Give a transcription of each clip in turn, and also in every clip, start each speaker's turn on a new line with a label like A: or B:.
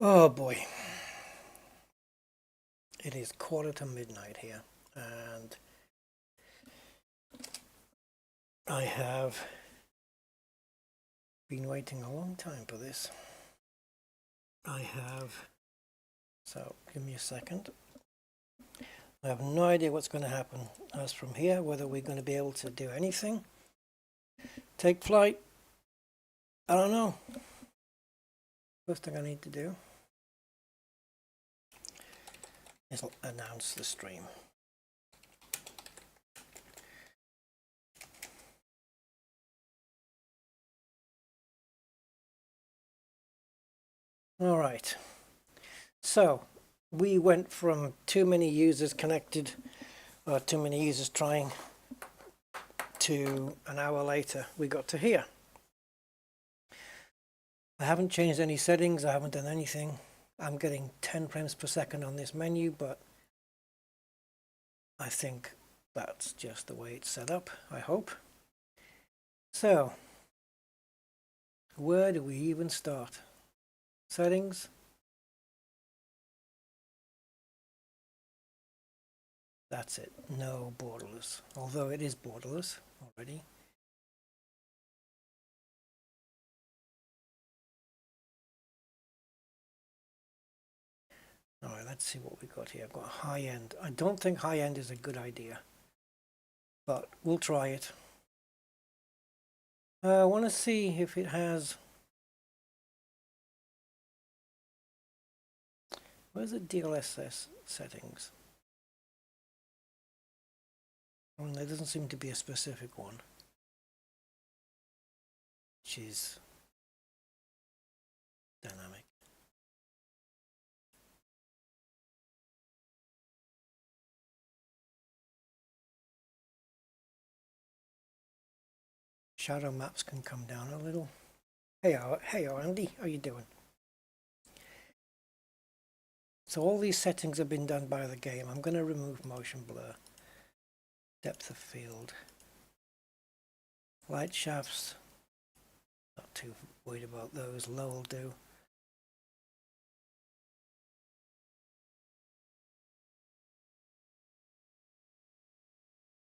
A: Oh boy, it is 1:45 here, and I have been waiting a long time for this. So give me a second. I have no idea what's going to happen as from here, whether we're going to be able to do anything. Take flight. I don't know. First thing I need to do is announce the stream. All right. So we went from too many users connected, or too many users trying, to an hour later we got to here. I haven't changed any settings, I haven't done anything. I'm getting 10 frames per second on this menu, but I think that's just the way it's set up, I hope. So, where do we even start? Settings. That's it, no borderless, although it is borderless already. All right, let's see what we got here. I've got high end. I don't think high end is a good idea, but we'll try it. I want to see if it has... Where's the DLSS settings? There doesn't seem to be a specific one, which is dynamic. Shadow maps can come down a little. Hey Andy, how you doing? So all these settings have been done by the game. I'm going to remove motion blur, depth of field, light shafts. Not too worried about those. Low will do.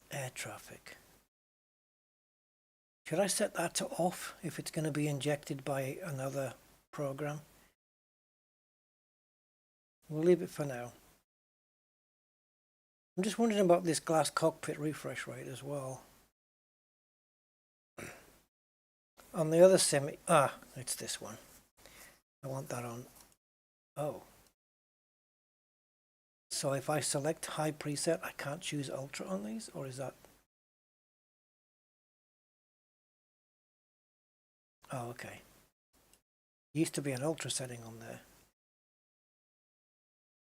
A: Air traffic. Should I set that to off if it's going to be injected by another program? We'll leave it for now. I'm just wondering about this glass cockpit refresh rate as well. On the other sim, it's this one. I want that on. Oh. So if I select high preset, I can't choose ultra on these, or is that? Oh, okay. Used to be an ultra setting on there.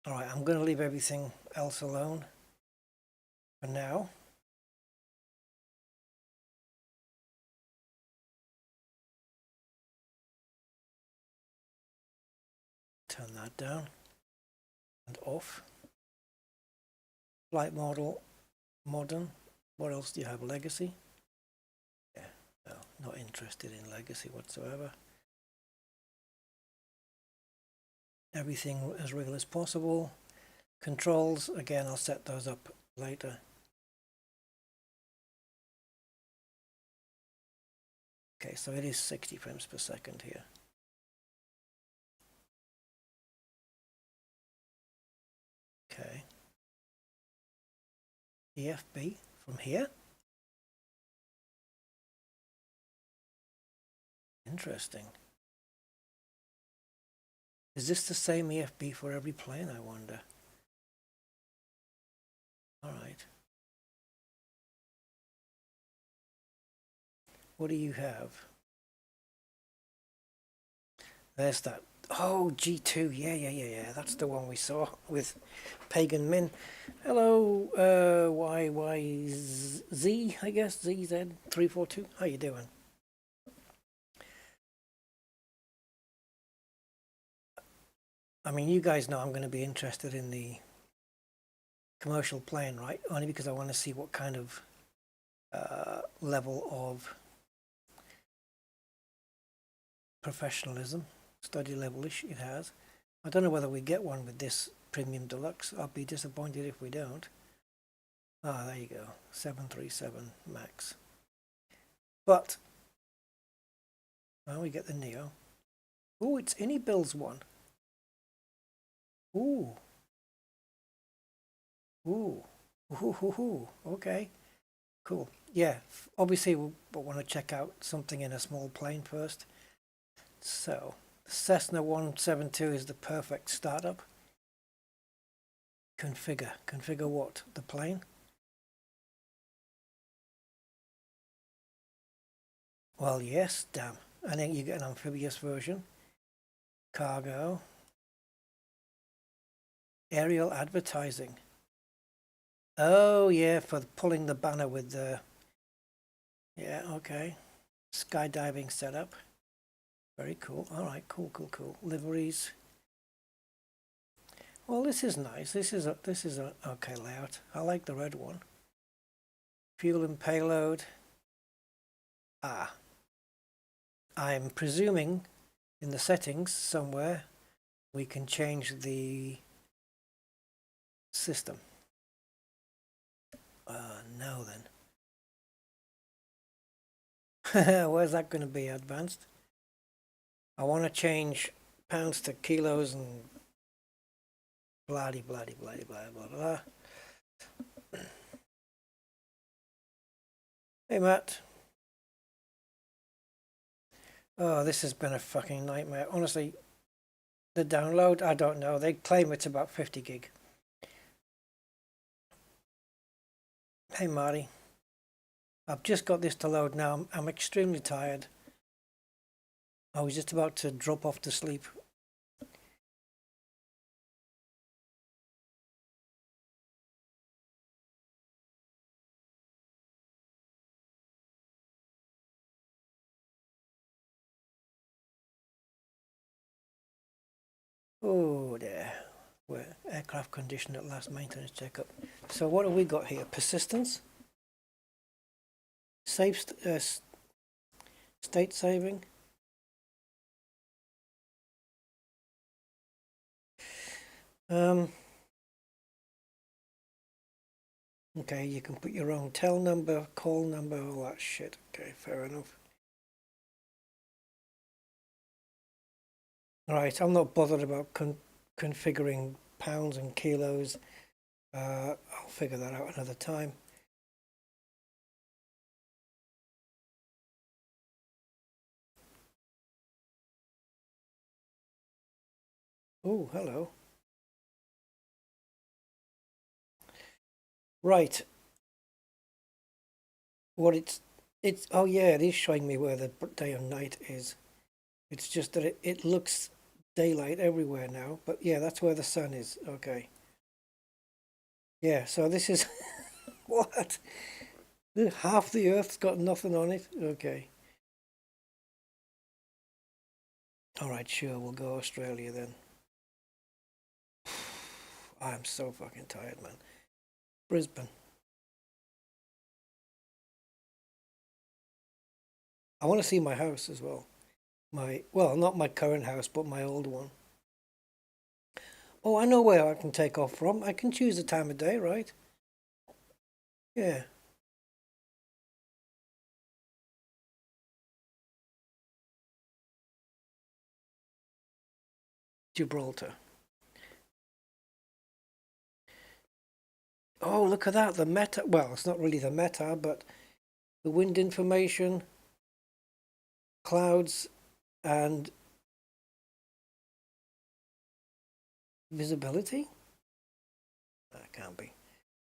A: All right, I'm going to leave everything else alone for now. Turn that down and off. Flight model, modern. What else do you have? Legacy? Yeah, no, not interested in legacy whatsoever. Everything as real as possible. Controls, again, I'll set those up later. Okay, so it is 60 frames per second here. Okay. EFB from here. Interesting. Is this the same EFB for every plane, I wonder? All right. What do you have? There's that. Oh, G2. Yeah. That's the one we saw with Pagan Min. Hello, YYZ, I guess. ZZ342. How you doing? I mean, you guys know I'm going to be interested in the commercial plane, right? Only because I want to see what kind of level of professionalism, study level-ish it has. I don't know whether we get one with this Premium Deluxe. I'll be disappointed if we don't. Ah, there you go. 737 Max. But, well, we get the Neo. Oh, it's Innie-Bill's one. Ooh. Ooh. Ooh, ooh, ooh. Okay. Cool. Yeah, obviously we'll want to check out something in a small plane first. So, the Cessna 172 is the perfect startup. Configure. Configure what? The plane? Well, yes, damn. I think you get an amphibious version. Cargo. Aerial advertising. Oh, yeah, for pulling the banner with the... Yeah, okay. Skydiving setup. Very cool. All right, cool, cool, cool. Liveries. Well, this is nice. This is a okay layout. I like the red one. Fuel and payload. Ah, I'm presuming in the settings somewhere we can change the system. No then. Where's that going to be advanced? I want to change pounds to kilos and blah blah blah blah blah blah blah. Hey Matt. Oh, this has been a fucking nightmare. Honestly, the download, I don't know. They claim it's about 50 gig. Hey Marty. I've just got this to load now. I'm extremely tired. I was just about to drop off to sleep. Oh, there. Where aircraft condition at last maintenance checkup. So what have we got here? Persistence, safe state saving. Um. Okay, you can put your own tel number, call number, all that shit. Okay, fair enough. All right, I'm not bothered about configuring pounds and kilos. I'll figure that out another time. Oh, hello. Right. What it's oh yeah, it is showing me where the day and night is. It's just that it looks daylight everywhere now, but yeah, that's where the sun is. Okay. Yeah, so this is what? Half the Earth's got nothing on it. Okay. All right, sure, we'll go Australia then. I'm so fucking tired, man. Brisbane. I want to see my house as well. Well, not my current house, but my old one. Oh, I know where I can take off from. I can choose the time of day, right? Yeah, Gibraltar. Oh, look at that. The meta. Well, it's not really the meta, but the wind information, clouds, and visibility. That can't be.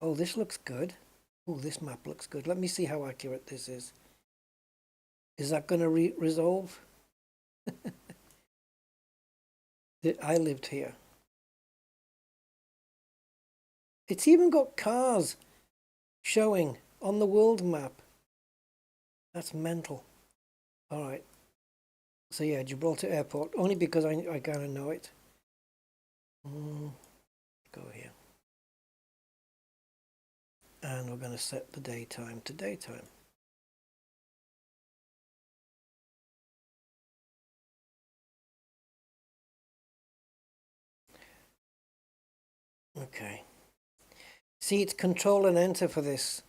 A: Oh, this looks good. Oh, this map looks good. Let me see how accurate this is. Is that going to resolve? I lived here. It's even got cars showing on the world map. That's mental. All right. So yeah, Gibraltar Airport, only because I kind of know it. Go here. And we're going to set the daytime to daytime. Okay. See, it's Control and Enter for this.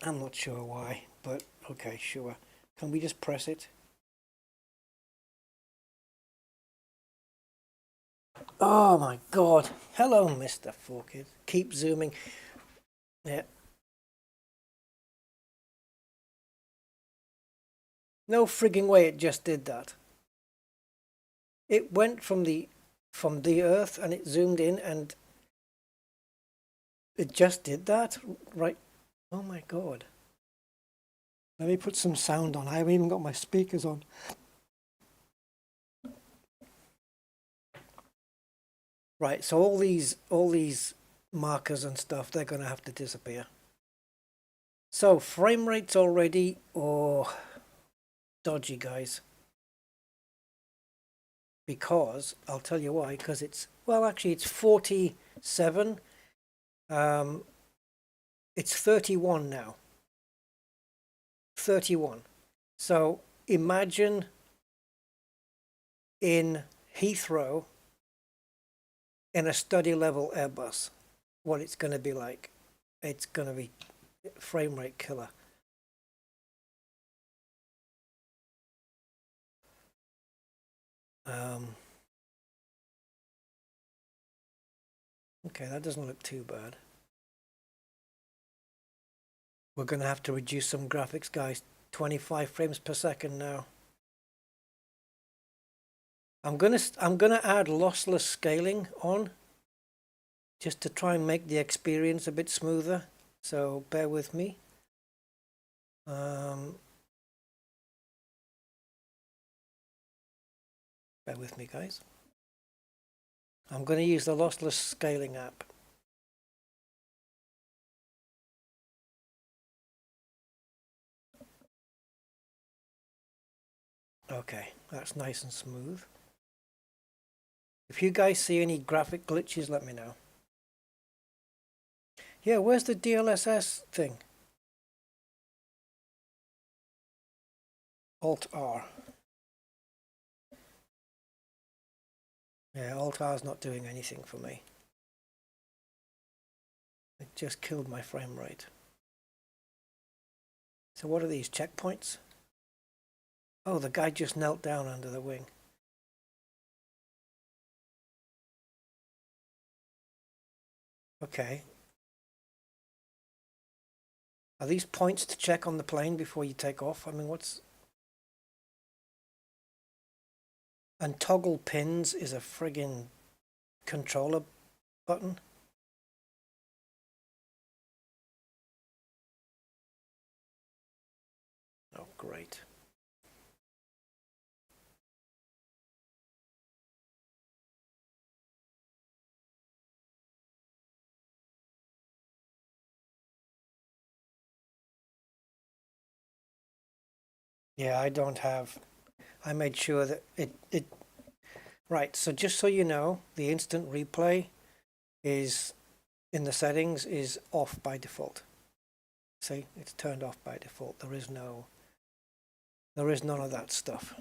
A: I'm not sure why, but okay, sure. Can we just press it? Oh my god. Hello, Mr. Forkid. Keep zooming. Yeah. No frigging way it just did that. It went from the Earth and it zoomed in and it just did that? Right. Oh my god. Let me put some sound on. I haven't even got my speakers on. Right, so all these markers and stuff, they're gonna have to disappear. So frame rate's already dodgy, guys. Because I'll tell you why, because actually it's 47. It's 31 now. 31. So imagine in Heathrow in a study level Airbus what it's going to be like. It's going to be frame rate killer. Okay, that doesn't look too bad. We're going to have to reduce some graphics, guys. 25 frames per second now. I'm gonna add lossless scaling on just to try and make the experience a bit smoother. So bear with me. Bear with me, guys. I'm going to use the lossless scaling app. Okay, that's nice and smooth. If you guys see any graphic glitches, let me know. Yeah, where's the DLSS thing? Alt-R. Yeah, Alt-R's not doing anything for me. It just killed my frame rate. So what are these, checkpoints? Oh, the guy just knelt down under the wing. Okay. Are these points to check on the plane before you take off? I mean, what's... And toggle pins is a friggin' controller button. Oh, great. Yeah, I don't have... I made sure that it... Right, so just so you know, the instant replay is, in the settings, is off by default. See, it's turned off by default. There is none of that stuff.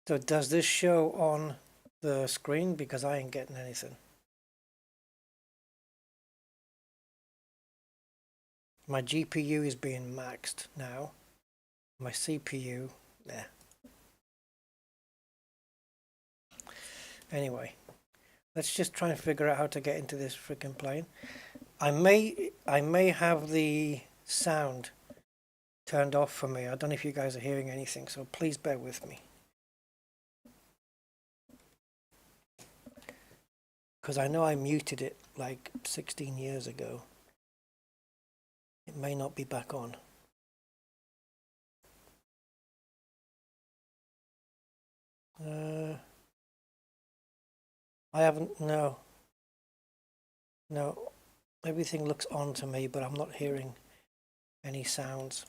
A: So does this show on the screen? Because I ain't getting anything. My GPU is being maxed now. My CPU, nah. Anyway, let's just try and figure out how to get into this freaking plane. I may have the sound turned off for me. I don't know if you guys are hearing anything, so please bear with me. Because I know I muted it like 16 years ago. It may not be back on. I haven't, no. No, everything looks on to me, but I'm not hearing any sounds.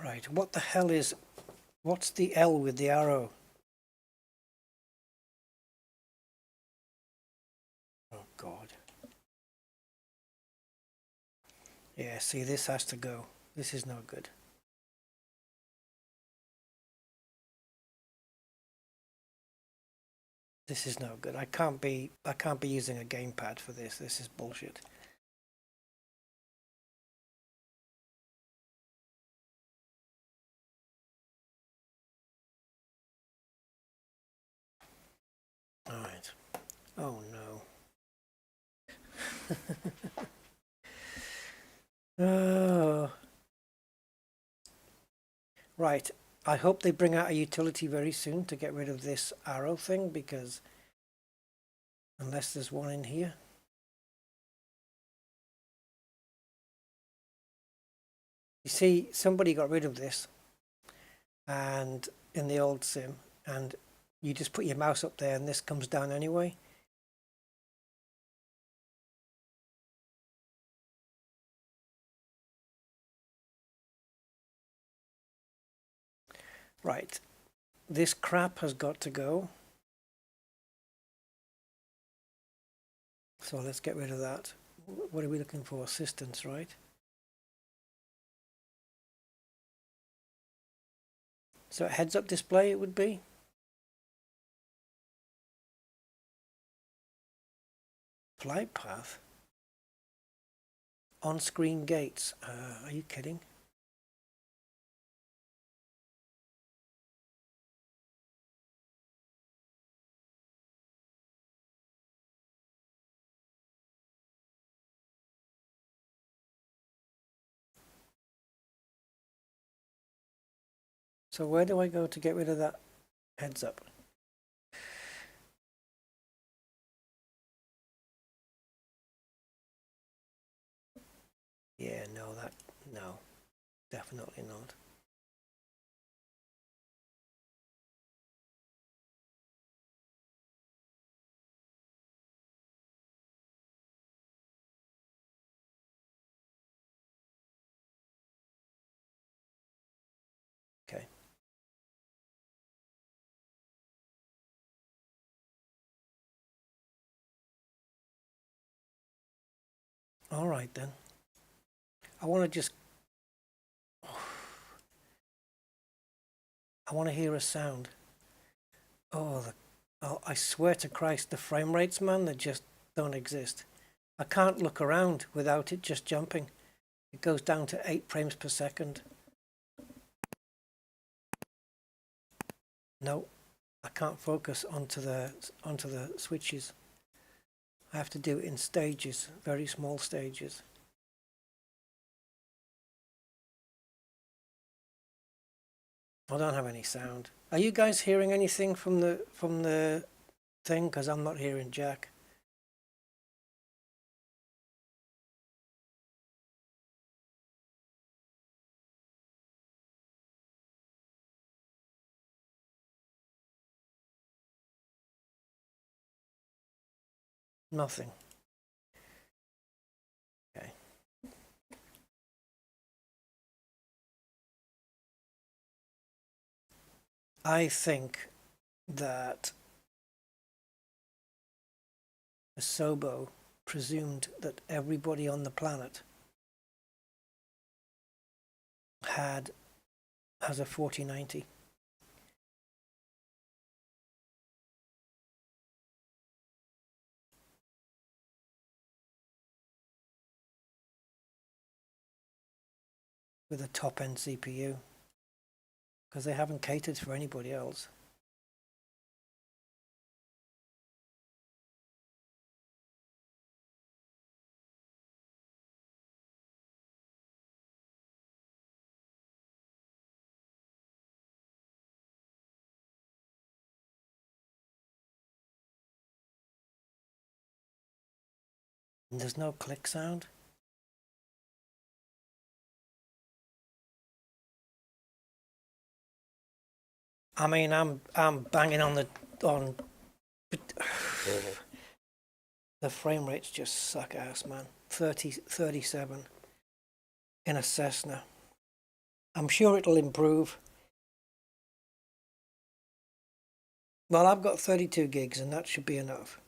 A: Right, what the hell is, what's the L with the arrow? Oh God. Yeah, see, this has to go. This is no good. This is no good. I can't be using a gamepad for this. This is bullshit. All right. Oh no. Oh. Right. I hope they bring out a utility very soon to get rid of this arrow thing, because unless there's one in here. You see, somebody got rid of this and in the old sim, and you just put your mouse up there and this comes down anyway. Right. This crap has got to go. So let's get rid of that. What are we looking for? Assistance, right? So a heads-up display it would be. Flight path. On-screen gates. Are you kidding? So where do I go to get rid of that heads-up? Yeah, no, definitely not. Okay. All right then. I want to just, I want to hear a sound. Oh, I swear to Christ, the frame rates, man, they just don't exist. I can't look around without it just jumping. It goes down to 8 frames per second. No, I can't focus onto the switches. I have to do it in stages, very small stages. I don't have any sound. Are you guys hearing anything from the thing? Because I'm not hearing jack. Nothing. Okay. I think that Asobo presumed that everybody on the planet has a 4090. With a top-end CPU, because they haven't catered for anybody else. And there's no click sound. I mean, I'm banging on the frame rates just suck ass, man. 37 in a Cessna. I'm sure it'll improve. Well, I've got 32 gigs and that should be enough.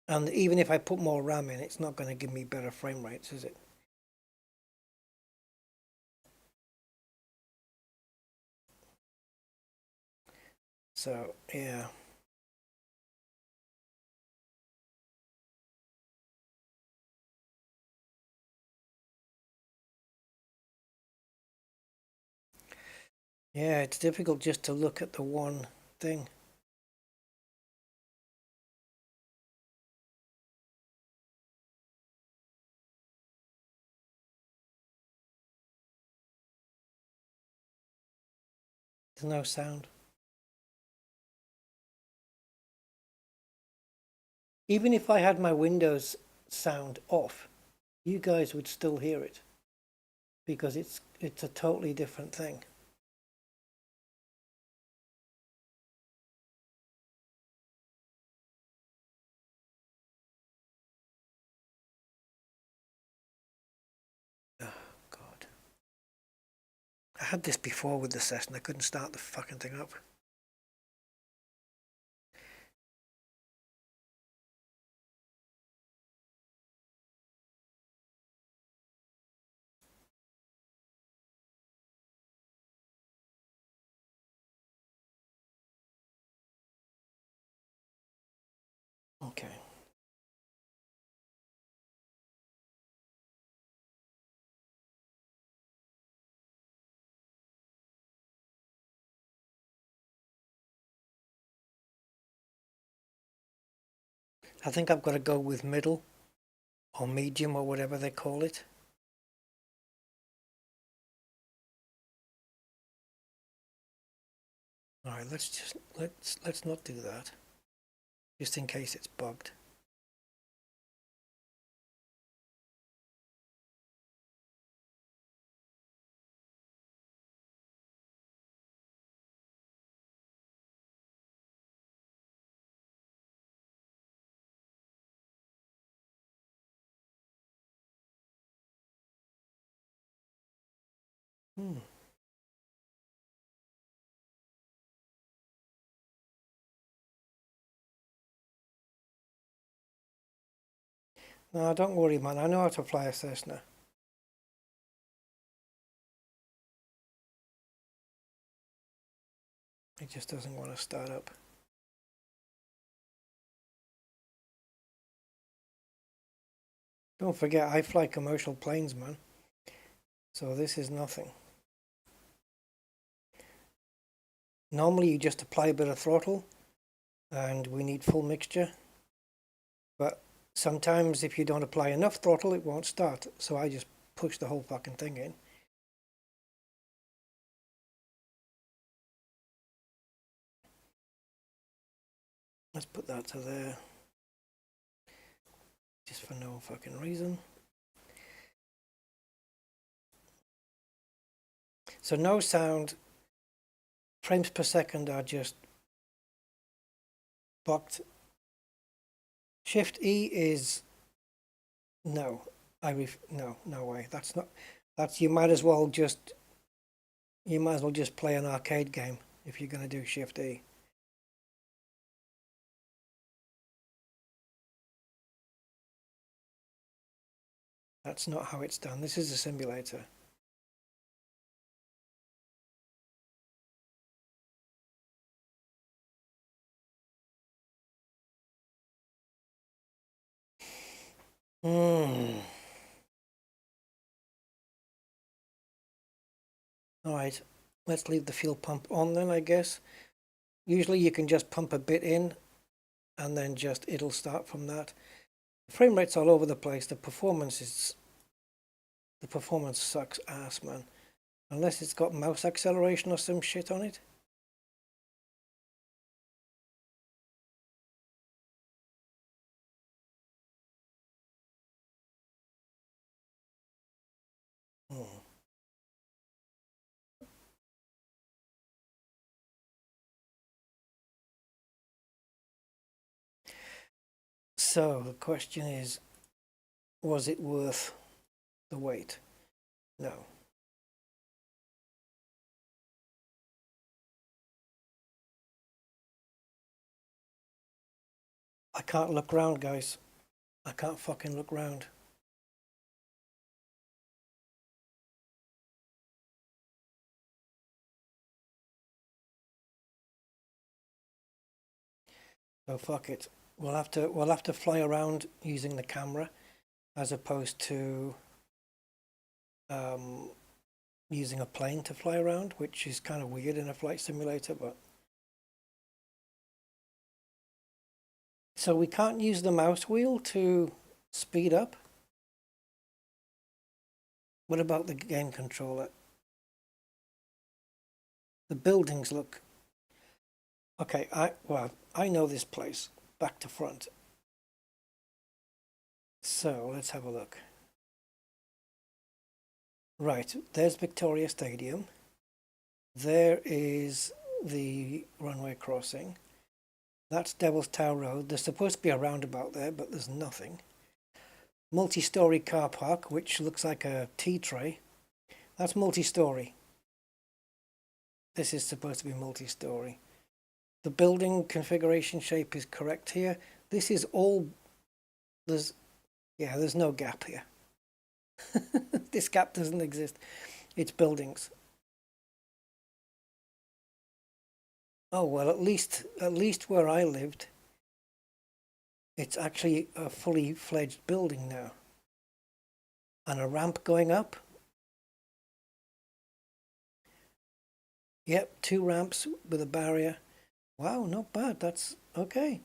A: And even if I put more RAM in, it's not going to give me better frame rates, is it? So, yeah. Yeah, it's difficult just to look at the one thing. There's no sound. Even if I had my Windows sound off, you guys would still hear it because it's a totally different thing. Oh, God. I had this before with the session. I couldn't start the fucking thing up. Okay. I think I've got to go with middle or medium or whatever they call it. All right, let's not do that, just in case it's bugged. Hmm. No, don't worry, man. I know how to fly a Cessna. It just doesn't want to start up. Don't forget, I fly commercial planes, man. So this is nothing. Normally, you just apply a bit of throttle, and we need full mixture. But sometimes, if you don't apply enough throttle, it won't start. So I just push the whole fucking thing in. Let's put that to there, just for no fucking reason. So no sound. Frames per second are just bucked. Shift E is no. No way. That's not. That's you might as well just play an arcade game if you're going to do Shift E. That's not how it's done. This is a simulator. Hmm. All right. Let's leave the fuel pump on then, I guess. Usually you can just pump a bit in and then just it'll start from that. The frame rate's all over the place. The performance sucks ass, man. Unless it's got mouse acceleration or some shit on it. Hmm. So the question is, was it worth the wait? No. I can't look round, guys. I can't fucking look round. So fuck it. We'll have to fly around using the camera as opposed to um, using a plane to fly around, which is kind of weird in a flight simulator. But so we can't use the mouse wheel to speed up. What about the game controller? The buildings look okay. I know this place back to front. So let's have a look. Right, there's Victoria Stadium. There is the runway crossing. That's Devil's Tower Road. There's supposed to be a roundabout there, but there's nothing. Multi-story car park, which looks like a tea tray. That's multi-story. This is supposed to be multi-story. The building configuration shape is correct here. This is all, there's no gap here. This gap doesn't exist. It's buildings. Oh, well, at least where I lived, it's actually a fully fledged building now. And a ramp going up. Yep, 2 ramps with a barrier. Wow, not bad. That's okay.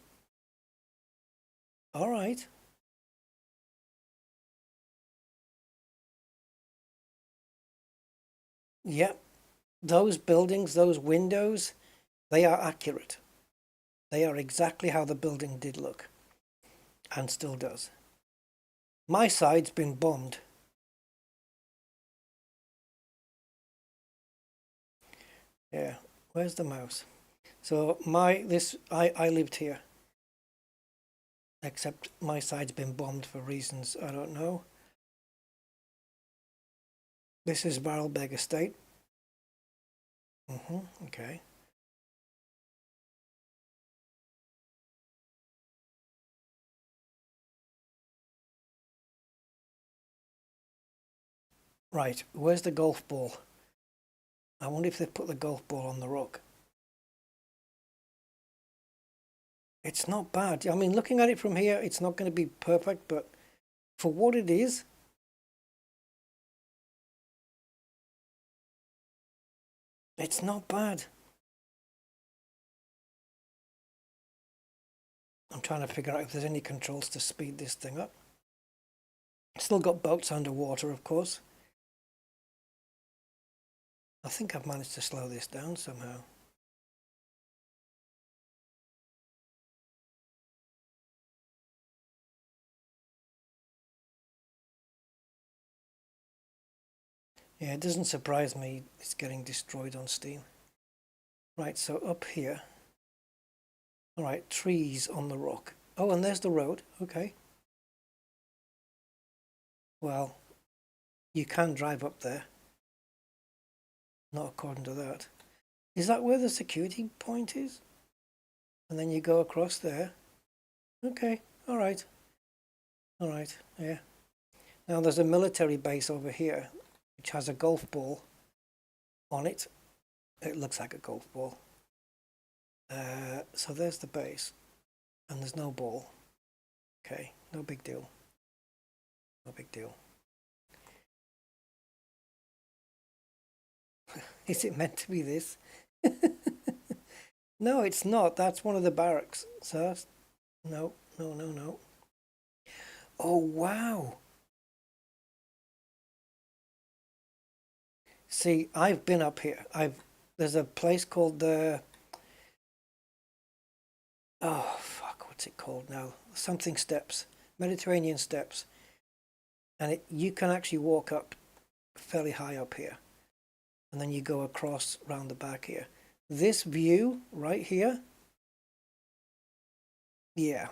A: All right. Yep, those buildings, those windows, they are accurate. They are exactly how the building did look and still does. My side's been bombed. Yeah, where's the mouse? So I lived here, except my side's been bombed for reasons I don't know. This is Barrelbeg Estate. Okay. Right, where's the golf ball? I wonder if they put the golf ball on the rock. It's not bad. I mean, looking at it from here, it's not going to be perfect, but for what it is, it's not bad. I'm trying to figure out if there's any controls to speed this thing up. Still got boats underwater, of course. I think I've managed to slow this down somehow. Yeah, it doesn't surprise me it's getting destroyed on Steam. Right, so up here. All right, trees on the rock. Oh, and there's the road. Okay. Well, you can drive up there. Not according to that. Is that where the security point is? And then you go across there. Okay, all right. All right, yeah. Now there's a military base over here, which has a golf ball on it. It looks like a golf ball. So there's the base, and there's no ball. Okay, no big deal. No big deal. Is it meant to be this? No, it's not. That's one of the barracks. So that's no, no, no, no. Oh wow. See, I've been up here. There's a place called the oh fuck, what's it called now? Something Steps, Mediterranean Steps, and you can actually walk up fairly high up here, and then you go across round the back here. This view right here, yeah,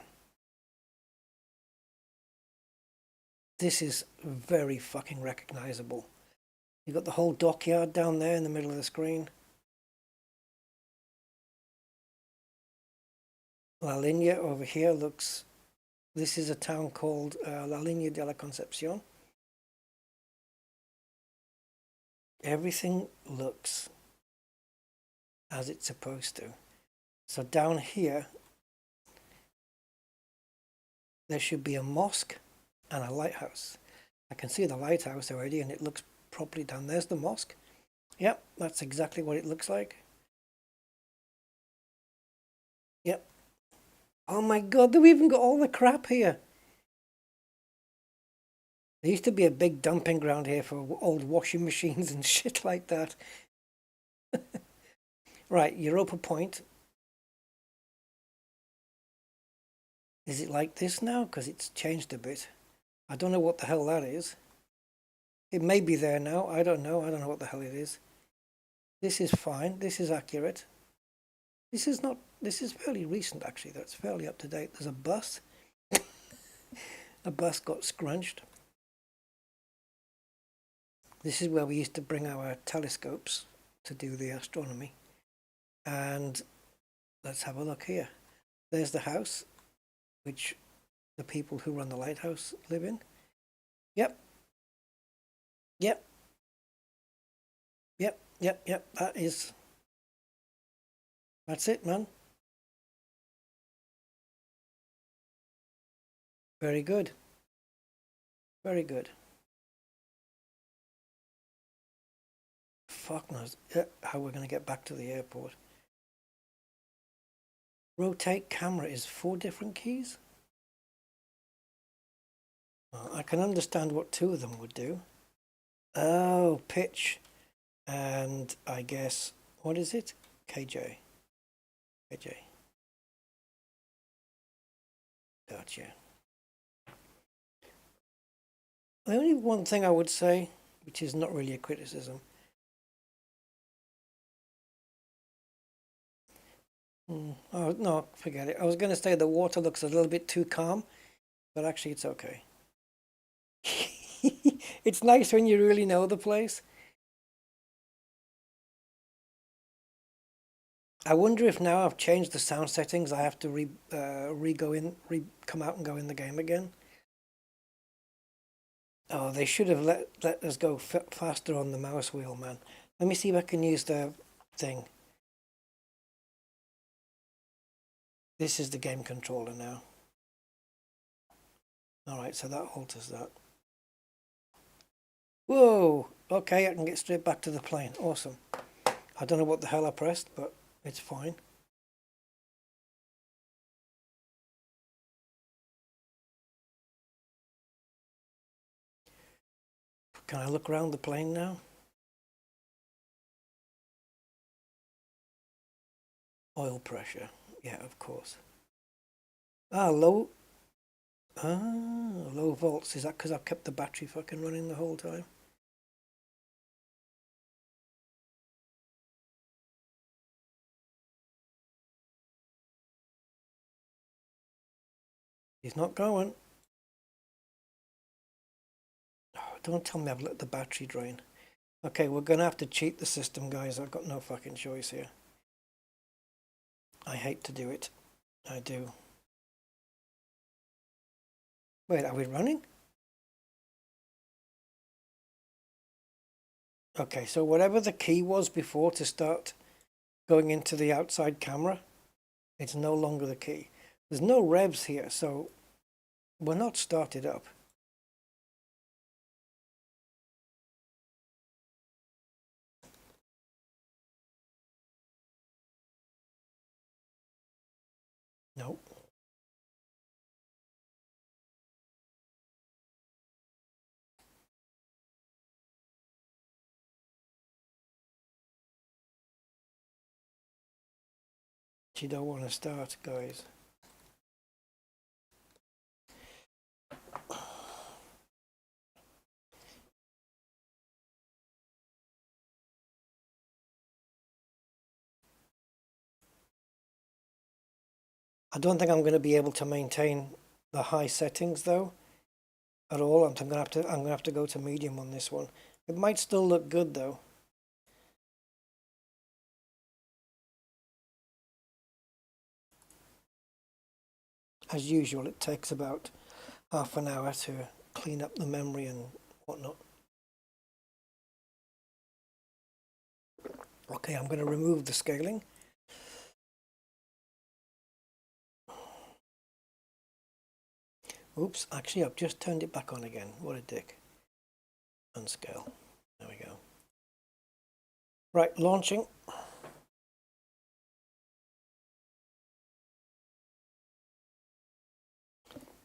A: this is very fucking recognizable. You've got the whole dockyard down there in the middle of the screen. La Linea over here looks, this is a town called La Linea de la Concepcion. Everything looks as it's supposed to. So down here, there should be a mosque and a lighthouse. I can see the lighthouse already and it looks properly done. There's the mosque. Yep, that's exactly what it looks like. Yep. Oh my God, they've even got all the crap here. There used to be a big dumping ground here for old washing machines and shit like that. Right, Europa Point. Is it like this now? Because it's changed a bit. I don't know what the hell that is. It may be there now. I don't know. I don't know what the hell it is. This is fine. This is accurate. This is not, this is fairly recent actually. That's fairly up to date. There's a bus. A bus got scrunched. This is where we used to bring our telescopes to do the astronomy. And let's have a look here. There's the house, which the people who run the lighthouse live in. Yep. Yep. Yep. Yep. Yep. That's it, man. Very good. Very good. Fuck knows how we're going to get back to the airport. Rotate camera is 4 different keys? Well, I can understand what 2 of them would do. Oh, pitch. And I guess, what is it? KJ. KJ. Gotcha. The only one thing I would say, which is not really a criticism, oh no, forget it. I was going to say the water looks a little bit too calm, but actually it's okay. It's nice when you really know the place. I wonder if now I've changed the sound settings, I have to come out and go in the game again. Oh, they should have let us go faster on the mouse wheel, man. Let me see if I can use the thing. This is the game controller now. Alright, so that alters that. Whoa! Okay, I can get straight back to the plane. Awesome. I don't know what the hell I pressed, but it's fine. Can I look around the plane now? Oil pressure. Yeah, of course. Low. Low volts. Is that because I've kept the battery fucking running the whole time? He's not going. Oh, don't tell me I've let the battery drain. Okay, we're going to have to cheat the system, guys. I've got no fucking choice here. I hate to do it. I do. Wait, are we running? Okay, so whatever the key was before to start going into the outside camera, it's no longer the key. There's no revs here, so we're not started up. Nope. You don't want to start, guys. I don't think I'm going to be able to maintain the high settings though at all. I'm gonna have to go to medium on this one It might still look good though. As usual, it takes about half an hour to clean up the memory and whatnot. Okay, I'm going to remove the scaling. Oops, actually I've just turned it back on again. What a dick. Unscale. There we go. Right, launching.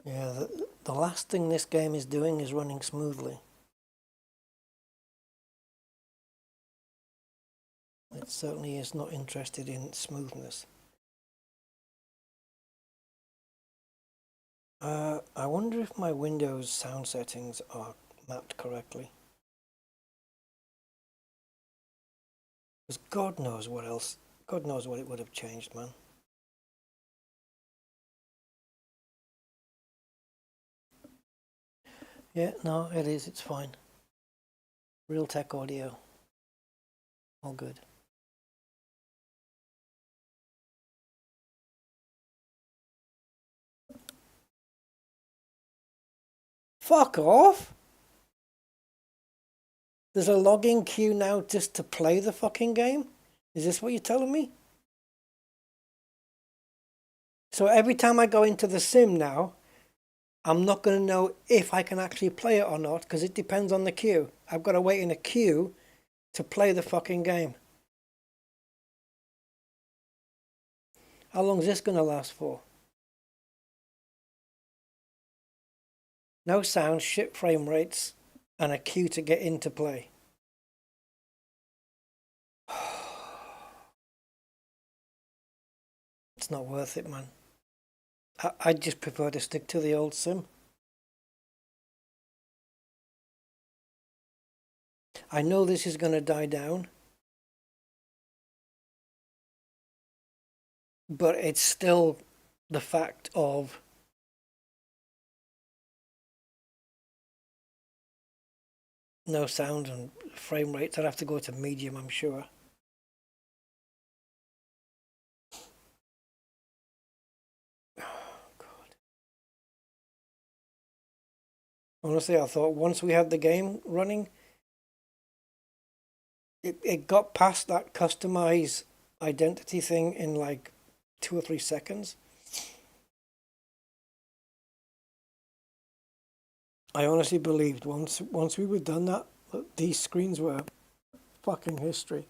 A: Yeah, the last thing this game is doing is running smoothly. It certainly is not interested in smoothness. I wonder if my Windows sound settings are mapped correctly. Because God knows what else, God knows what it would have changed, man. Yeah, no, it is, it's fine. Realtek audio. All good. Fuck off! There's a login queue now just to play the fucking game? Is this what you're telling me? So every time I go into the sim now, I'm not going to know if I can actually play it or not because it depends on the queue. I've got to wait in a queue to play the fucking game. How long is this going to last for? No sound, shit frame rates, and a queue to get into play. It's not worth it, man. I'd just prefer to stick to the old sim. I know this is going to die down, but it's still the fact of no sound and frame rates. I'd have to go to medium, I'm sure. Honestly, I thought once we had the game running, it got past that customize identity thing in like 2 or 3 seconds. I honestly believed once we were done that these screens were fucking history.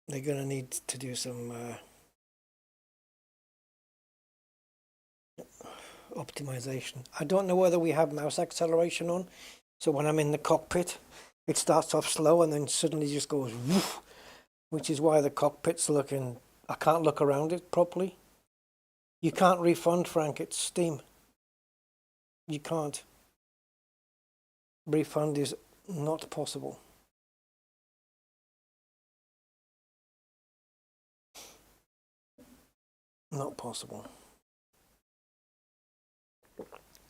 A: They're gonna need to do some optimization. I don't know whether we have mouse acceleration on, so when I'm in the cockpit, it starts off slow and then suddenly just goes woof, which is why the cockpit's looking. I can't look around it properly. You can't refund, Frank. It's Steam. You can't. Refund is not possible. Not possible.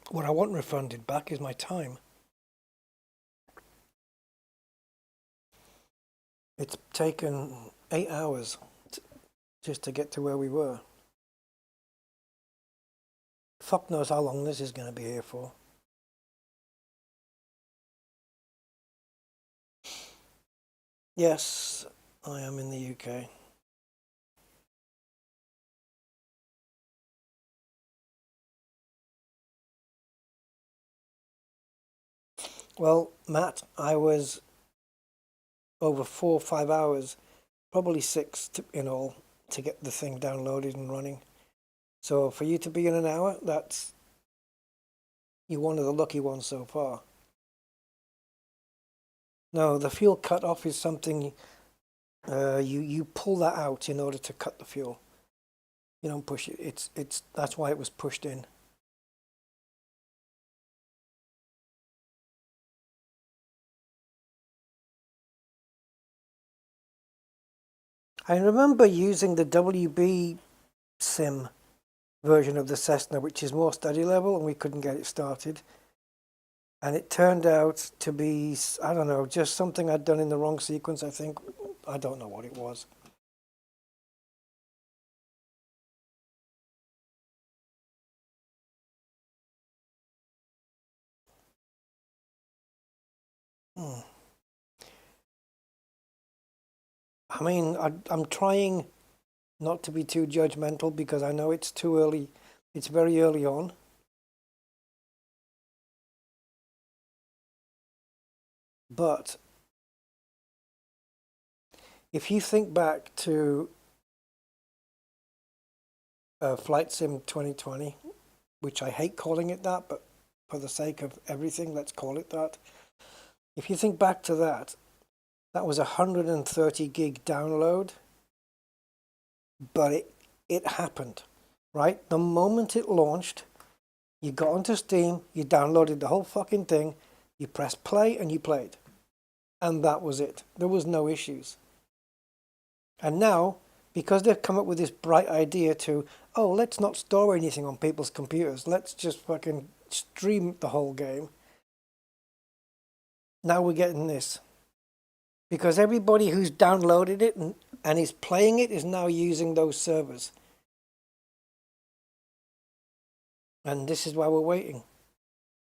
A: What I want refunded back is my time. It's taken 8 hours just to get to where we were. Fuck knows how long this is going to be here for. Yes, I am in the UK. Well, Matt, I was over 4 or 5 hours, probably six in all, to get the thing downloaded and running. So for you to be in an hour, that's you're one of the lucky ones so far. No, the fuel cut off is something you pull that out in order to cut the fuel. You don't push it. It's that's why it was pushed in. I remember using the WB sim version of the Cessna, which is more steady level, and we couldn't get it started. And it turned out to be, I don't know, just something I'd done in the wrong sequence, I think. I don't know what it was. Hmm. I mean, I'm trying not to be too judgmental because I know it's too early. It's very early on. But if you think back to Flight Sim 2020, which I hate calling it that, but for the sake of everything, let's call it that. If you think back to that, that was a 130 gig download, but it happened, right? The moment it launched, you got onto Steam, you downloaded the whole fucking thing, you pressed play and you played. And that was it. There was no issues. And now, because they've come up with this bright idea to, oh, let's not store anything on people's computers, let's just fucking stream the whole game. Now we're getting this. Because everybody who's downloaded it and is playing it is now using those servers. And this is why we're waiting.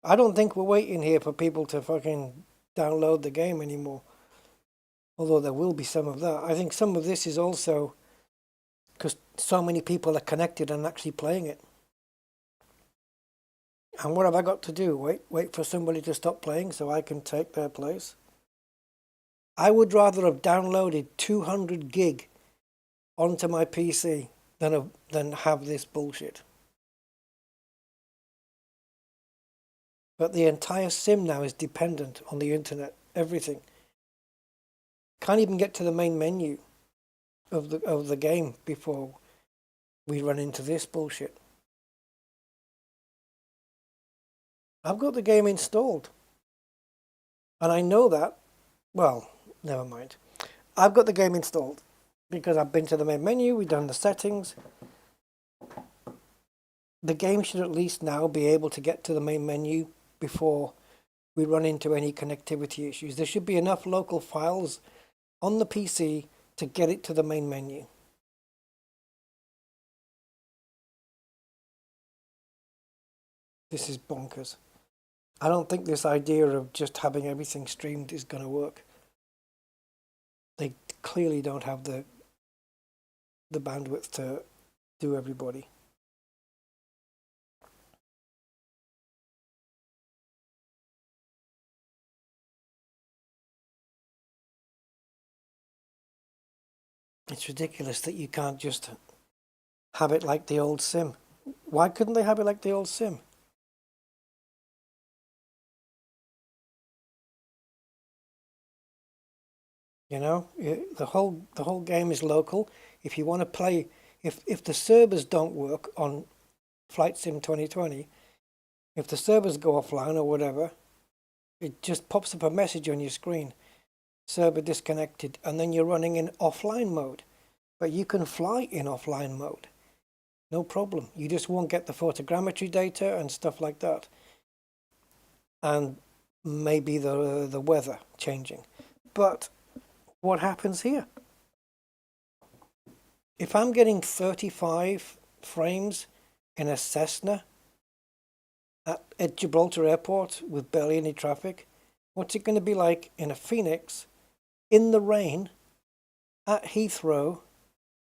A: I don't think we're waiting here for people to fucking download the game anymore. Although there will be some of that. I think some of this is also because so many people are connected and actually playing it. And what have I got to do? Wait for somebody to stop playing so I can take their place? I would rather have downloaded 200 gig onto my PC than have this bullshit. But the entire sim now is dependent on the internet. Everything. Can't even get to the main menu of the game before we run into this bullshit. I've got the game installed. And I know that. Well, never mind. I've got the game installed because I've been to the main menu, we've done the settings. The game should at least now be able to get to the main menu before we run into any connectivity issues. There should be enough local files on the PC to get it to the main menu. This is bonkers. I don't think this idea of just having everything streamed is going to work. They clearly don't have the bandwidth to do everybody. It's ridiculous that you can't just have it like the old sim. Why couldn't they have it like the old sim? You know, the whole game is local. If you want to play, if the servers don't work on Flight Sim 2020, if the servers go offline or whatever, it just pops up a message on your screen, server disconnected, and then you're running in offline mode. But you can fly in offline mode, no problem. You just won't get the photogrammetry data and stuff like that, and maybe the weather changing. But what happens here? If I'm getting 35 frames in a Cessna at Gibraltar Airport with barely any traffic, what's it going to be like in a Phoenix, in the rain, at Heathrow,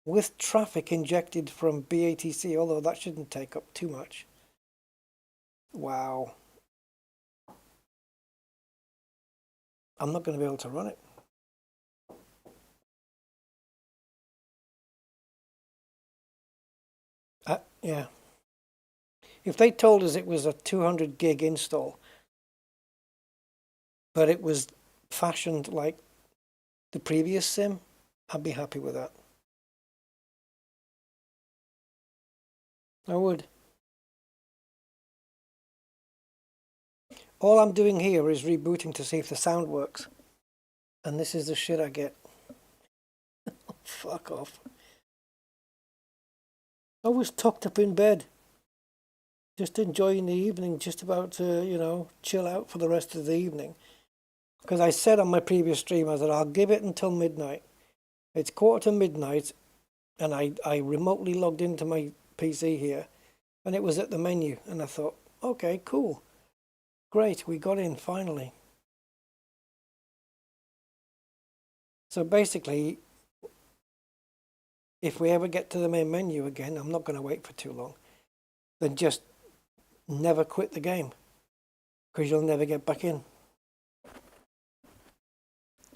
A: with traffic injected from BATC, although that shouldn't take up too much. Wow. I'm not going to be able to run it. Yeah. If they told us it was a 200 gig install, but it was fashioned like the previous sim, I'd be happy with that. I would. All I'm doing here is rebooting to see if the sound works. And this is the shit I get. Fuck off. I was tucked up in bed. just enjoying the evening, just about to, chill out for the rest of the evening. Because I said on my previous stream, I said, I'll give it until midnight. It's quarter to midnight, and I remotely logged into my PC here, and it was at the menu, and I thought, okay, cool. Great, we got in finally. So basically, if we ever get to the main menu again, I'm not going to wait for too long, then just never quit the game, because you'll never get back in.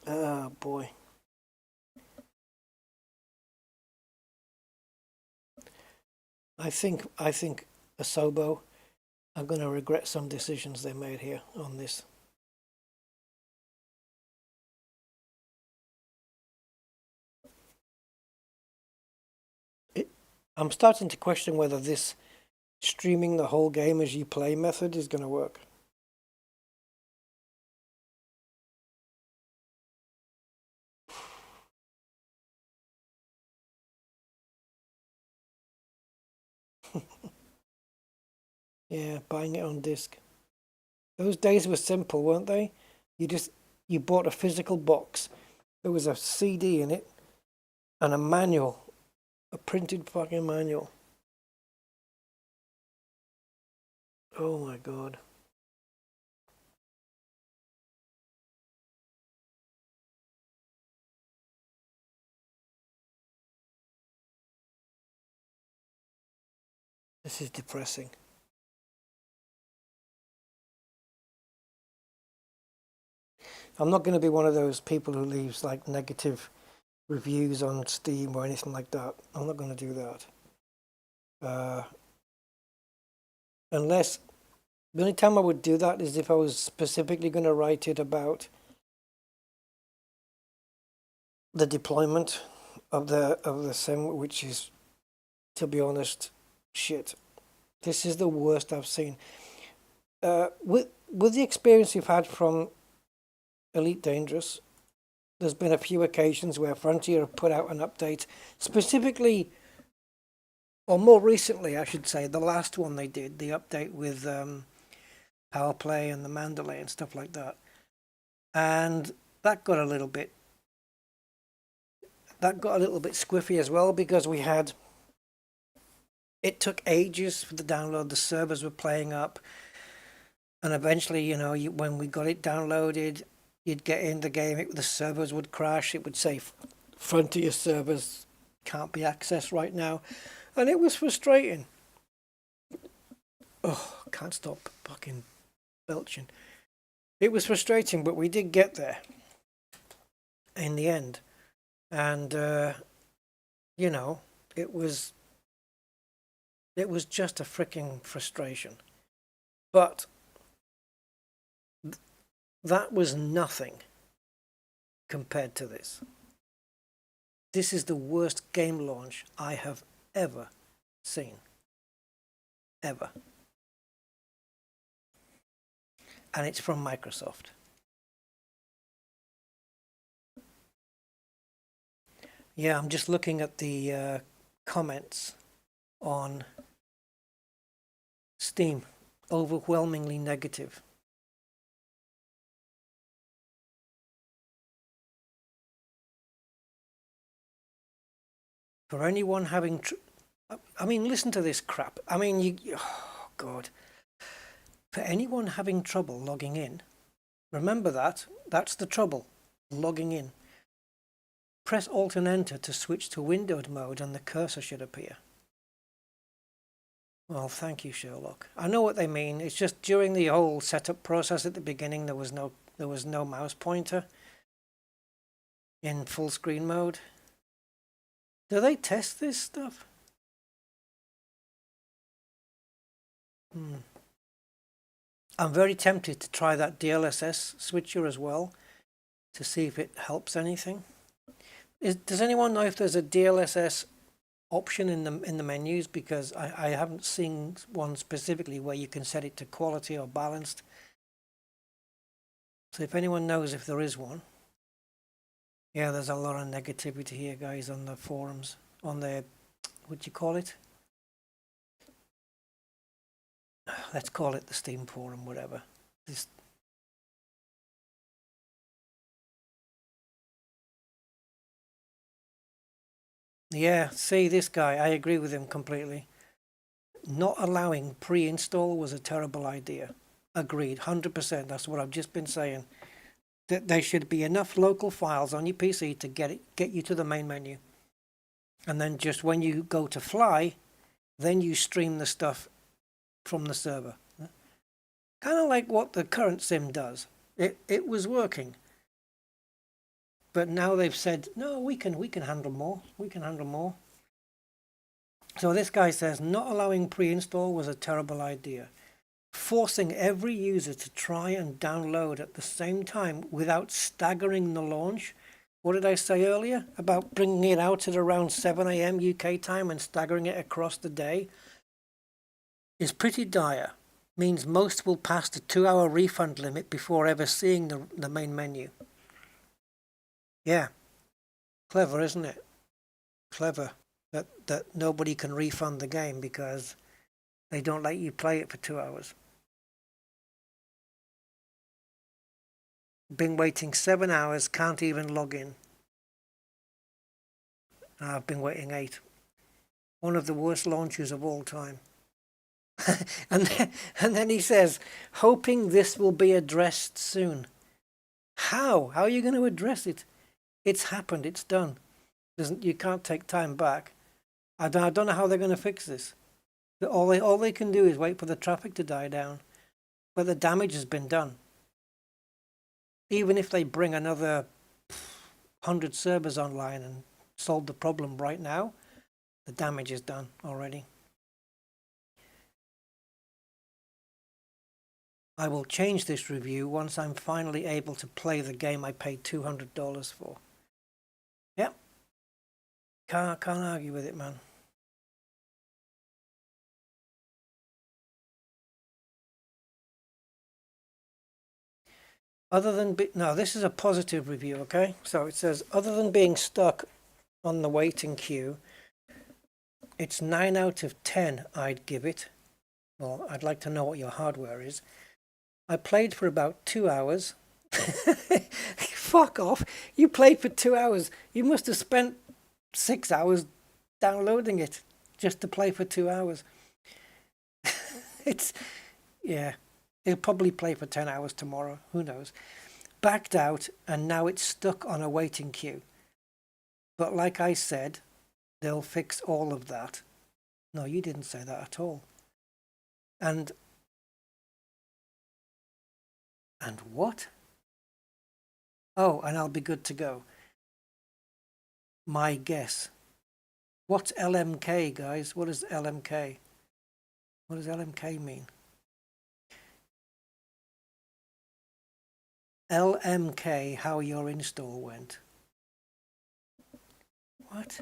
A: Oh boy. I think Asobo are going to regret some decisions they made here on this. I'm starting to question whether this streaming the whole game as you play method is going to work. Yeah, buying it on disc. Those days were simple, weren't they? You bought a physical box. There was a CD in it and a manual, a printed fucking manual. Oh my god. This is depressing. I'm not going to be one of those people who leaves like negative reviews on Steam or anything like that. I'm not going to do that. Unless the only time I would do that is if I was specifically going to write it about the deployment of the sim, which is, to be honest, shit. This is the worst I've seen. With the experience we've had from Elite Dangerous, there's been a few occasions where Frontier have put out an update, specifically, or more recently, I should say, the last one they did, the update with Power Play and the Mandalay and stuff like that, and that got a little bit squiffy as well, because it took ages for the download. The servers were playing up, and eventually, when we got it downloaded, you'd get in the game, the servers would crash. It would say Frontier servers can't be accessed right now, and it was frustrating. Oh, can't stop fucking belching. It was frustrating, but we did get there in the end, and it was just a freaking frustration. But that was nothing compared to this. This is the worst game launch I have ever seen. Ever. And it's from Microsoft. Yeah, I'm just looking at the comments on Steam. Overwhelmingly negative. For anyone having... listen to this crap. Oh, God. For anyone having trouble logging in, remember that's the trouble, logging in. Press Alt and Enter to switch to windowed mode and the cursor should appear. Well, thank you, Sherlock. I know what they mean. It's just during the whole setup process at the beginning, there was no mouse pointer in full screen mode. Do they test this stuff? I'm very tempted to try that DLSS switcher as well to see if it helps anything. Does anyone know if there's a DLSS option in the menus? Because I haven't seen one specifically where you can set it to quality or balanced. So if anyone knows if there is one. Yeah, there's a lot of negativity here, guys, on the forums, on the, what do you call it? let's call it the Steam forum, whatever. This, yeah, see this guy, I agree with him completely. Not allowing pre-install was a terrible idea. Agreed, 100%. That's what I've just been saying. That there should be enough local files on your PC to get you to the main menu. And then just when you go to fly, then you stream the stuff from the server. Kind of like what the current sim does. It was working. But now they've said, no, we can handle more. We can handle more. So this guy says not allowing pre-install was a terrible idea. Forcing every user to try and download at the same time without staggering the launch. What did I say earlier about bringing it out at around 7 a.m. UK time and staggering it across the day? Is pretty dire. Means most will pass the 2-hour refund limit before ever seeing the main menu. Yeah. Clever, isn't it? Clever. That nobody can refund the game because they don't let you play it for 2 hours. Been waiting 7 hours, can't even log in. I've been waiting 8. One of the worst launches of all time. and then he says, hoping this will be addressed soon. How? How are you going to address it? It's happened. It's done. You can't take time back. I don't know how they're going to fix this. All they can do is wait for the traffic to die down. But the damage has been done. Even if they bring another 100 servers online and solve the problem right now, the damage is done already. I will change this review once I'm finally able to play the game I paid $200 for. Yep. Can't argue with it, man. No, this is a positive review, okay? So it says, other than being stuck on the waiting queue, it's 9 out of 10 I'd give it. Well, I'd like to know what your hardware is. I played for about 2 hours. Fuck off. You played for 2 hours. You must have spent 6 hours downloading it just to play for 2 hours. Yeah. He'll probably play for 10 hours tomorrow. Who knows? Backed out, and now it's stuck on a waiting queue. But like I said, they'll fix all of that. No, you didn't say that at all. And what? Oh, and I'll be good to go. My guess. What's LMK, guys? What is LMK? What does LMK mean? LMK, how your install went. What?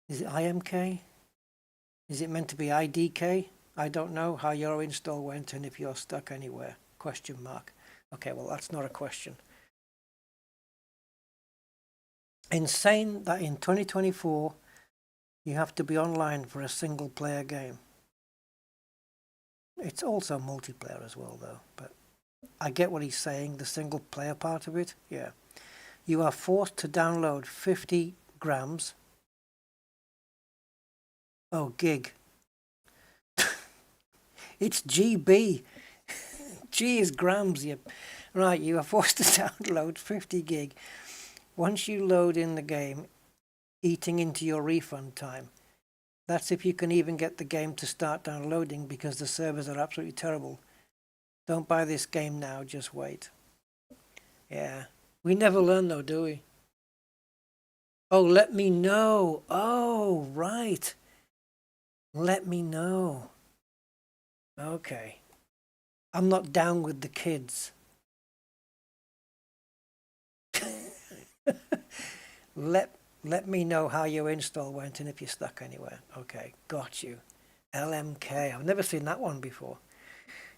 A: Is it IMK? Is it meant to be IDK? I don't know how your install went and if you're stuck anywhere. Question mark. Okay, well, that's not a question. Insane that in 2024 you have to be online for a single player game. It's also multiplayer as well, though, but I get what he's saying, the single player part of it. Yeah. You are forced to download 50 grams. Oh, gig. It's GB. G is grams. Right, you are forced to download 50 gig. Once you load in the game, eating into your refund time. That's if you can even get the game to start downloading because the servers are absolutely terrible. Don't buy this game now, just wait. Yeah. We never learn though, do we? Oh, let me know. Oh, right. Let me know. Okay. I'm not down with the kids. Let me know how your install went and if you're stuck anywhere. Okay, got you. LMK. I've never seen that one before.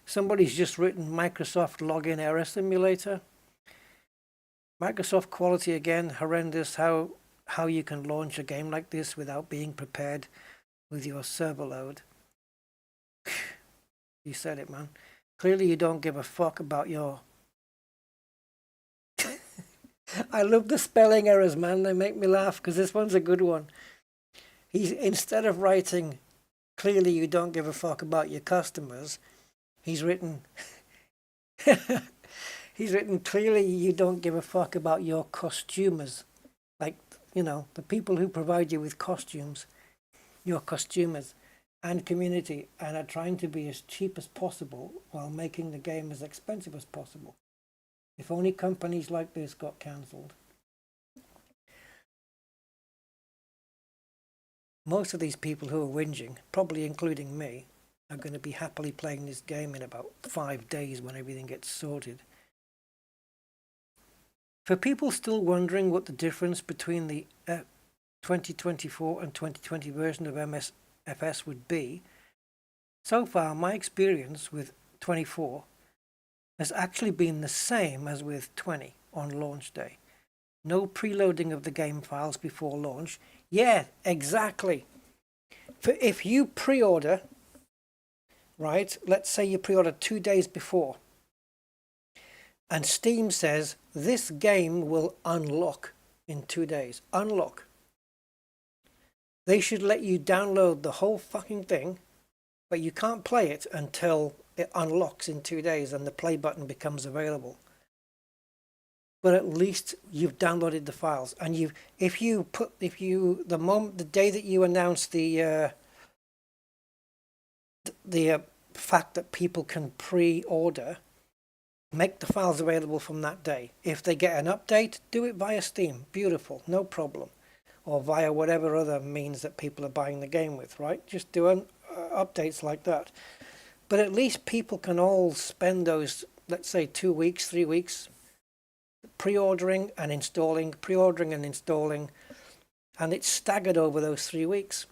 A: Somebody's just written Microsoft Login Error Simulator. Microsoft quality again, horrendous. How you can launch a game like this without being prepared with your server load. You said it, man. Clearly you don't give a fuck about your... I love the spelling errors, man. They make me laugh because this one's a good one. He's, instead of writing, clearly you don't give a fuck about your customers, he's written... he's written, clearly you don't give a fuck about your costumers. Like, you know, the people who provide you with costumes, your costumers and community, and are trying to be as cheap as possible while making the game as expensive as possible. If only companies like this got cancelled. Most of these people who are whinging, probably including me, are going to be happily playing this game in about 5 days when everything gets sorted. For people still wondering what the difference between the 2024 and 2020 version of MSFS would be, so far my experience with 24 has actually been the same as with 20 on launch day. No preloading of the game files before launch. Yeah, exactly. For if you pre-order, right, let's say you pre-order 2 days before, and Steam says this game will unlock in 2 days. Unlock. They should let you download the whole fucking thing, but you can't play it until it unlocks in 2 days and the play button becomes available. But at least you've downloaded the files, and the day that you announce the fact that people can pre-order, make the files available from that day. If they get an update, do it via Steam. Beautiful, no problem. Or via whatever other means that people are buying the game with, right? Just do updates like that. But at least people can all spend those, let's say, 2 weeks, 3 weeks, pre-ordering and installing, and it's staggered over those 3 weeks.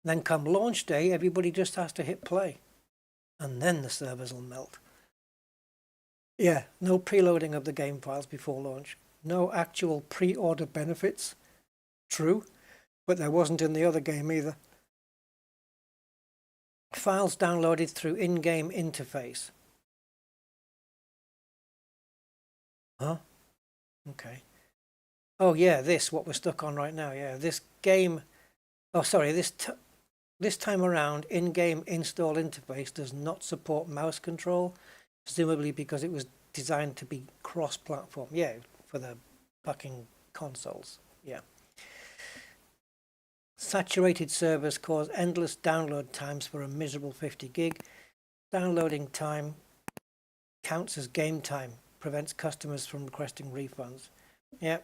A: Then come launch day, everybody just has to hit play. And then the servers will melt. Yeah, no preloading of the game files before launch. No actual pre-order benefits. True, but there wasn't in the other game either. Files downloaded through in-game interface. Huh? Okay. Oh yeah, what we're stuck on right now. Yeah, this game... Oh, sorry, this time around, in-game install interface does not support mouse control, presumably because it was designed to be cross-platform. Yeah, for the fucking consoles. Yeah. Saturated servers cause endless download times for a miserable 50 gig. Downloading time counts as game time, prevents customers from requesting refunds. Yeah.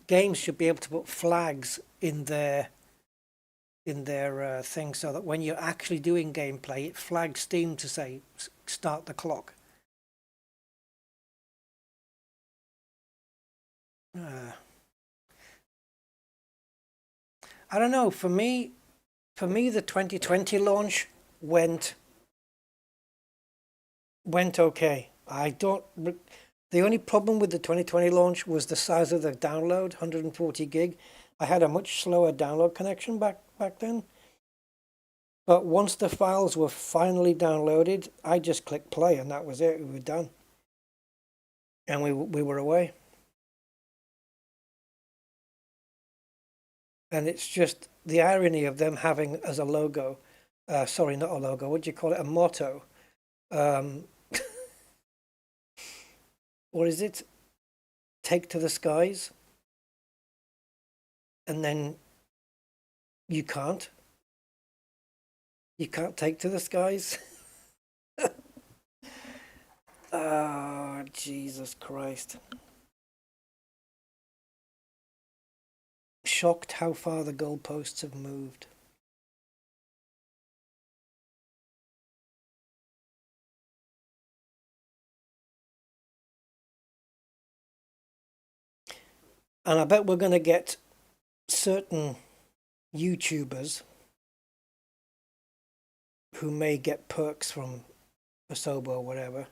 A: Games should be able to put flags in their thing so that when you're actually doing gameplay, it flags Steam to say start the clock. I don't know. For me, the 2020 launch went okay. The only problem with the 2020 launch was the size of the download, 140 gig. I had a much slower download connection back then. But once the files were finally downloaded, I just clicked play and that was it. We were done. And we were away. And it's just the irony of them having as a logo, sorry, not a logo, what do you call it? A motto. What is it? Take to the skies. And then you can't. You can't take to the skies. Oh, Jesus Christ. Shocked how far the goalposts have moved. And I bet we're going to get certain YouTubers who may get perks from Asobo or whatever.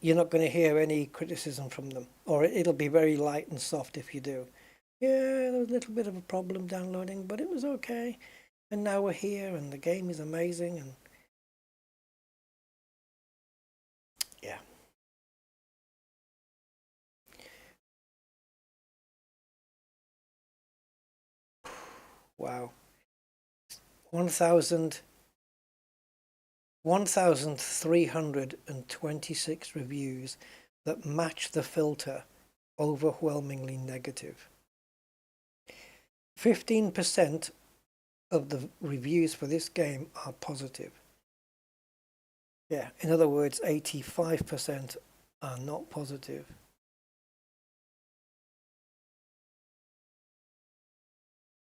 A: You're not going to hear any criticism from them, or it'll be very light and soft if you do. Yeah, there was a little bit of a problem downloading, but it was okay. And now we're here, and the game is amazing, and yeah. Wow. 1,000, 1,326 reviews that match the filter overwhelmingly negative. 15% of the reviews for this game are positive. Yeah, in other words, 85% are not positive.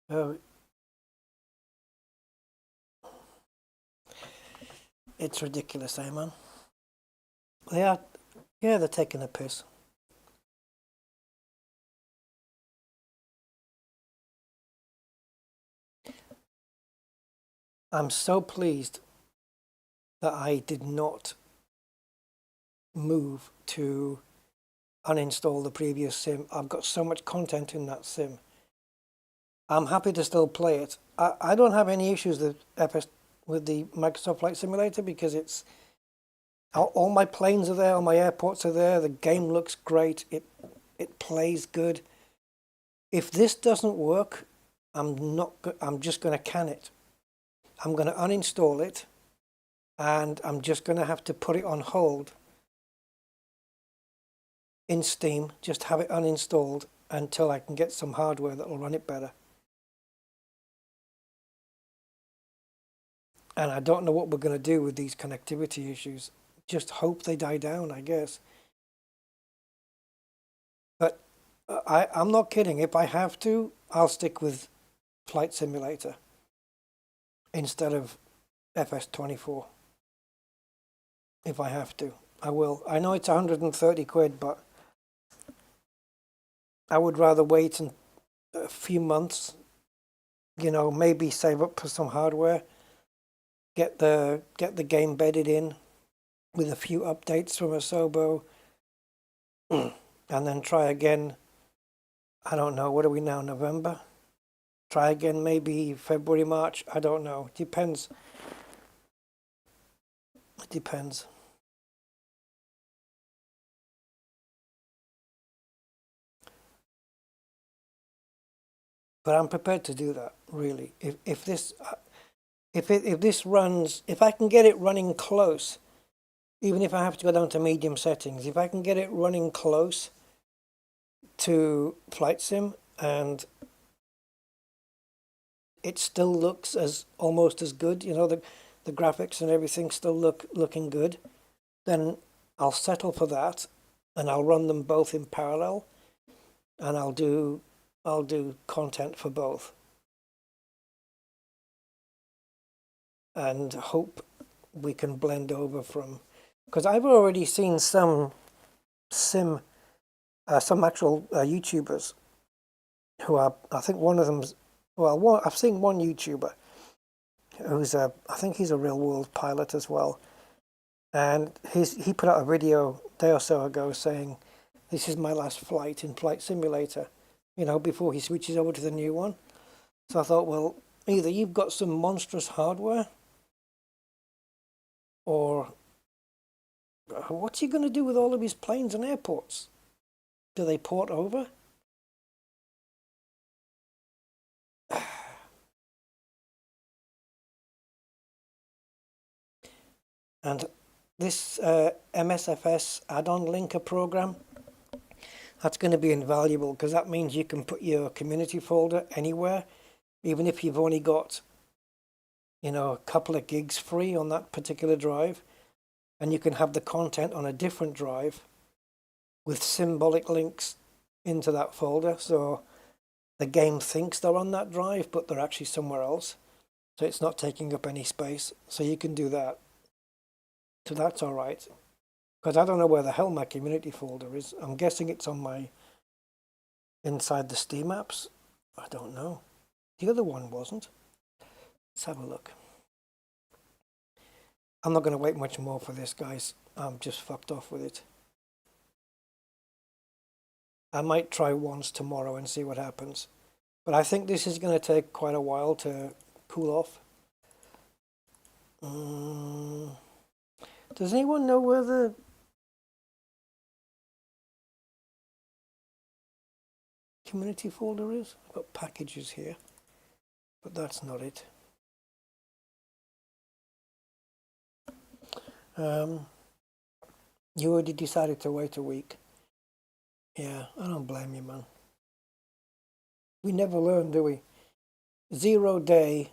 A: Oh, it's ridiculous, eh, man? They are, yeah, they're taking a piss. I'm so pleased that I did not move to uninstall the previous sim. I've got so much content in that sim. I'm happy to still play it. I don't have any issues with with the Microsoft Flight Simulator because it's all my planes are there, all my airports are there. The game looks great. It plays good. If this doesn't work, I'm not. I'm just going to can it. I'm going to uninstall it, and I'm just going to have to put it on hold in Steam. Just have it uninstalled until I can get some hardware that will run it better. And I don't know what we're going to do with these connectivity issues. Just hope they die down, I guess. But I'm not kidding. If I have to, I'll stick with Flight Simulator instead of FS24. If I have to, I will. I know it's 130 quid, but I would rather wait a few months, maybe save up for some hardware, get the game bedded in with a few updates from Asobo, and then try again. I don't know. What are we now? November? Try again maybe February, March. I don't know. Depends. It depends. But I'm prepared to do that, really. If this if this runs, if I can get it running close, even if I have to go down to medium settings, if I can get it running close to Flight Sim and it still looks as almost as good, the graphics and everything still looking good, then I'll settle for that and I'll run them both in parallel and I'll do content for both and hope we can blend over from, because I've already seen sim some actual YouTubers who are, I think one of them's, well, I've seen one YouTuber who's I think he's a real world pilot as well, and he put out a video a day or so ago saying, "This is my last flight in Flight Simulator," before he switches over to the new one. So I thought, well, either you've got some monstrous hardware, or what's he going to do with all of his planes and airports? Do they port over? And this MSFS add-on linker program, that's going to be invaluable because that means you can put your community folder anywhere, even if you've only got, a couple of gigs free on that particular drive, and you can have the content on a different drive with symbolic links into that folder. So the game thinks they're on that drive, but they're actually somewhere else. So it's not taking up any space. So you can do that. So that's all right. Because I don't know where the hell my community folder is. I'm guessing it's on my inside the Steam apps. I don't know. The other one wasn't. Let's have a look. I'm not going to wait much more for this, guys. I'm just fucked off with it. I might try once tomorrow and see what happens. But I think this is going to take quite a while to cool off. Does anyone know where the community folder is? I've got packages here, but that's not it. You already decided to wait a week. Yeah, I don't blame you, man. We never learn, do we? 0 day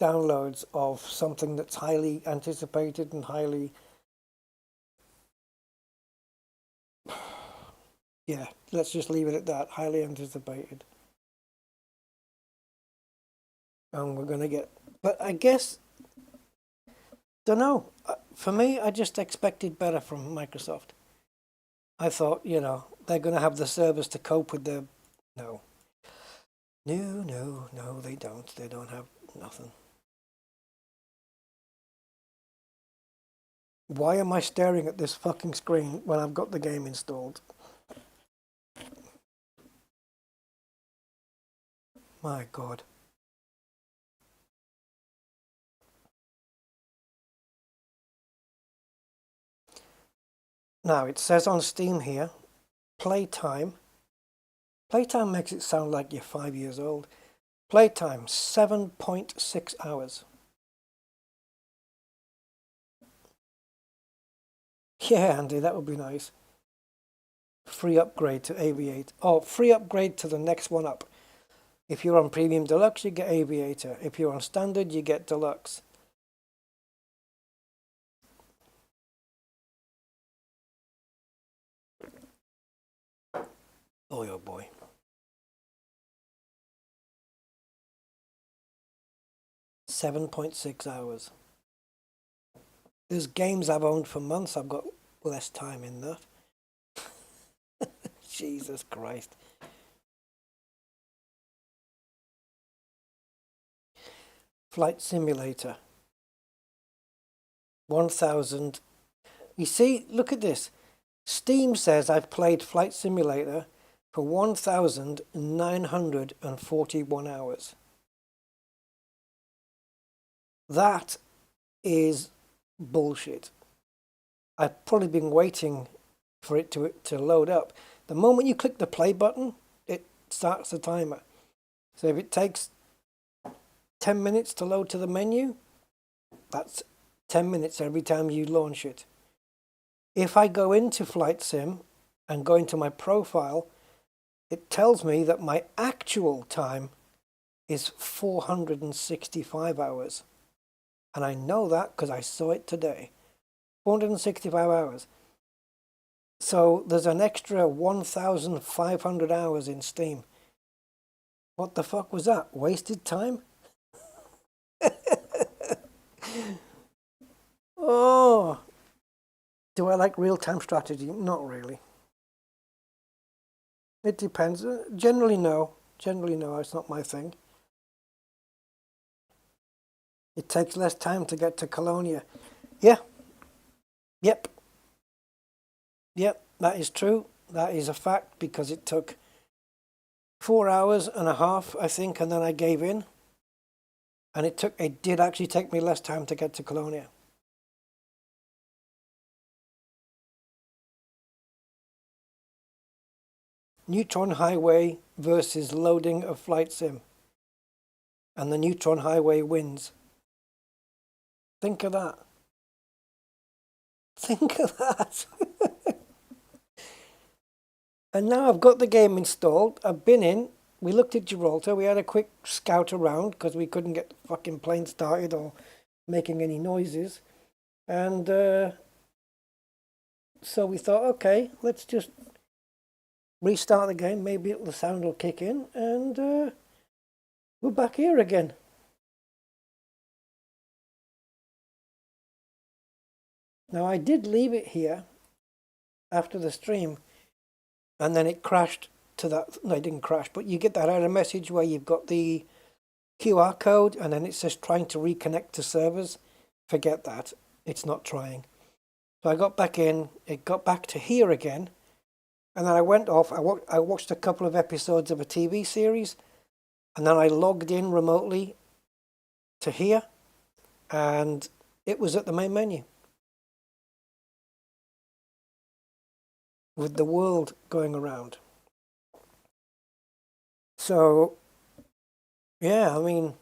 A: downloads of something that's highly anticipated and highly... Yeah, let's just leave it at that. Highly anticipated. And we're going to get... But I guess... Don't know. For me, I just expected better from Microsoft. I thought, they're going to have the servers to cope with the... No. No, they don't. They don't have nothing. Why am I staring at this fucking screen when I've got the game installed? My God. Now, it says on Steam here, playtime. Playtime makes it sound like you're 5 years old. Playtime, 7.6 hours. Yeah, Andy, that would be nice. Free upgrade to Aviator. Oh, free upgrade to the next one up. If you're on Premium Deluxe, you get Aviator. If you're on Standard, you get Deluxe. Boy, oh boy. $7.6. There's games I've owned for months. I've got less time in that. Jesus Christ. Flight Simulator. 1,000. You see, look at this. Steam says I've played Flight Simulator for 1,941 hours. That is bullshit. I've probably been waiting for it to load up. The moment you click the play button, it starts the timer. So if it takes 10 minutes to load to the menu, that's 10 minutes every time you launch it. If I go into Flight Sim and go into my profile, it tells me that my actual time is 465 hours. And I know that because I saw it today. 465 hours. So there's an extra 1,500 hours in Steam. What the fuck was that? Wasted time? Oh, do I like real-time strategy? Not really. It depends. Generally, no. Generally, no. It's not my thing. It takes less time to get to Colonia. Yeah. Yep. Yep, that is true. That is a fact because it took 4 hours and a half, I think, and then I gave in. And it did actually take me less time to get to Colonia. Neutron Highway versus loading of Flight Sim. And the Neutron Highway wins. Think of that. Think of that. And now I've got the game installed. I've been in. We looked at Gibraltar. We had a quick scout around because we couldn't get the fucking plane started or making any noises. And so we thought, okay, let's just restart the game. Maybe the sound will kick in. And we're back here again. Now, I did leave it here after the stream. And then it crashed to that. No, it didn't crash, but you get that error message where you've got the QR code and then it says trying to reconnect to servers. Forget that. It's not trying. So I got back in. It got back to here again. And then I went off. I watched a couple of episodes of a TV series, and then I logged in remotely to here, and it was at the main menu with the world going around. So, yeah, I mean,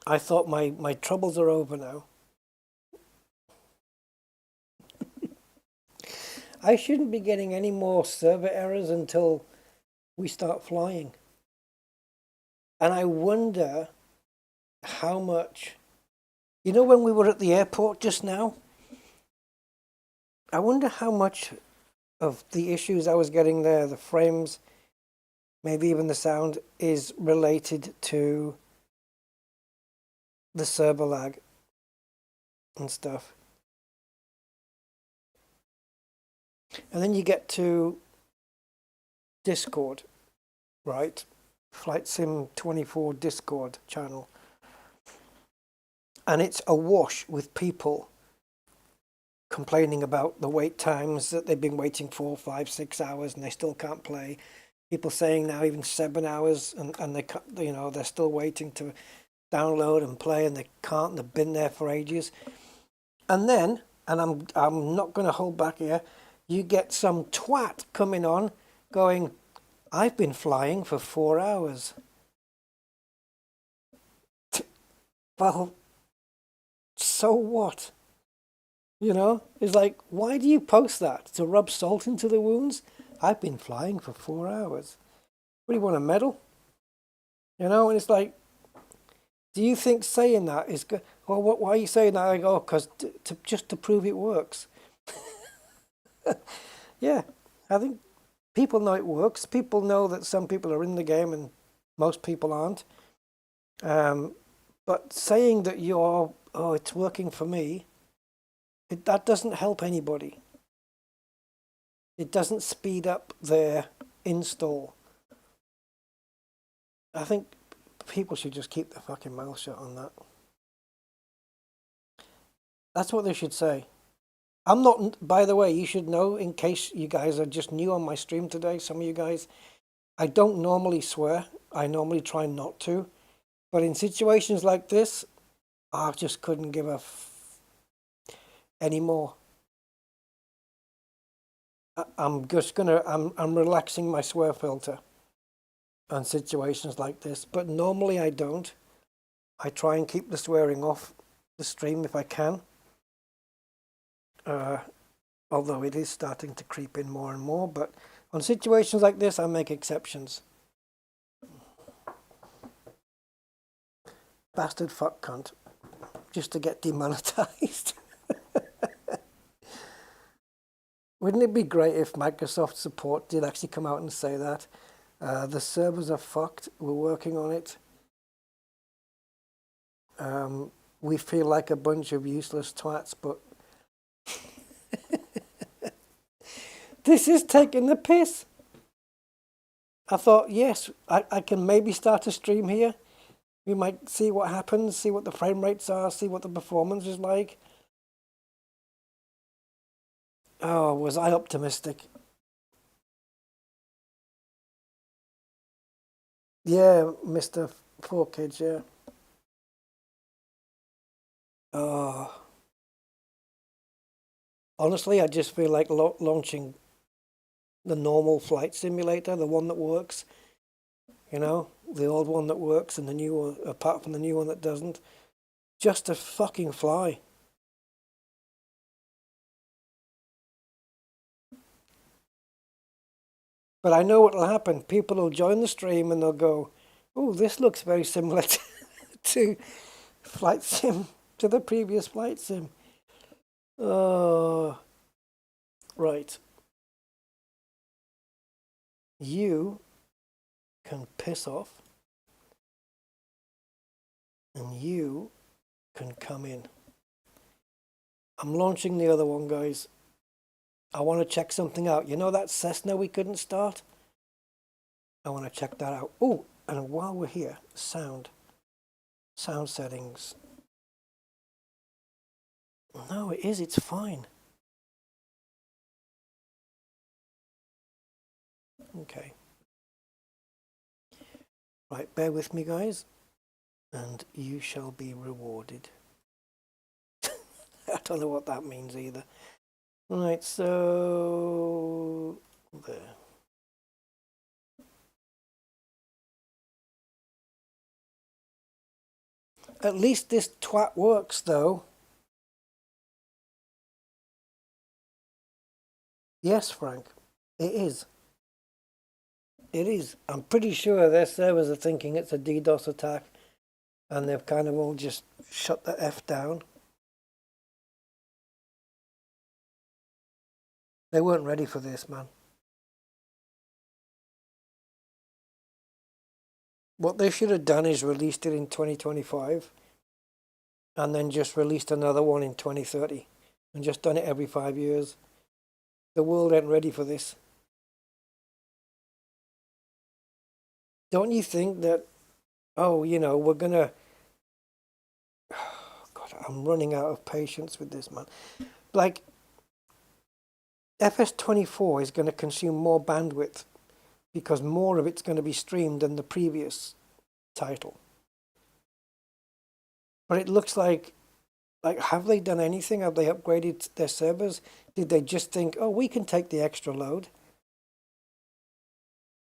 A: I thought my troubles are over now. I shouldn't be getting any more server errors until we start flying. And I wonder how much, when we were at the airport just now, I wonder how much of the issues I was getting there, the frames, maybe even the sound, is related to the server lag and stuff. And then you get to Discord, right? Flight Sim 24 Discord channel. And it's awash with people complaining about the wait times that they've been waiting 4, 5, 6 hours and they still can't play. People saying now even 7 hours and they they're still waiting to download and play and they can't. They've been there for ages. And then, and I'm not going to hold back here, you get some twat coming on going, I've been flying for 4 hours. Well, so what? It's like, why do you post that? To rub salt into the wounds? I've been flying for 4 hours. What do you want, a medal? And it's like, do you think saying that is good? Well, why are you saying that? I go, because just to prove it works. Yeah, I think people know it works. People know that some people are in the game and most people aren't. But saying that it's working for me, that doesn't help anybody. It doesn't speed up their install. I think people should just keep their fucking mouth shut on that. That's what they should say. I'm not, by the way, you should know, in case you guys are just new on my stream today, some of you guys, I don't normally swear. I normally try not to. But in situations like this, I just couldn't give a anymore. I'm just I'm relaxing my swear filter on situations like this. But normally I don't. I try and keep the swearing off the stream if I can. Although it is starting to creep in more and more. But on situations like this, I make exceptions. Bastard fuck cunt. Just to get demonetized. Wouldn't it be great if Microsoft support did actually come out and say that? The servers are fucked. We're working on it. We feel like a bunch of useless twats, but this is taking the piss. I thought, yes, I can maybe start a stream here. We might see what happens, see what the frame rates are, see what the performance is like. Oh, was I optimistic? Yeah, Mr. 4Kids, yeah. Oh, honestly, I just feel like launching the normal flight simulator, the one that works. The old one that works and the new one, apart from the new one that doesn't, just to fucking fly. But I know what'll happen. People will join the stream and they'll go, "Oh, this looks very similar to flight sim, to the previous flight sim." Oh, right. You can piss off, and you can come in. I'm launching the other one, guys. I want to check something out. You know that Cessna we couldn't start? I want to check that out. Oh, and while we're here, sound settings. No, it is. It's fine. Okay. Right, bear with me, guys, and you shall be rewarded. I don't know what that means either. Right, so there. At least this twat works, though. Yes, Frank, it is. It is. I'm pretty sure their servers are thinking it's a DDoS attack, and they've kind of all just shut the F down. They weren't ready for this, man. What they should have done is released it in 2025 and then just released another one in 2030 and just done it every 5 years. The world ain't ready for this. Don't you think that, oh, we're gonna. God, I'm running out of patience with this, man. Like, FS24 is going to consume more bandwidth because more of it's going to be streamed than the previous title. But it looks like have they done anything? Have they upgraded their servers? Did they just think, oh, we can take the extra load?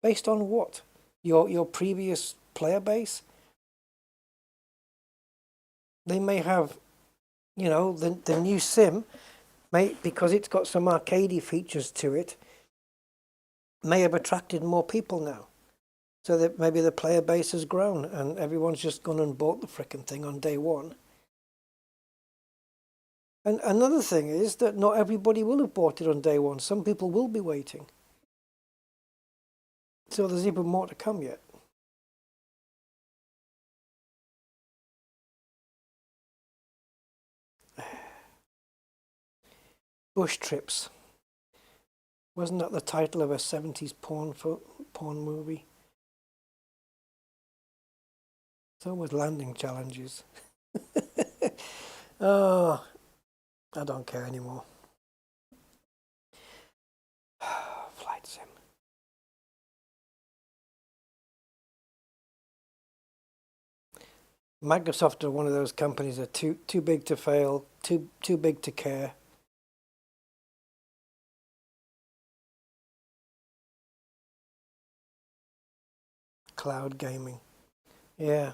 A: Based on what? Your previous player base? They may have, the new sim may, because it's got some arcadey features to it, may have attracted more people now. So that maybe the player base has grown and everyone's just gone and bought the frickin' thing on day one. And another thing is that not everybody will have bought it on day one. Some people will be waiting. So there's even more to come yet. Bush Trips. Wasn't that the title of a 70s porn movie? So was Landing Challenges. Oh, I don't care anymore. Flight Sim. Microsoft are one of those companies that are too big to fail, too big to care. Cloud gaming. Yeah.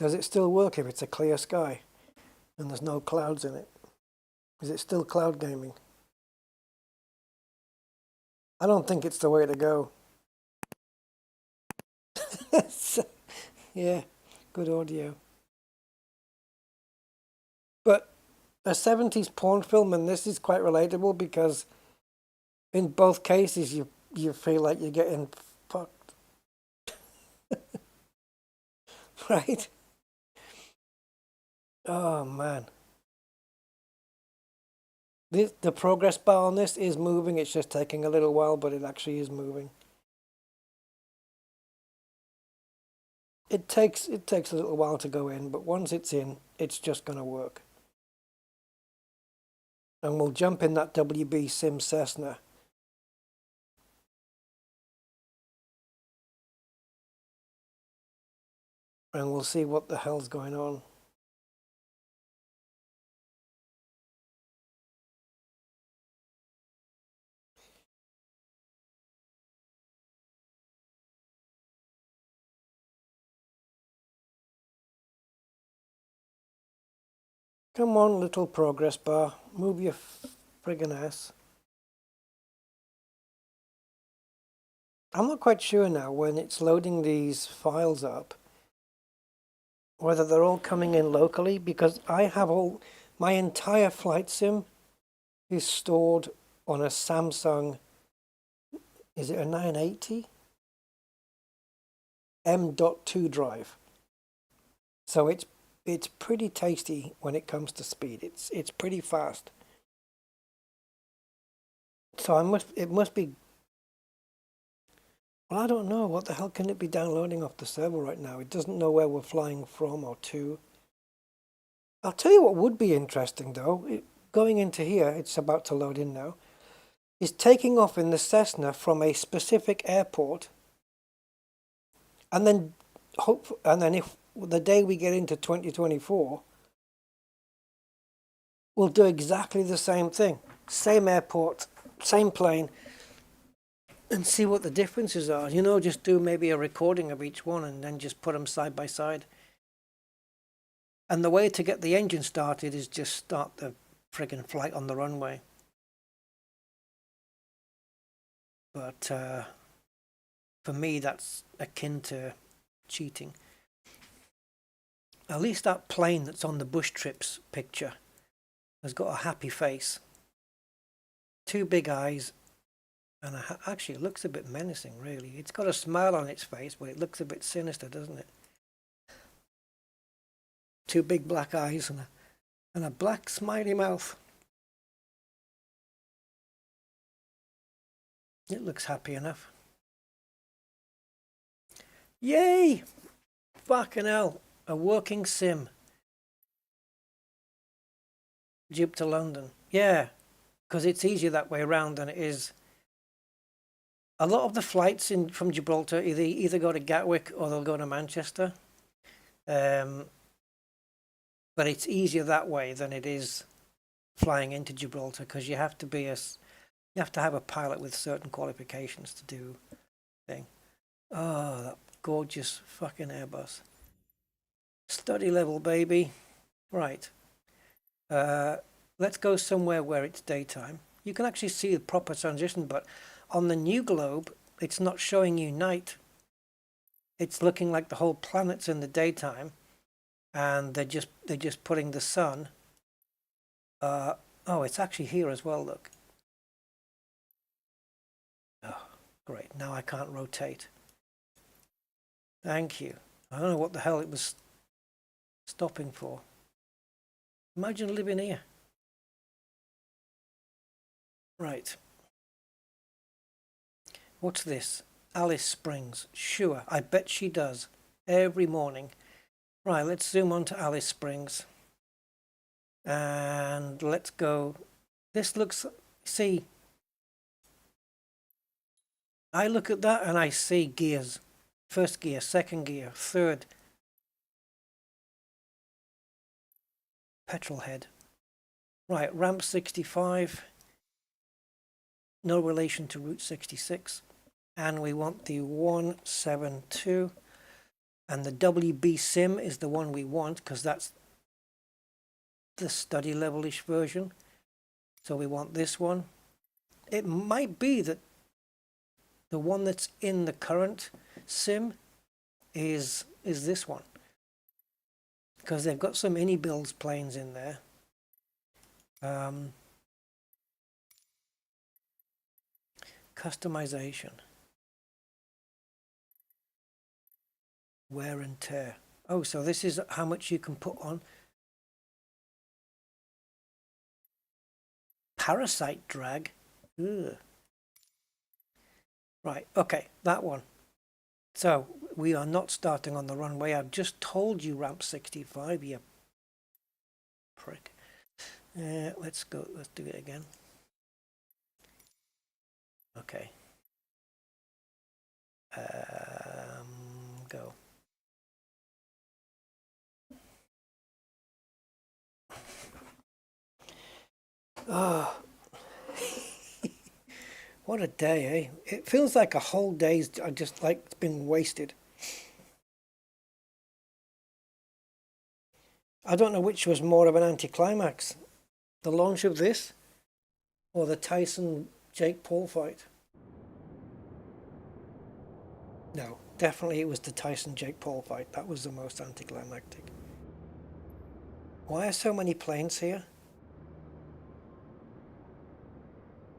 A: Does it still work if it's a clear sky and there's no clouds in it? Is it still cloud gaming? I don't think it's the way to go. Yeah, good audio. But a 70s porn film, and this is quite relatable because in both cases you feel like you're getting fucked. Right? Oh man. The progress bar on this is moving, it's just taking a little while, but it actually is moving. It takes a little while to go in, but once it's in, it's just gonna work. And we'll jump in that WB Sim Cessna. And we'll see what the hell's going on. Come on, little progress bar. Move your friggin' ass. I'm not quite sure now when it's loading these files up whether they're all coming in locally because I have my entire flight sim is stored on a Samsung, is it a 980? M.2 drive. So it's pretty tasty when it comes to speed. It's pretty fast. So it must be. Well, I don't know. What the hell can it be downloading off the server right now? It doesn't know where we're flying from or to. I'll tell you what would be interesting though. Going into here, it's about to load in now. is taking off in the Cessna from a specific airport, and then if the day we get into 2024, we'll do exactly the same thing. Same airport, same plane, and see what the differences are. You know, just do maybe a recording of each one and then just put them side by side. And the way to get the engine started is just start the friggin' flight on the runway. But for me, that's akin to cheating. At least that plane that's on the Bush Trips picture has got a happy face. Two big eyes, and actually it looks a bit menacing, really. It's got a smile on its face, but it looks a bit sinister, doesn't it? Two big black eyes and a black smiley mouth. It looks happy enough. Yay! Fucking hell. A working sim. Jib to London. Yeah, because it's easier that way around than it is. A lot of the flights from Gibraltar either go to Gatwick or they'll go to Manchester. But it's easier that way than it is flying into Gibraltar, because you have to have a pilot with certain qualifications to do thing. Oh, that gorgeous fucking Airbus. Study level, baby. Right. Let's go somewhere where it's daytime. You can actually see the proper transition, but on the new globe, it's not showing you night. It's looking like the whole planet's in the daytime, and they're just putting the sun. Oh, it's actually here as well. Look. Oh, great. Now I can't rotate. Thank you. I don't know what the hell it was stopping for. Imagine living here. Right. What's this? Alice Springs. Sure, I bet she does. Every morning. Right, let's zoom on to Alice Springs. And let's go. This looks, see, I look at that and I see gears. First gear, second gear, third. Petrol head. Right, ramp 65. No relation to Route 66. And we want the 172. And the WB Sim is the one we want, because that's the study level-ish version. So we want this one. It might be that the one that's in the current sim is this one, because they've got some any builds planes in there. Customization, wear and tear. Oh, so this is how much you can put on. Parasite drag. Ugh. Right, okay, that one. So we are not starting on the runway. I've just told you ramp 65, you prick. Let's go, let's do it again. Okay. Go. Oh, what a day, eh? It feels like a whole day's just like it's been wasted. I don't know which was more of an anticlimax, the launch of this or the Tyson Jake Paul fight. No, definitely it was the Tyson Jake Paul fight. That was the most anticlimactic. Why are so many planes here?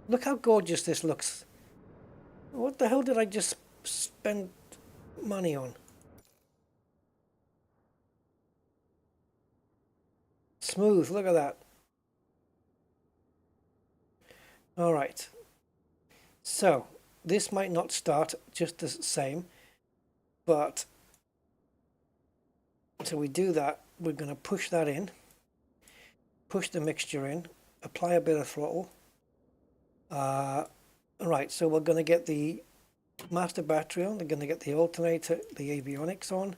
A: Look how gorgeous this looks. What the hell did I just spend money on? Smooth, look at that. All right. So, this might not start just the same, but so we do that. We're going to push that in, push the mixture in, apply a bit of throttle. Right, so we're going to get the master battery on, we're going to get the alternator, the avionics on,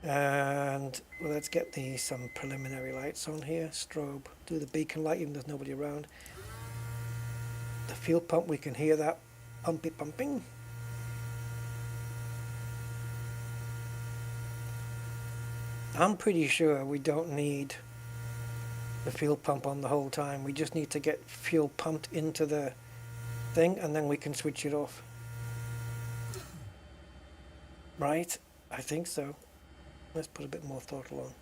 A: and well, let's get some preliminary lights on here. Strobe, do the beacon light even though there's nobody around. The fuel pump, we can hear that pumping. I'm pretty sure we don't need the fuel pump on the whole time. We just need to get fuel pumped into the thing and then we can switch it off. Right? I think so. Let's put a bit more throttle on.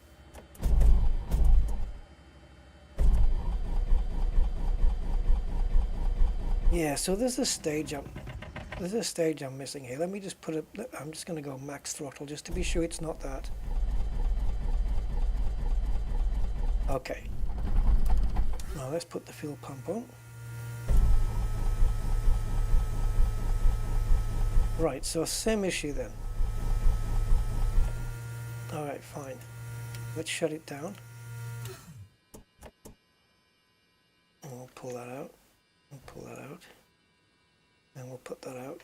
A: Yeah, so there's a stage I'm missing here. Let me just I'm just going to go max throttle just to be sure it's not that. Okay. Now let's put the fuel pump on. Right, so same issue then. Alright, fine. Let's shut it down. And we'll pull that out. And pull that out. And we'll put that out.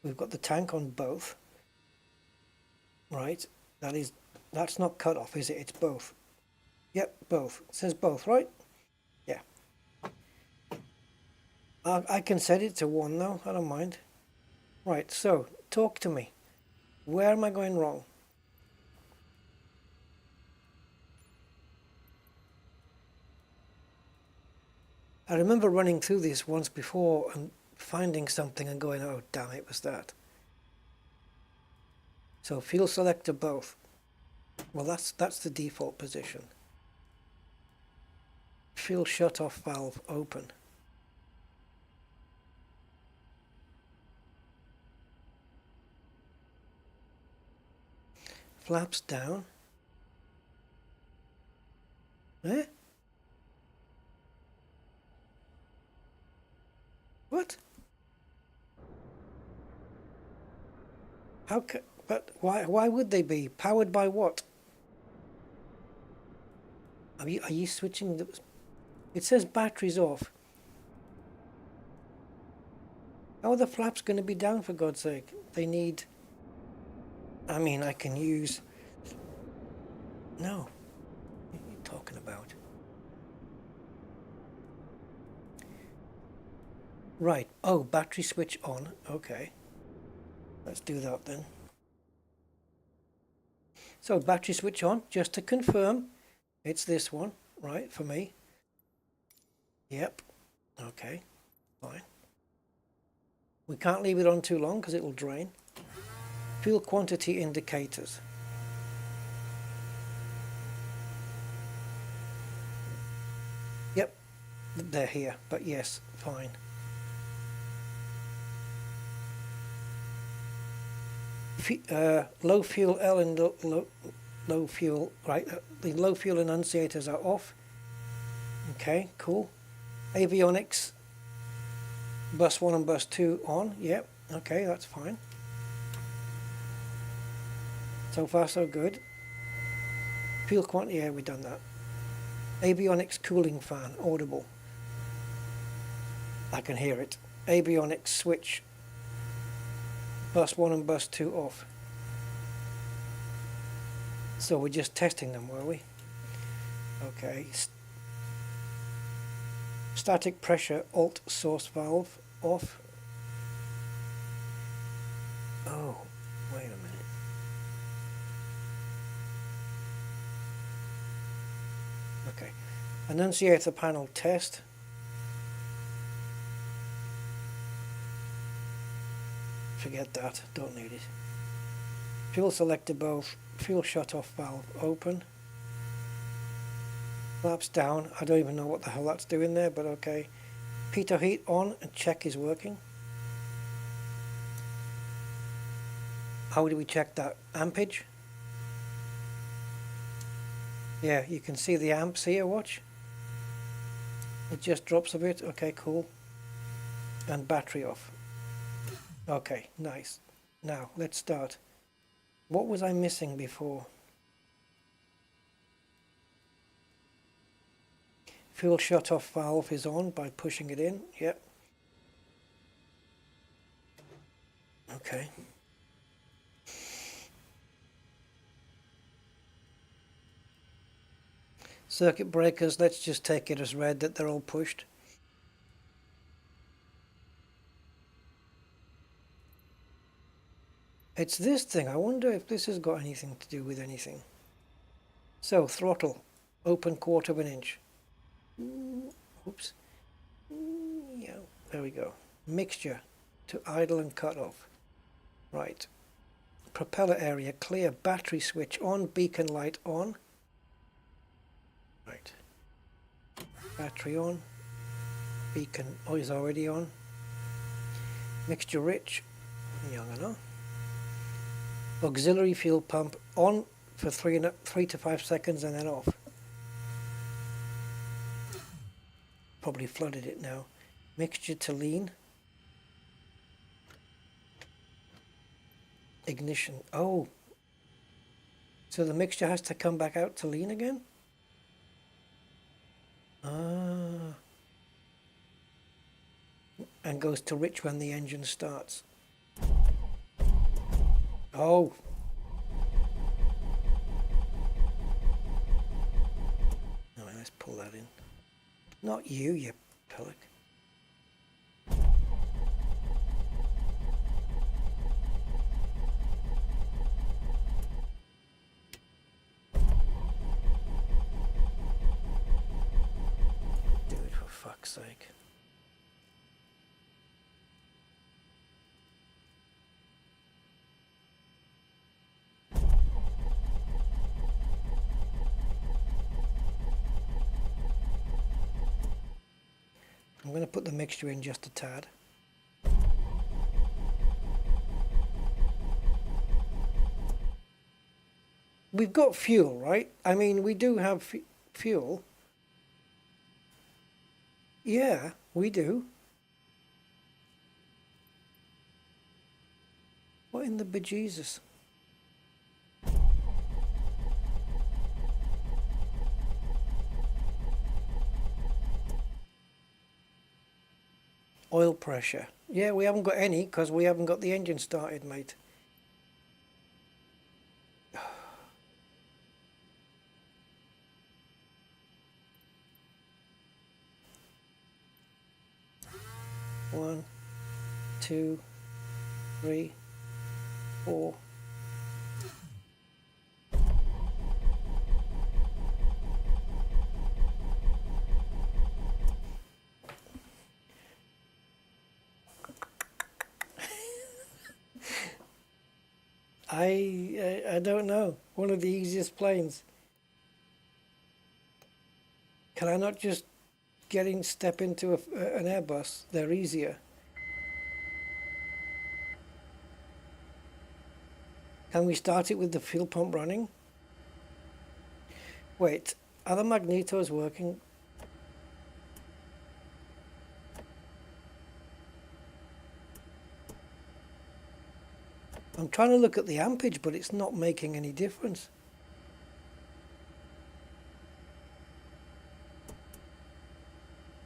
A: We've got the tank on both. Right, that's not cut off, is it? It's both. Yep, both. It says both, right? Yeah. I can set it to 1 though, I don't mind. Right, so, talk to me. Where am I going wrong? I remember running through this once before and finding something and going, oh damn, it was that. So fuel selector both. Well, that's the default position. Fuel shut-off valve open. Flaps down. Eh? What? But why would they be? Powered by what? Are you switching the... It says batteries off. How are the flaps going to be down, for God's sake? They need... I mean, I can use... No. What are you talking about? Right. Oh, battery switch on. Okay. Let's do that then. So, battery switch on. Just to confirm, it's this one, right, for me. Yep. Okay. Fine. We can't leave it on too long because it will drain. Fuel quantity indicators. Yep. They're here, but yes, fine. Low fuel L and low fuel, right, the low fuel enunciators are off. Okay, cool. Avionics, bus 1 and bus 2 on. Yep, okay, that's fine. So far so good. Fuel quantity, yeah, we've done that. Avionics cooling fan, audible. I can hear it. Avionics switch, bus 1 and bus 2 off. So we're just testing them, were we? Okay. Static pressure alt source valve off. Oh, wait a minute. Okay. Annunciator panel test. Forget that, don't need it. Fuel selector both. Fuel shut-off valve open. Flaps down. I don't even know what the hell that's doing there, but okay. Pitot heat on and check is working. How do we check that? Ampage? Yeah, you can see the amps here, watch. It just drops a bit. Okay, cool. And battery off. Okay, nice. Now, let's start. What was I missing before? Fuel shut-off valve is on by pushing it in. Yep. Okay. Circuit breakers, let's just take it as read that they're all pushed. It's this thing. I wonder if this has got anything to do with anything. So, throttle, open 1/4 of an inch. Oops. Yeah, there we go. Mixture, to idle and cut off. Right. Propeller area, clear. Battery switch on, beacon light on. Right. Battery on. Beacon is already on. Mixture rich. Young enough. Auxiliary fuel pump on for 3 to 5 seconds and then off. Probably flooded it now. Mixture to lean. Ignition. Oh. So the mixture has to come back out to lean again? Ah. And goes to rich when the engine starts. Oh. Alright, let's pull that in. Not you, you pellic. Do it for fuck's sake. I'm going to put the mixture in just a tad. We've got fuel, right? I mean, we do have fuel. Yeah, we do. What in the bejesus? Oil pressure. Yeah, we haven't got any because we haven't got the engine started, mate. One, 2, 3, 4. I don't know. One of the easiest planes. Can I not just step into an Airbus? They're easier. Can we start it with the fuel pump running? Wait, are the magnetos working? I'm trying to look at the ampage, but it's not making any difference.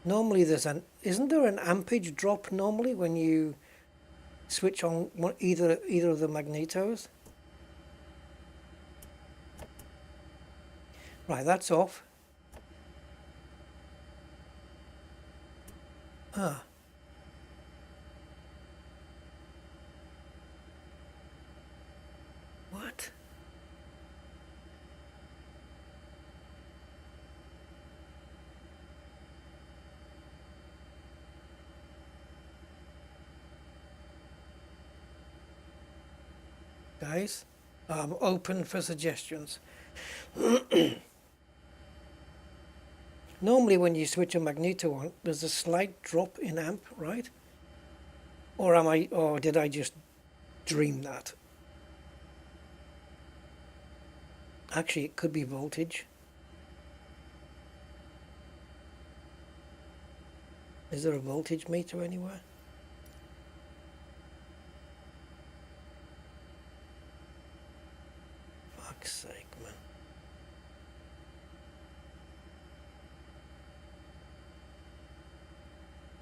A: Normally isn't there an ampage drop normally when you switch on either of the magnetos? Right, that's off. Ah. What? Guys, I'm open for suggestions. Normally when you switch a magneto on, there's a slight drop in amp, right? Or did I just dream that? Actually, it could be voltage. Is there a voltage meter anywhere? Fuck's sake, man.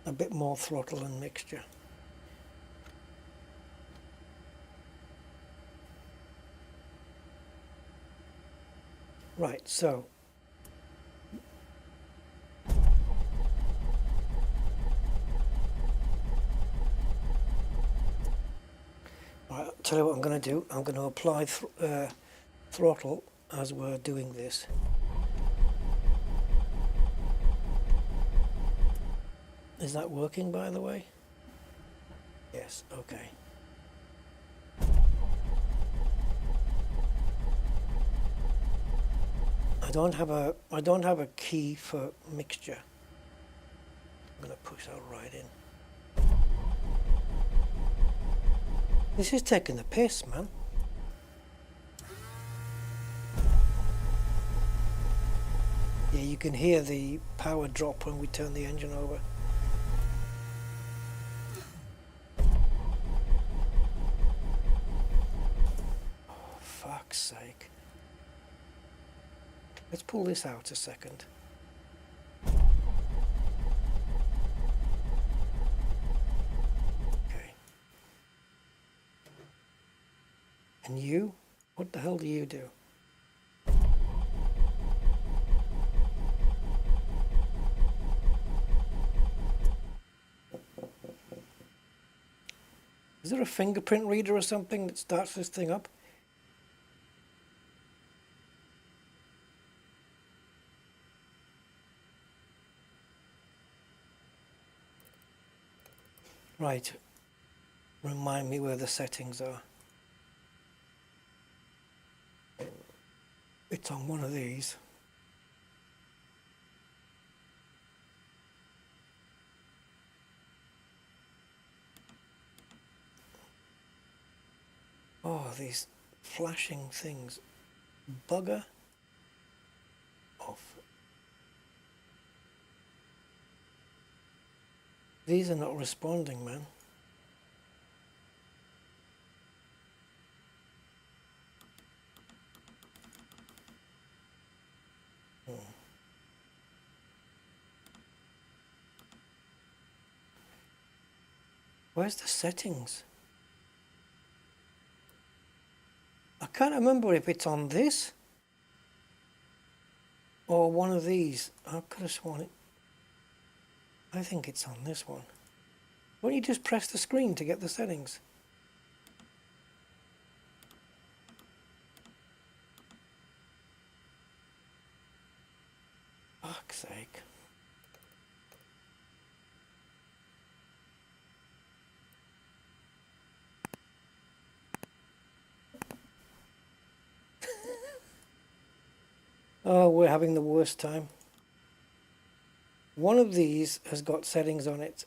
A: A bit more throttle and mixture. Right, so right, I'll tell you what I'm going to do. I'm going to apply throttle as we're doing this. Is that working, by the way? Yes, okay. I don't have a key for mixture. I'm going to push that right in. This is taking the piss, man. Yeah, you can hear the power drop when we turn the engine over. Oh, fuck's sake. Let's pull this out a second. Okay. And you? What the hell do you do? Is there a fingerprint reader or something that starts this thing up? Right. Remind me where the settings are. It's on one of these. Oh, these flashing things. Bugger off. These are not responding, man. Where's the settings? I can't remember if it's on this or one of these. I could have sworn it. I think it's on this one. Why don't you just press the screen to get the settings? Fuck's sake. Oh, we're having the worst time. One of these has got settings on it.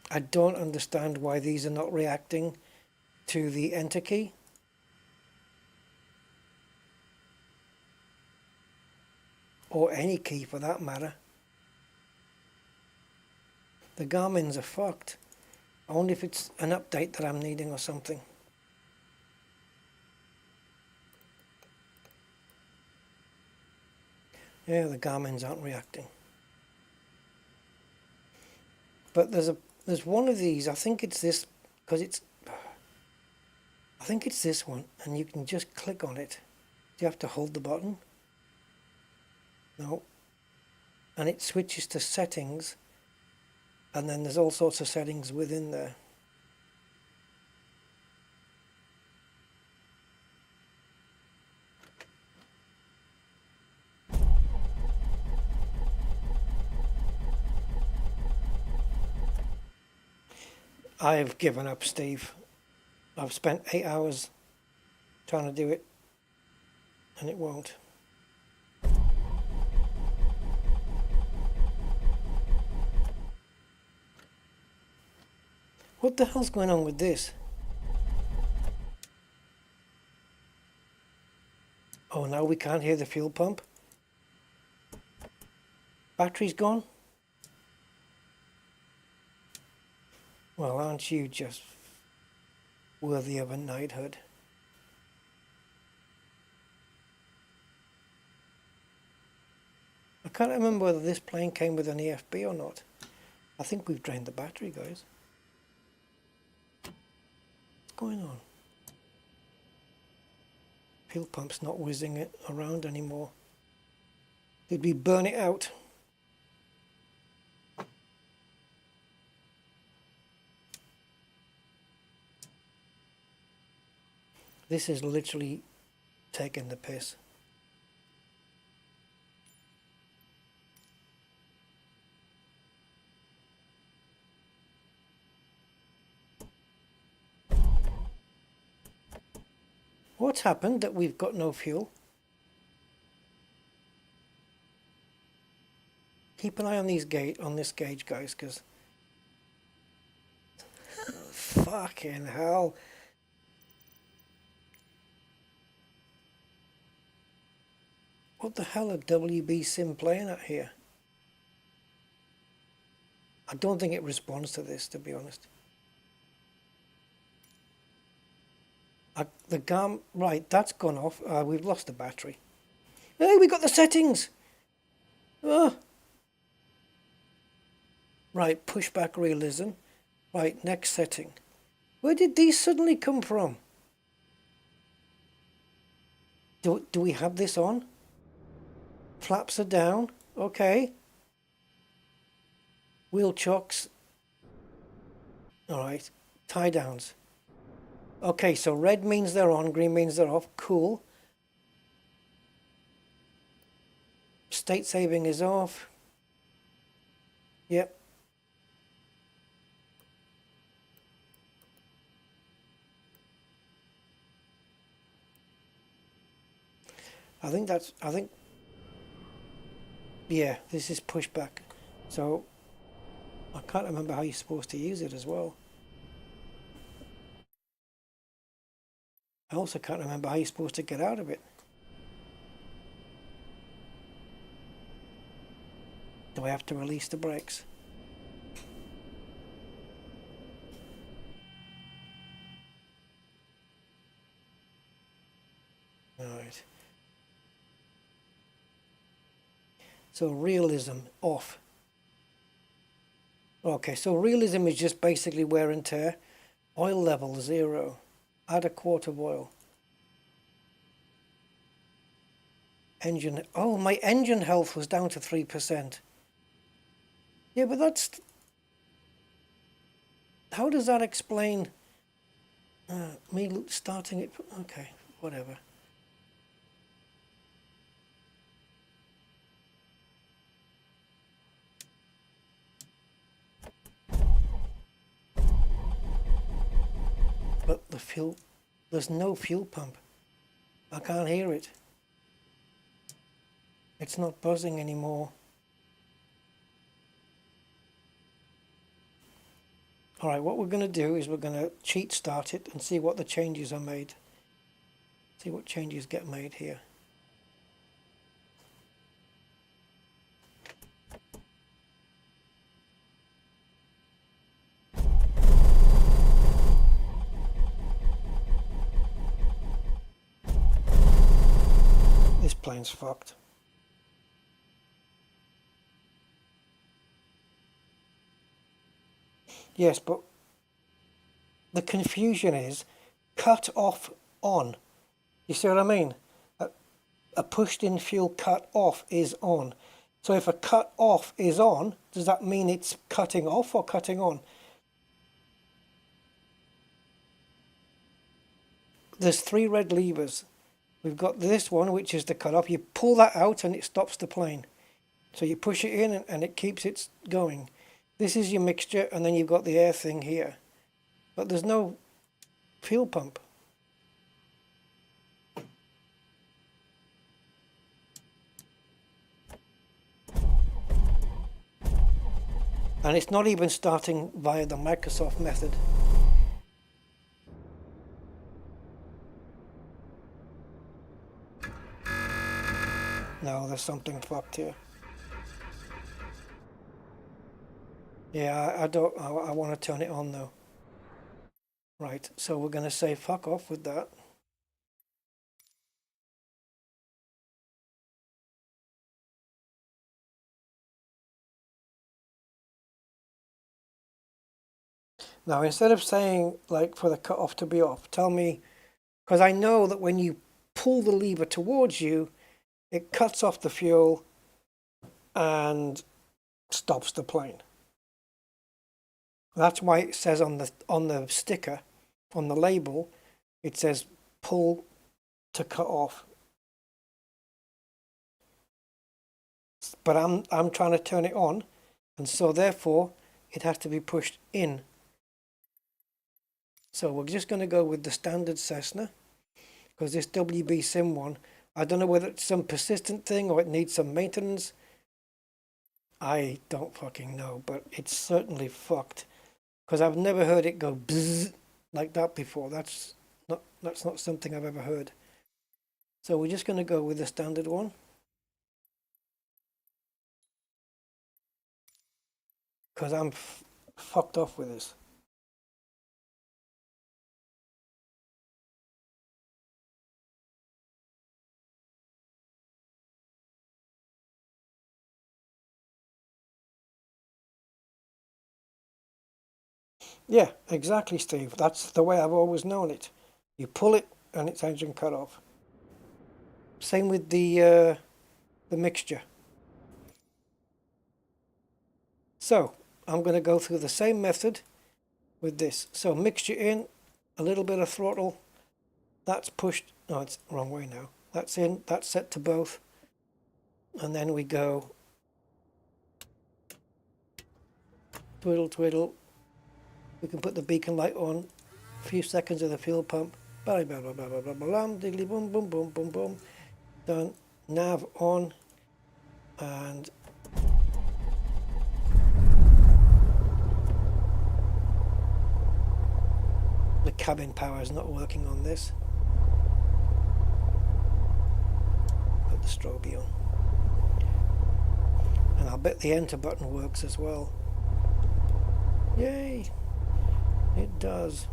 A: I don't understand why these are not reacting to the enter key. Or any key for that matter. The Garmin's are fucked. I wonder if it's an update that I'm needing or something. Yeah, the Garmin's aren't reacting. But there's one of these, I think it's this, because I think it's this one, and you can just click on it. Do you have to hold the button? No. And it switches to settings, and then there's all sorts of settings within there. I've given up, Steve. I've spent 8 hours trying to do it, and it won't. What the hell's going on with this? Oh, now we can't hear the fuel pump. Battery's gone. Well, aren't you just worthy of a knighthood? I can't remember whether this plane came with an EFB or not. I think we've drained the battery, guys. What's going on? Fuel pump's not whizzing it around anymore. Did we burn it out? This is literally taking the piss. What's happened that we've got no fuel? Keep an eye on this gauge, guys, because fucking hell. What the hell are WB Sim playing at here? I don't think it responds to this, to be honest. Right, that's gone off. We've lost the battery. Hey, we got the settings! Oh. Right, pushback realism. Right, next setting. Where did these suddenly come from? Do we have this on? Flaps are down. Okay. Wheel chocks. Alright. Tie downs. Okay, so red means they're on, green means they're off. Cool. State saving is off. Yep. Yeah, this is pushback. So, I can't remember how you're supposed to use it as well. I also can't remember how you're supposed to get out of it. Do I have to release the brakes? Alright. So realism off. Okay, so realism is just basically wear and tear. Oil level 0. Add a quart of oil. Engine. Oh, my engine health was down to 3%. Yeah, but that's. How does that explain me starting it? Okay, whatever. But the fuel, there's no fuel pump. I can't hear it. It's not buzzing anymore. Alright, what we're going to do is we're going to cheat start it and see what the changes are made. See what changes get made here. This plane's fucked. Yes, but the confusion is cut off on. You see what I mean? A pushed in fuel cut off is on. So if a cut off is on, does that mean it's cutting off or cutting on? There's 3 red levers. We've got this one, which is the cut off. You pull that out and it stops the plane. So you push it in and it keeps it going. This is your mixture, and then you've got the air thing here. But there's no fuel pump. And it's not even starting via the Microsoft method. No, there's something fucked here. Yeah, I want to turn it on though. Right, so we're going to say fuck off with that. Now, instead of saying, like, for the cutoff to be off, tell me, because I know that when you pull the lever towards you, it cuts off the fuel and stops the plane. That's why it says on the sticker, on the label, it says pull to cut off. But I'm trying to turn it on, and so therefore it has to be pushed in. So we're just going to go with the standard Cessna, because this WB Sim one, I don't know whether it's some persistent thing or it needs some maintenance. I don't fucking know, but it's certainly fucked, because I've never heard it go bzzz like that before. That's not something I've ever heard. So we're just going to go with the standard one. Because I'm fucked off with this. Yeah, exactly, Steve. That's the way I've always known it. You pull it and it's engine cut off. Same with the mixture. So I'm going to go through the same method with this. So mixture in, a little bit of throttle. That's pushed. No, it's the wrong way now. That's in. That's set to both. And then we go twiddle, twiddle. We can put the beacon light on. A few seconds of the fuel pump. Blah, blah, blah, blah, blah, blah, blah, diddly boom, boom, boom, boom, boom. Done. Nav on. And the cabin power is not working on this. Put the strobe on. And I'll bet the enter button works as well. Yay! It does.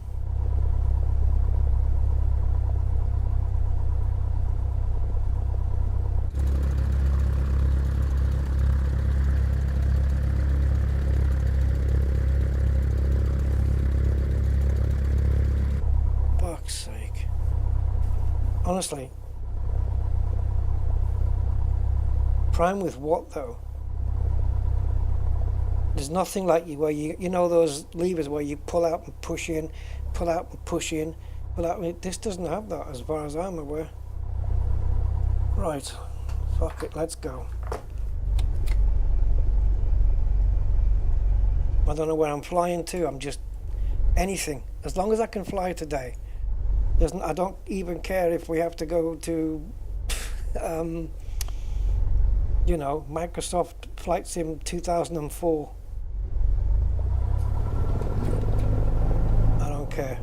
A: Fuck's sake. Honestly. Prime with what though? There's nothing like where you know those levers where you pull out and push in, pull out and push in, pull out. This doesn't have that as far as I'm aware. Right, fuck it, let's go. I don't know where I'm flying to. I'm just anything as long as I can fly today. I don't even care if we have to go to, you know, Microsoft Flight Sim 2004. Okay.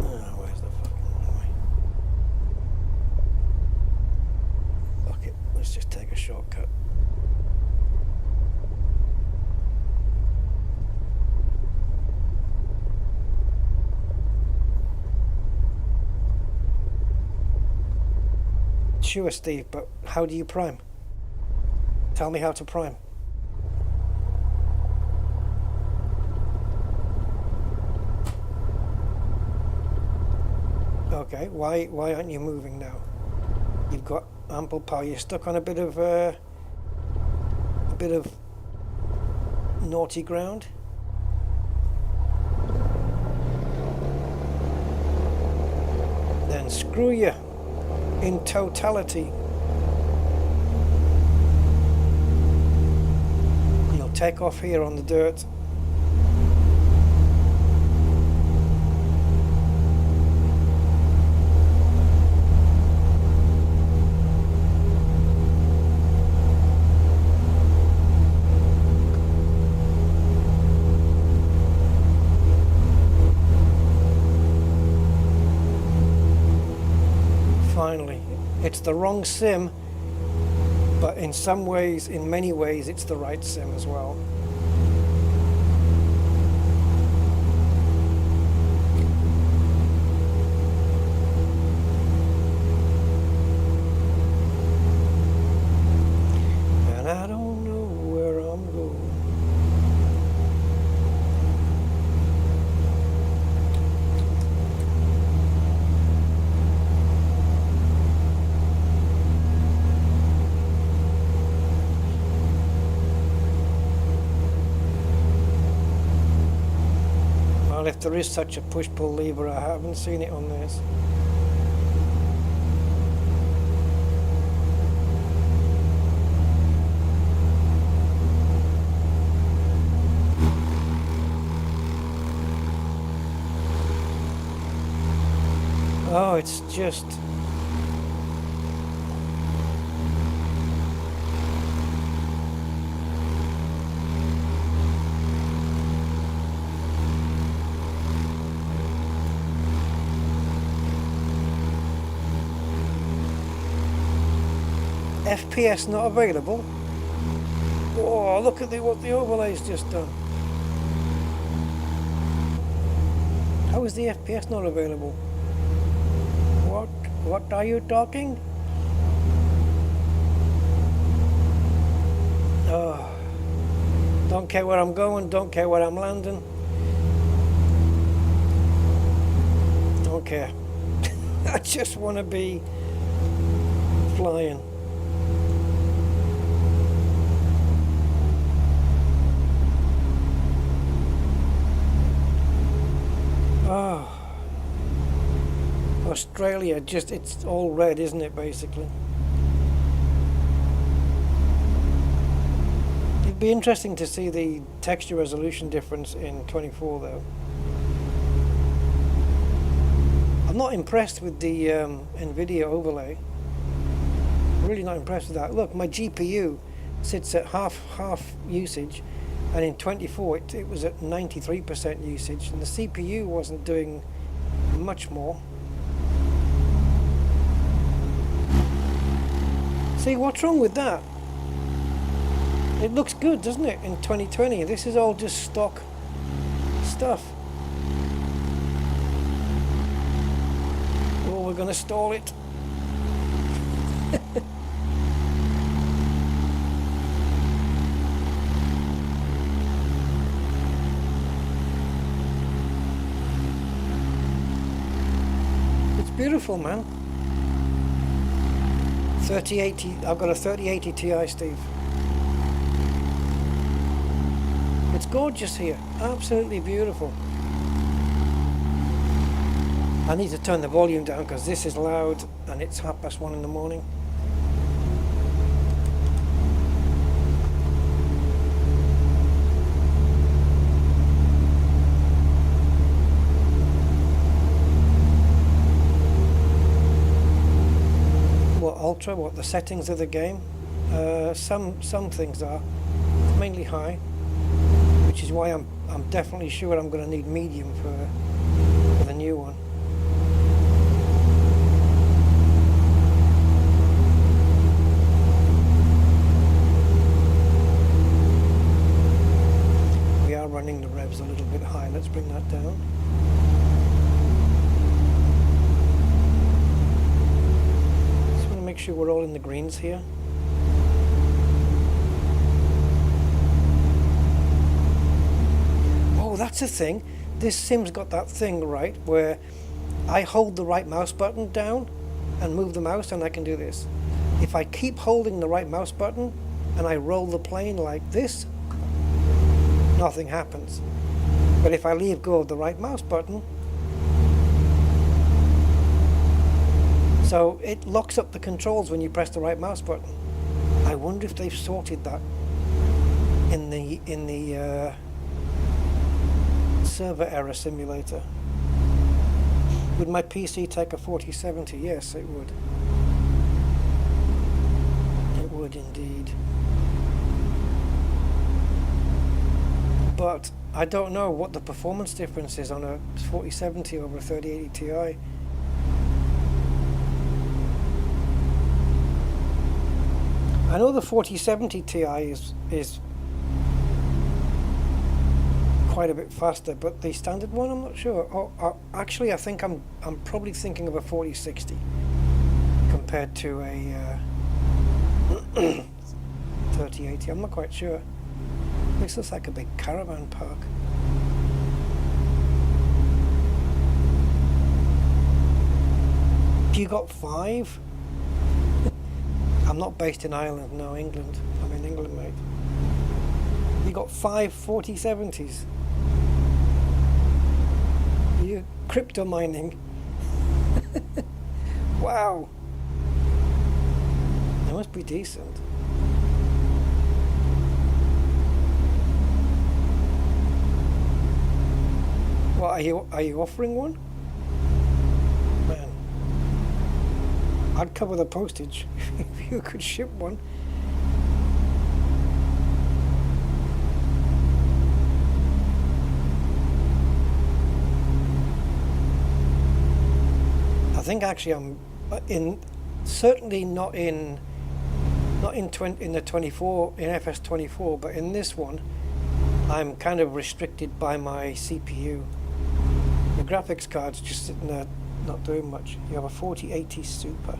A: Oh, where's the fucking way? Fuck it, let's just take a shortcut. Sure, Steve, but how do you prime? Tell me how to prime. Okay, why aren't you moving now? You've got ample power. You're stuck on a bit of naughty ground. Then screw you in totality. You'll take off here on the dirt. Finally, it's the wrong sim, but in some ways, in many ways, it's the right sim as well. And I don't know where I'm going. Well, if there is such a push-pull lever, I haven't seen it on this. Oh, it's just... FPS not available. Oh, look at what the overlay's just done. How is the FPS not available? What are you talking? Oh, don't care where I'm going, don't care where I'm landing. Don't care. I just want to be flying. Oh, Australia, just, it's all red, isn't it, basically? It'd be interesting to see the texture resolution difference in 24, though. I'm not impressed with the NVIDIA overlay. Really not impressed with that. Look, my GPU sits at half usage, and in 24 it was at 93% usage, and the CPU wasn't doing much more. See, what's wrong with that? It looks good, doesn't it, in 2020? This is all just stock stuff. Oh, we're going to stall it. It's beautiful, man. 3080, I've got a 3080 Ti, Steve. It's gorgeous here, absolutely beautiful. I need to turn the volume down because this is loud and it's 1:30 in the morning. What ultra? What the settings of the game? Some things are mainly high, which is why I'm definitely sure I'm going to need medium for the new one. We are running the revs a little bit high. Let's bring that down. Just want to make sure we're all in the greens here. That's the thing. This sim's got that thing, right, where I hold the right mouse button down and move the mouse and I can do this. If I keep holding the right mouse button and I roll the plane like this, nothing happens. But if I leave go of the right mouse button, so it locks up the controls when you press the right mouse button. I wonder if they've sorted that in the server error simulator. Would my PC take a 4070? Yes, it would. It would indeed. But I don't know what the performance difference is on a 4070 over a 3080 Ti. I know the 4070 Ti is quite a bit faster, but the standard one, I'm not sure. Actually, I think I'm probably thinking of a 4060 compared to a 3080. I'm not quite sure. This looks like a big caravan park. Have you got 5? I'm not based in Ireland, no, England. I'm in England, mate. You got 5 4070s. crypto mining. Wow. That must be decent. What are you offering one? Man, I'd cover the postage if you could ship one. I think actually I'm certainly not in the 24 in FS 24, but in this one I'm kind of restricted by my CPU. The graphics card's just sitting there not doing much. You have a 4080 Super.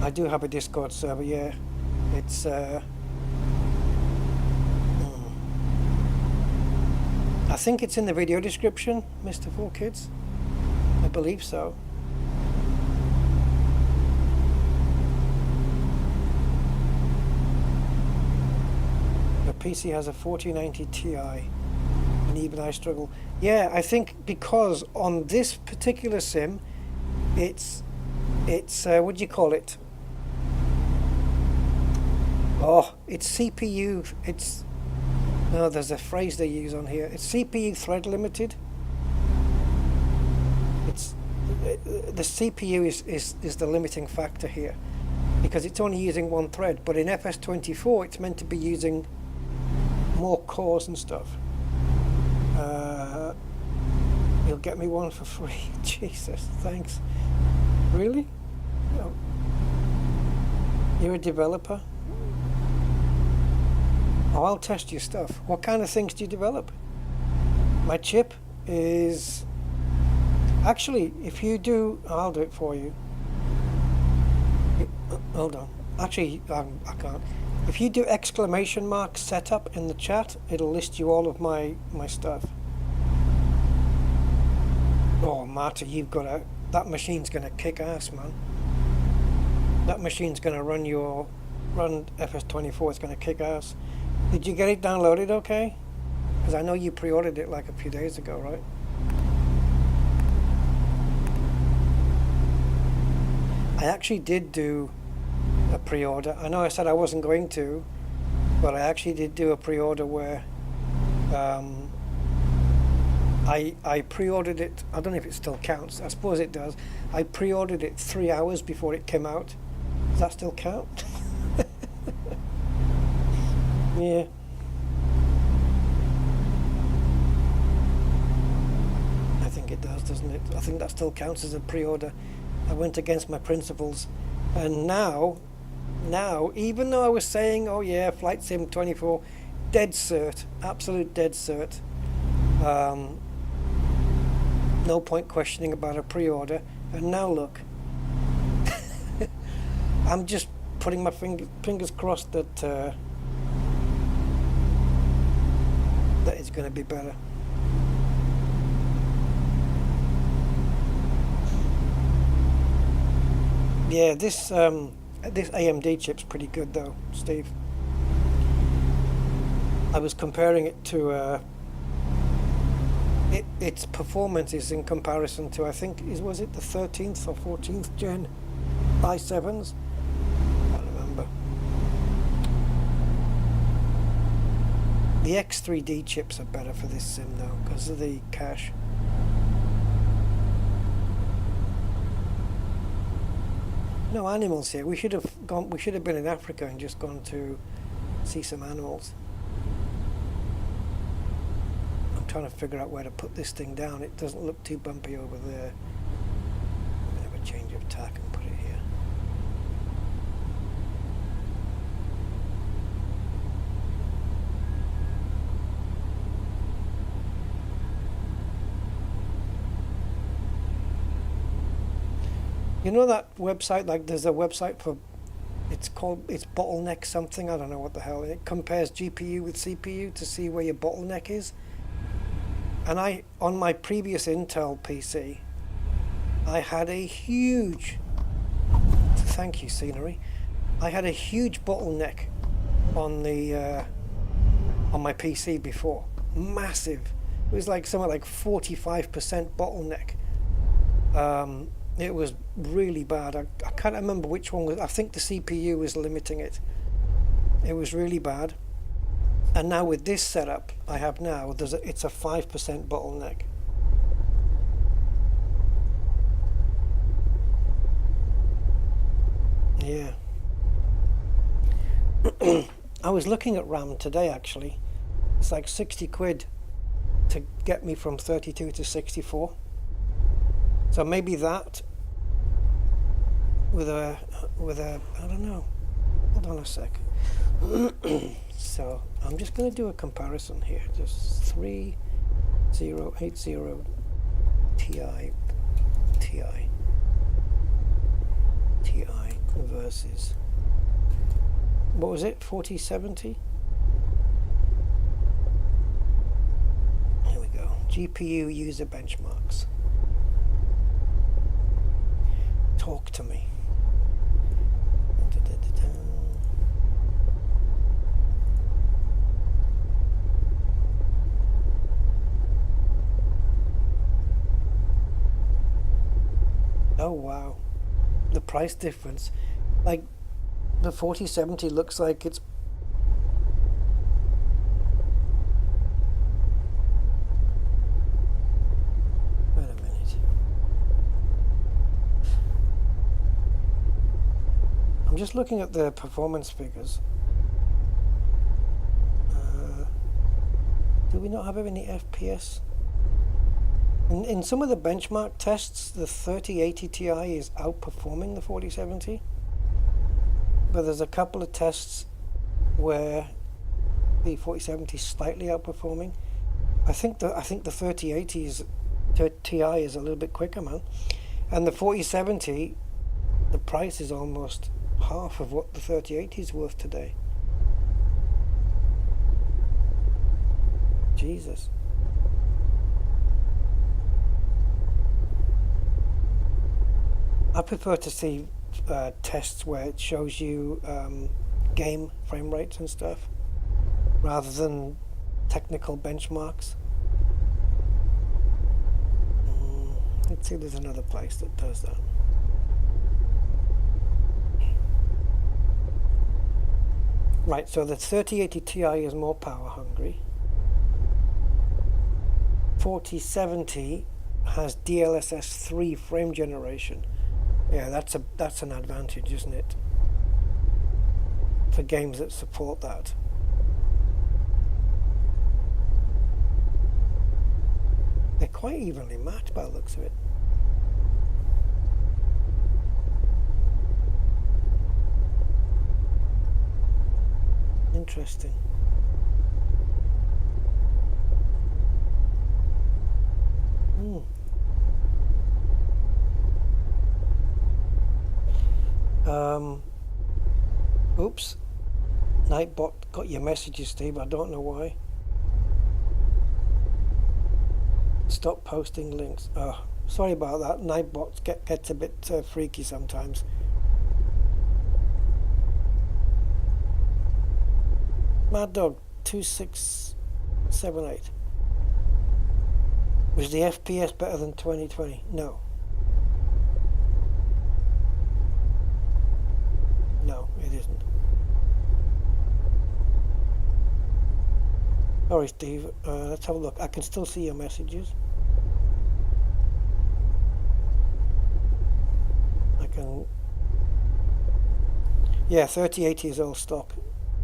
A: I do have a Discord server, yeah. It's I think it's in the video description, Mr. 4Kids. I believe so. PC has a 4090 Ti, and even I struggle. Yeah, I think because on this particular sim, it's what do you call it? Oh, it's CPU. No, there's a phrase they use on here. It's CPU thread limited. The CPU is the limiting factor here, because it's only using one thread. But in FS24, it's meant to be using more cores and stuff. You'll get me one for free. Jesus, thanks. Really? No. You're a developer? Oh, I'll test your stuff. What kind of things do you develop? My chip is... Actually, if you do... I'll do it for you. Hold on. Actually, I can't. If you do exclamation mark setup in the chat, it'll list you all of my stuff. Oh, Marta, you've got a... That machine's going to kick ass, man. That machine's going to run FS24. It's going to kick ass. Did you get it downloaded okay? Because I know you pre-ordered it like a few days ago, right? I actually did do a pre-order. I know I said I wasn't going to, but I actually did do a pre-order where I pre-ordered it. I don't know if it still counts. I suppose it does. I pre-ordered it 3 hours before it came out. Does that still count? Yeah. I think it does, doesn't it? I think that still counts as a pre-order. I went against my principles, and now, even though I was saying, oh yeah, Flight Sim 24, dead cert, absolute dead cert, no point questioning about a pre-order, and now look, I'm just putting my fingers crossed that that it's going to be better. Yeah, this AMD chip's pretty good though, Steve. I was comparing it to its performance is in comparison to, I think, was it the 13th or 14th gen i7s? I can't remember. The X3D chips are better for this sim though, because of the cache. No animals here. We should have been in Africa and just gone to see some animals. I'm trying to figure out where to put this thing down. It doesn't look too bumpy over there. I'm going to have a change of tack and put it here. You know that website, like there's a website for, it's bottleneck something, I don't know what the hell, it compares GPU with CPU to see where your bottleneck is. And on my previous Intel PC, I had a huge, thank you scenery, I had a huge bottleneck on the on my PC before. massive. It was like something like 45% bottleneck. It was really bad. I can't remember which one was. I think the CPU was limiting it. It was really bad. And now with this setup I have now, it's a 5% bottleneck. Yeah. I was looking at RAM today actually. It's like 60 quid to get me from 32 to 64. So maybe that with a I don't know. Hold on a sec. So I'm just going to do a comparison here. Just 3080 Ti versus, what was it, 4070? Here we go. GPU user benchmarks. Talk to me. Oh wow, the price difference. Like the 4070 looks like it's wait a minute. I'm just looking at the performance figures. Do we not have any FPS? In some of the benchmark tests, the 3080 Ti is outperforming the 4070. But there's a couple of tests where the 4070 is slightly outperforming. I think the 3080 Ti is a little bit quicker, man. And the 4070, the price is almost half of what the 3080 is worth today. Jesus. I prefer to see tests where it shows you game frame rates and stuff rather than technical benchmarks. Let's see if there's another place that does that. Right, so the 3080 Ti is more power hungry. 4070 has DLSS 3 frame generation. Yeah, that's an advantage, isn't it? For games that support that. They're quite evenly matched by the looks of it. Interesting. Oops. Nightbot got your messages, Steve. I don't know why. Stop posting links. Oh, sorry about that. Nightbot gets a bit freaky sometimes. Mad Dog 2678. Was the FPS better than 2020? No. No, it isn't. Sorry, Steve. Let's have a look. I can still see your messages. I can. Yeah, 3080 is all stock,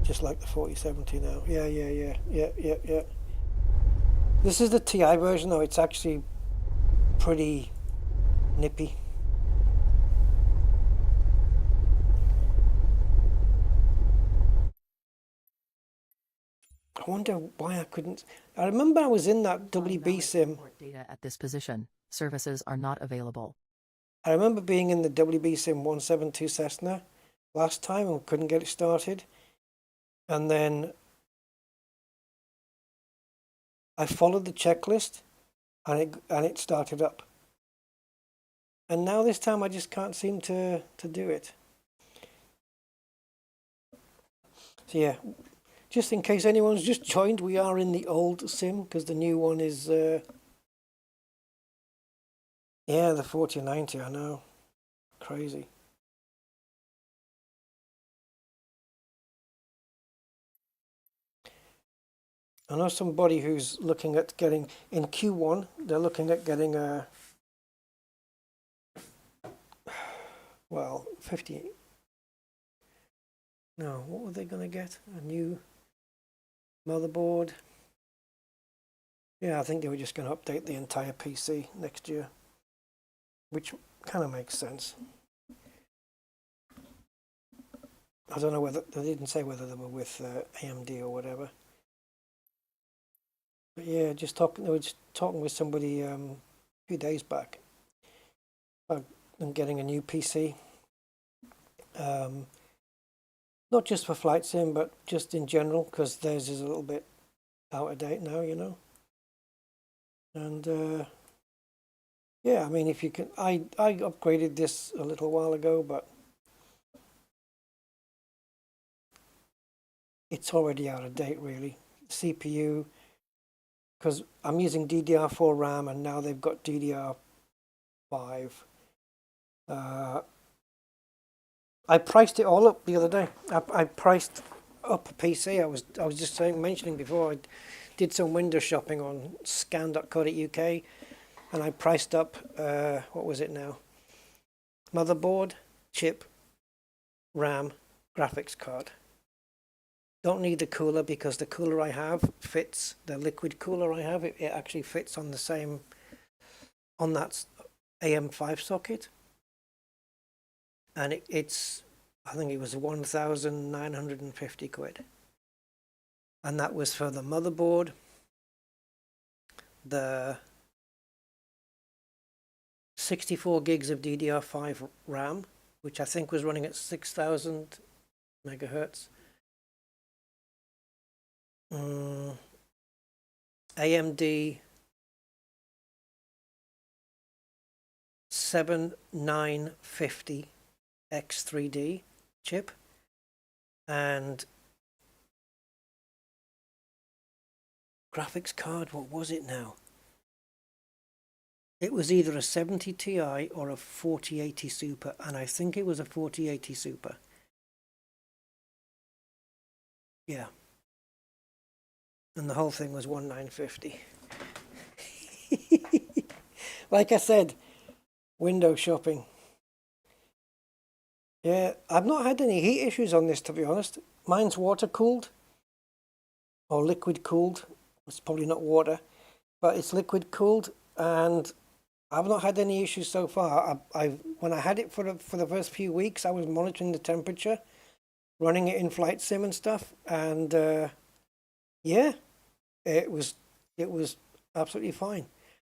A: just like the 4070 now. Yeah. This is the Ti version, though. It's actually pretty nippy. I wonder why I couldn't. I remember I was in that WB sim.
B: Data at this position. Services are not available.
A: I remember being in the WB sim 172 Cessna last time and couldn't get it started. And then I followed the checklist and it started up. And now this time I just can't seem to do it. So yeah, Just in case anyone's just joined, we are in the old sim because the new one is, yeah, the 4090, I know. Crazy. I know somebody who's looking at getting, in Q1, they're looking at getting a, well, 50, no, what were they going to get? A new motherboard? Yeah, I think they were just going to update the entire PC next year, which kind of makes sense. I don't know whether, they didn't say whether they were with AMD or whatever. But yeah, they were just talking with somebody a few days back about them getting a new PC. Not just for Flight Sim, but just in general, because theirs is a little bit out of date now, you know. And yeah, I mean, if you can, I upgraded this a little while ago, but it's already out of date, really. CPU, because I'm using DDR4 RAM, and now they've got DDR5. I priced it all up the other day. I priced up a PC. I was just mentioning before, I did some window shopping on scan.co.uk, and I priced up what was it now? Motherboard, chip, RAM, graphics card. Don't need the cooler because the cooler I have fits, the liquid cooler I have, it actually fits on the same, on that AM5 socket. And it's, I think it was 1,950 quid. And that was for the motherboard, the 64 gigs of DDR5 RAM, which I think was running at 6,000 megahertz. AMD 7950 X3D chip, and graphics card, what was it now? It was either a 70 Ti or a 4080 Super, and I think it was a 4080 Super. Yeah. And the whole thing was 1,950. Like I said, window shopping. Yeah, I've not had any heat issues on this, to be honest. Mine's water cooled or liquid cooled. It's probably not water, but it's liquid cooled, and I've not had any issues so far. I when I had it for the first few weeks, I was monitoring the temperature, running it in Flight Sim and stuff, and yeah, it was absolutely fine.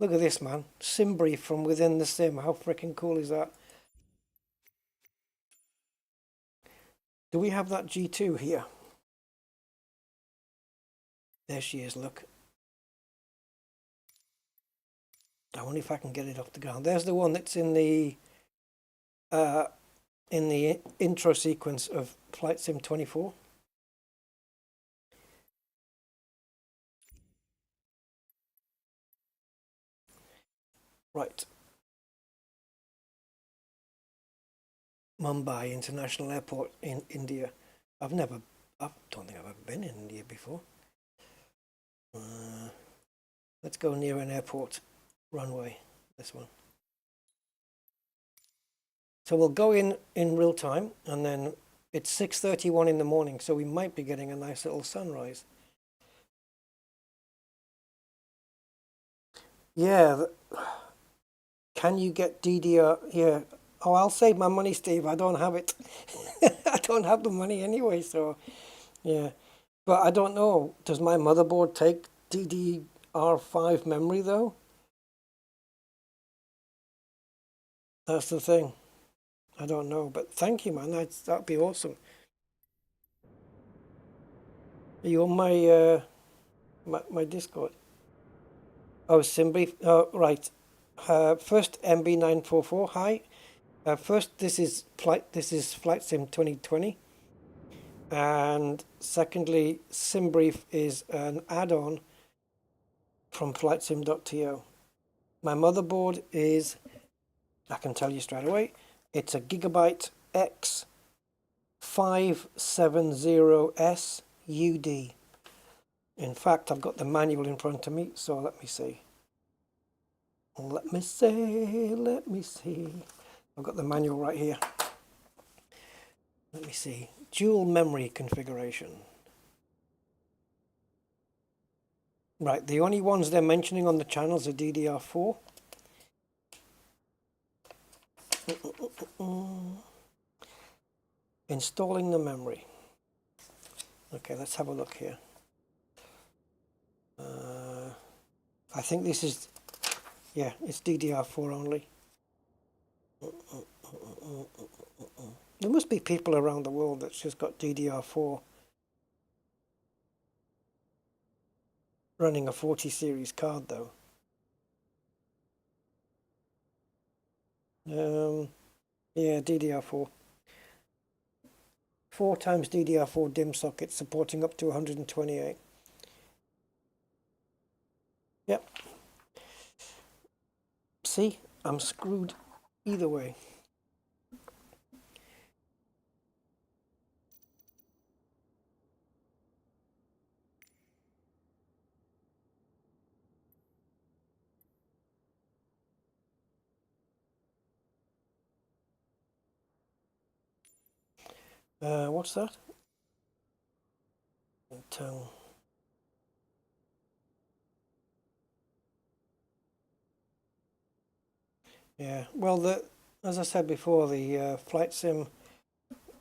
A: Look at this, man. Sim brief from within the sim. How freaking cool is that? Do we have that G2 here? There she is, look. I wonder if I can get it off the ground. There's the one that's in the intro sequence of Flight Sim 24. Right. Mumbai International Airport in India. I don't think I've ever been in India before. Let's go near an airport runway, this one. So we'll go in real time, and then it's 6:31 in the morning, so we might be getting a nice little sunrise. Yeah, can you get DDR? Yeah. Oh, I'll save my money, Steve. I don't have it. I don't have the money anyway, so yeah. But I don't know. Does my motherboard take DDR5 memory though? That's the thing. I don't know. But thank you, man. That'd be awesome. Are you on my Discord? Oh, Simbi. Oh, right. First MB944. Hi. First, this is Flight Sim 2020, And secondly, SimBrief is an add-on from flightsim.to. My motherboard is, I can tell you straight away, it's a Gigabyte X 570S UD. In fact, I've got the manual in front of me, so let me see. Let me see. I've got the manual right here. Let me see. Dual memory configuration. Right, the only ones they're mentioning on the channels are DDR4. Installing the memory. Okay, let's have a look here. I think this is, yeah, it's DDR4 only. There must be people around the world that's just got DDR4 running a 40 series card though. Yeah, DDR4. 4 times DDR4 DIMM socket supporting up to 128. Yep. See, I'm screwed either way. What's that? Intel. Yeah, well, as I said before, the Flight Sim,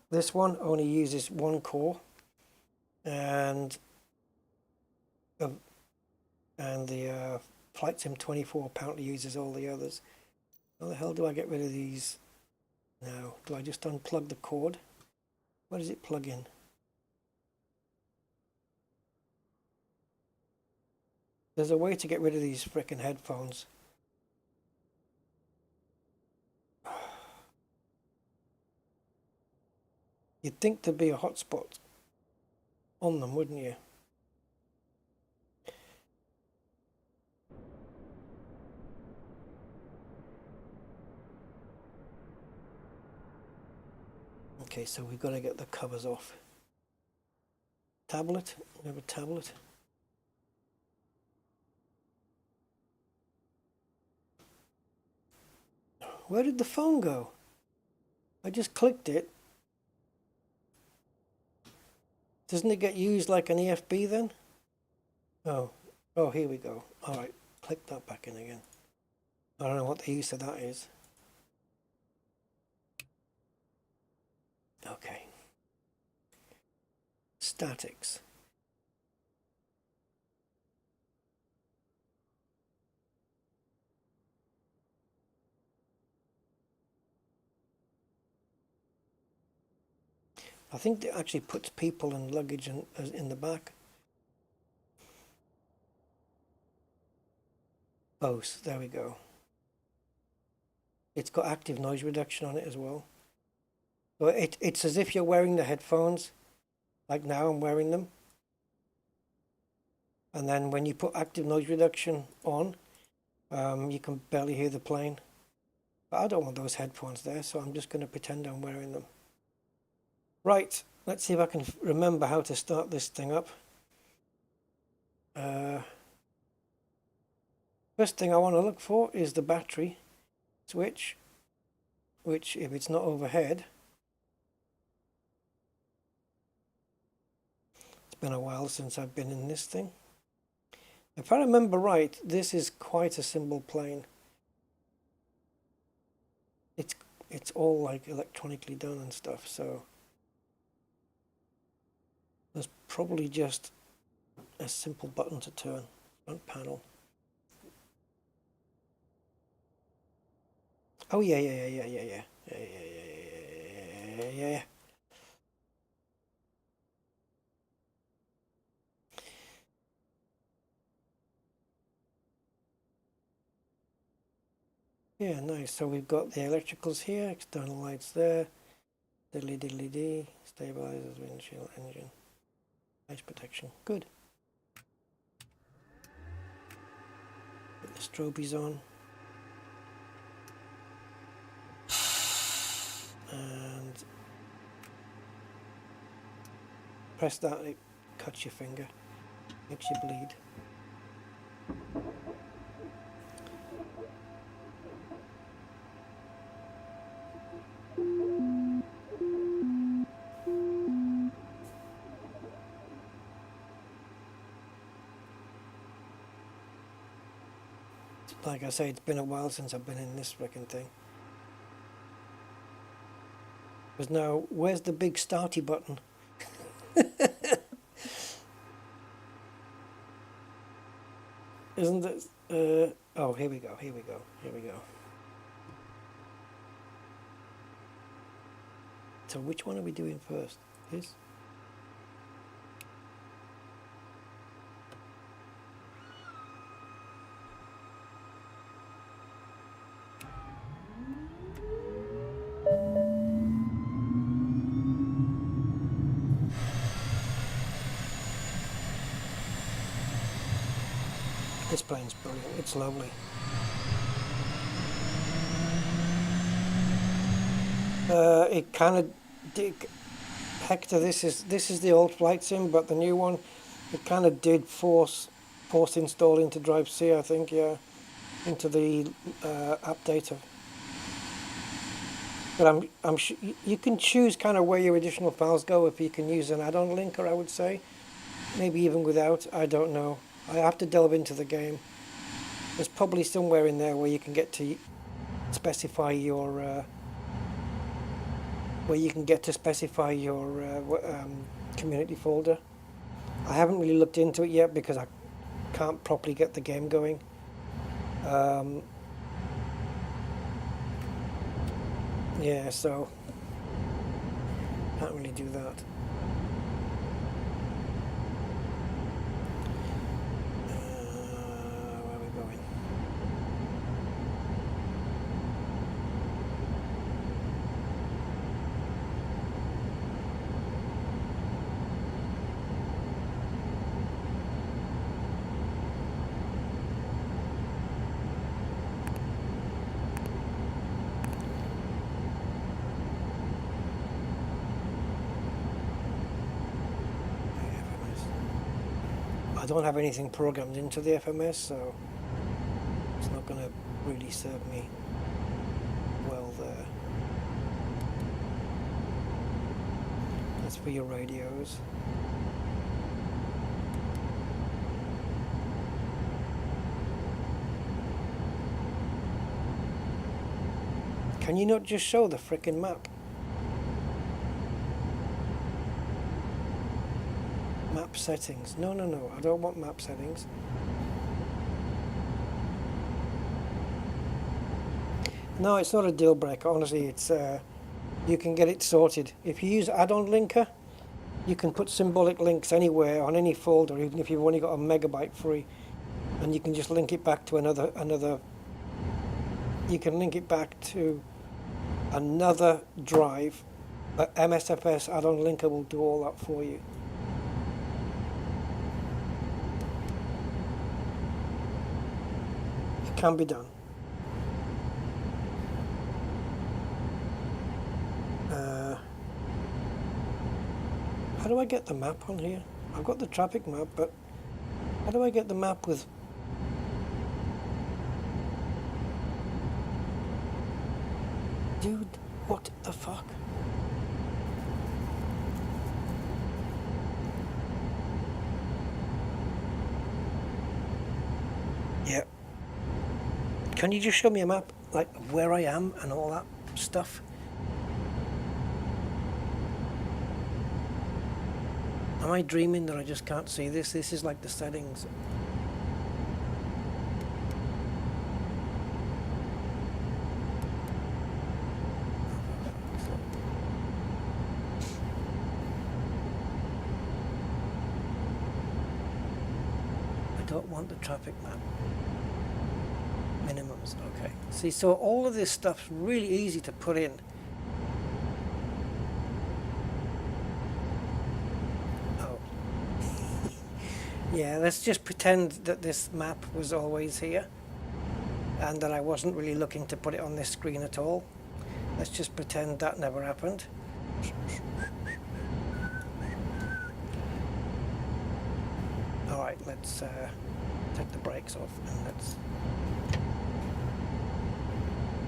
A: this one only uses one core, and uh, the Flight Sim 24 apparently uses all the others. How the hell do I get rid of these now? Do I just unplug the cord? Where does it plug in? There's a way to get rid of these frickin' headphones. You'd think there'd be a hotspot on them, wouldn't you? Okay, so we've got to get the covers off. Tablet? We have a tablet. Where did the phone go? I just clicked it. Doesn't it get used like an EFB then? Oh, here we go. All right, click that back in again. I don't know what the use of that is. Okay. Statics. I think it actually puts people and luggage in the back. Both, there we go. It's got active noise reduction on it as well. So it's as if you're wearing the headphones, like now I'm wearing them. And then when you put active noise reduction on, you can barely hear the plane. But I don't want those headphones there, so I'm just going to pretend I'm wearing them. Right, let's see if I can remember how to start this thing up. First thing I want to look for is the battery switch, which if it's not overhead, it's been a while since I've been in this thing. If I remember right, this is quite a simple plane. It's all like electronically done and stuff, so there's probably just a simple button to turn. Front panel. Oh yeah. Yeah, nice. So we've got the electricals here, external lights there. Diddly diddly dee. Stabilizers, windshield, engine. Ice protection. Good. Put the strobies on. And press that, it cuts your finger. Makes you bleed. Like I say, it's been a while since I've been in this frickin' thing. Because now, where's the big starty button? Isn't it? Oh, here we go, here we go, here we go. So which one are we doing first? This? This plane's brilliant, it's lovely. It kind of Hector, this is the old flight sim, but the new one, it kind of did force install into Drive C, I think, yeah, into the app data. But you can choose kind of where your additional files go if you can use an add-on linker, I would say. Maybe even without, I don't know. I have to delve into the game. There's probably somewhere in there where you can get to specify your community folder. I haven't really looked into it yet because I can't properly get the game going. Yeah, so can't really do that. Where are we going? I don't have anything programmed into the FMS, so it's not going to really serve me well there. That's for your radios. Can you not just show the frickin' map? Map settings. No, I don't want map settings. No, it's not a deal breaker. Honestly, it's you can get it sorted. If you use add-on linker, you can put symbolic links anywhere on any folder, even if you've only got a megabyte free, and you can just link it back to another. You can link it back to another drive. MSFS add-on linker will do all that for you. Can be done. How do I get the map on here? I've got the traffic map, but how do I get the map with... Dude, what the fuck? Yeah. Can you just show me a map, like where I am and all that stuff? Am I dreaming that I just can't see this? This is like the settings. I don't want the traffic map. Minimums, okay. See, so all of this stuff's really easy to put in. Yeah, let's just pretend that this map was always here and that I wasn't really looking to put it on this screen at all. Let's just pretend that never happened. Alright, let's take the brakes off and let's...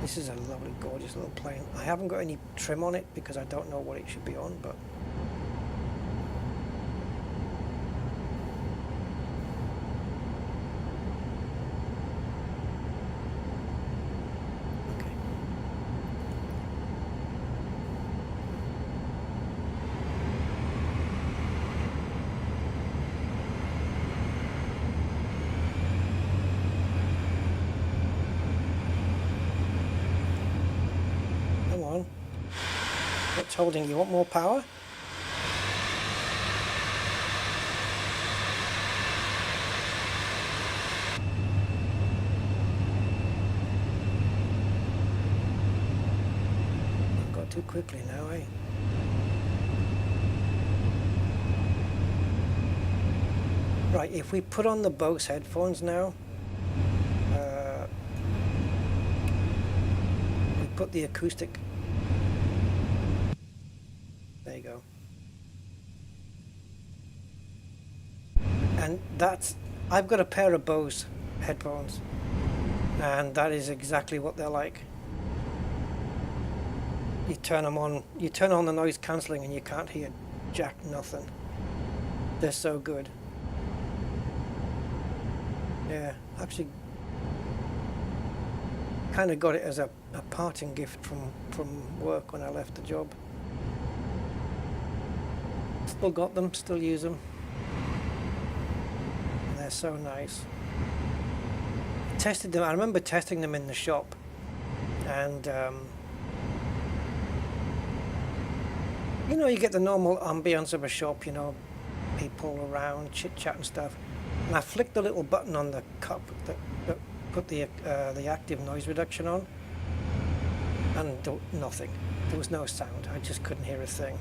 A: This is a lovely, gorgeous little plane. I haven't got any trim on it because I don't know what it should be on, but... Okay. Come on. What's holding you? Want more power? I've got too quickly now, eh? Right, if we put on the Bose headphones now, we put the acoustic. There you go. And that's, I've got a pair of Bose headphones, and that is exactly what they're like. You turn them on, you turn on the noise cancelling and you can't hear jack nothing. They're so good. Yeah, actually kind of got it as a parting gift from work when I left the job. Still got them, still use them. And they're so nice. Tested them, I remember testing them in the shop, and you know, you get the normal ambience of a shop, you know, people around, chit chat and stuff. And I flicked the little button on the cup that put the active noise reduction on, and nothing. There was no sound. I just couldn't hear a thing.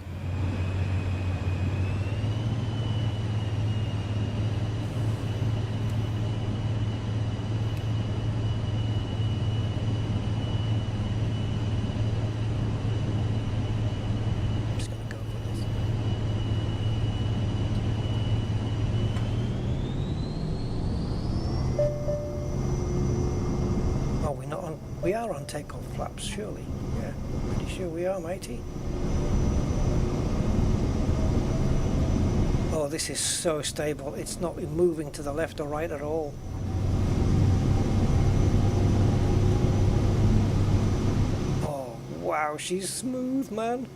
A: I'm just gonna go for this. Oh, we're not on. We are on takeoff flaps, surely. Yeah, pretty sure we are, matey. Oh, this is so stable. It's not moving to the left or right at all. Oh, wow, she's smooth, man.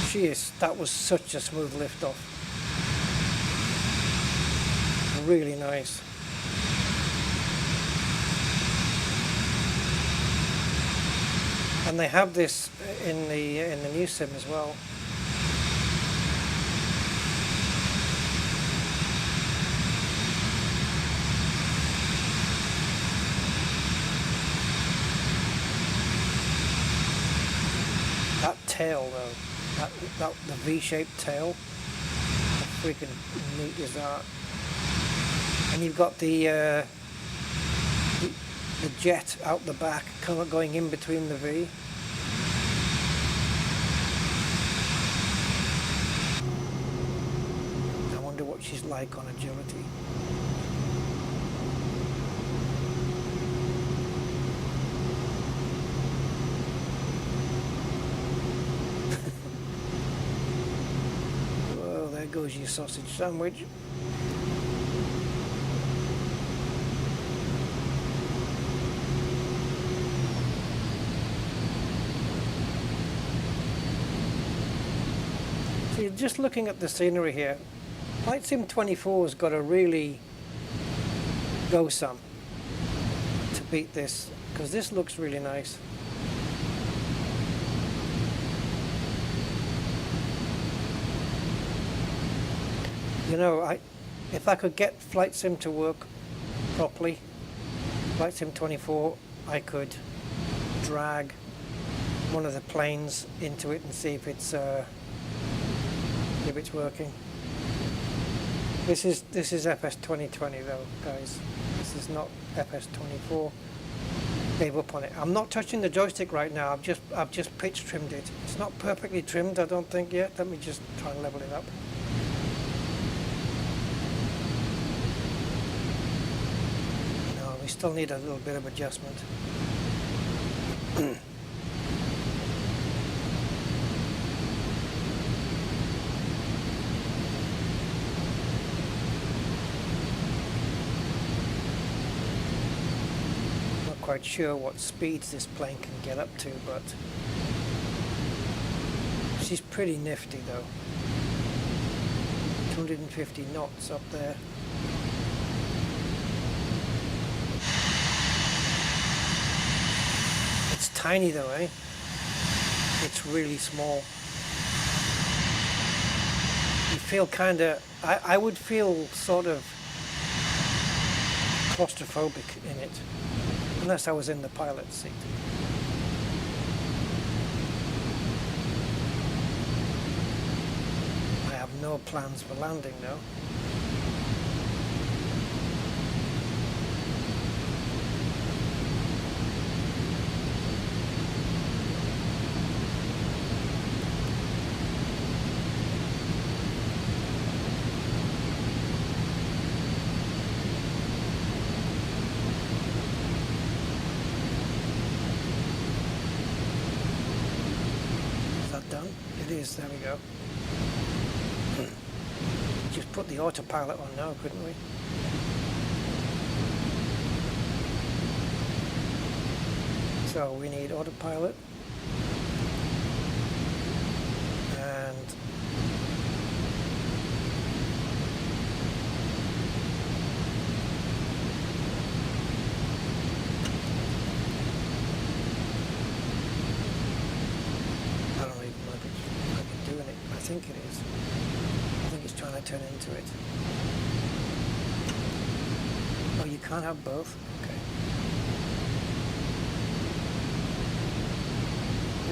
A: She is. That was such a smooth liftoff. Really nice. And they have this in the new sim as well. That tail though, the V-shaped tail, how freaking neat is that? And you've got the jet out the back, kind of going in between the V. I wonder what she's like on agility. Well, there goes your sausage sandwich. See, just looking at the scenery here, Flight Sim 24's got to really go some to beat this, because this looks really nice. You know, if I could get Flight Sim to work properly, Flight Sim 24, I could drag one of the planes into it and see if it's working. This is FS 2020 though, guys. This is not FS 24. Gave up on it. I'm not touching the joystick right now. I've just pitch trimmed it. It's not perfectly trimmed, I don't think yet. Let me just try and level it up. No, we still need a little bit of adjustment. Quite sure what speeds this plane can get up to, but she's pretty nifty though. 250 knots up there. It's tiny though, eh? It's really small. You feel kind of, I would feel sort of claustrophobic in it. Unless I was in the pilot's seat. I have no plans for landing though. Done. It is, there we go. Just put the autopilot on now, couldn't we? So we need autopilot. And I think it is. I think it's trying to turn into it. Oh, you can't have both? Okay.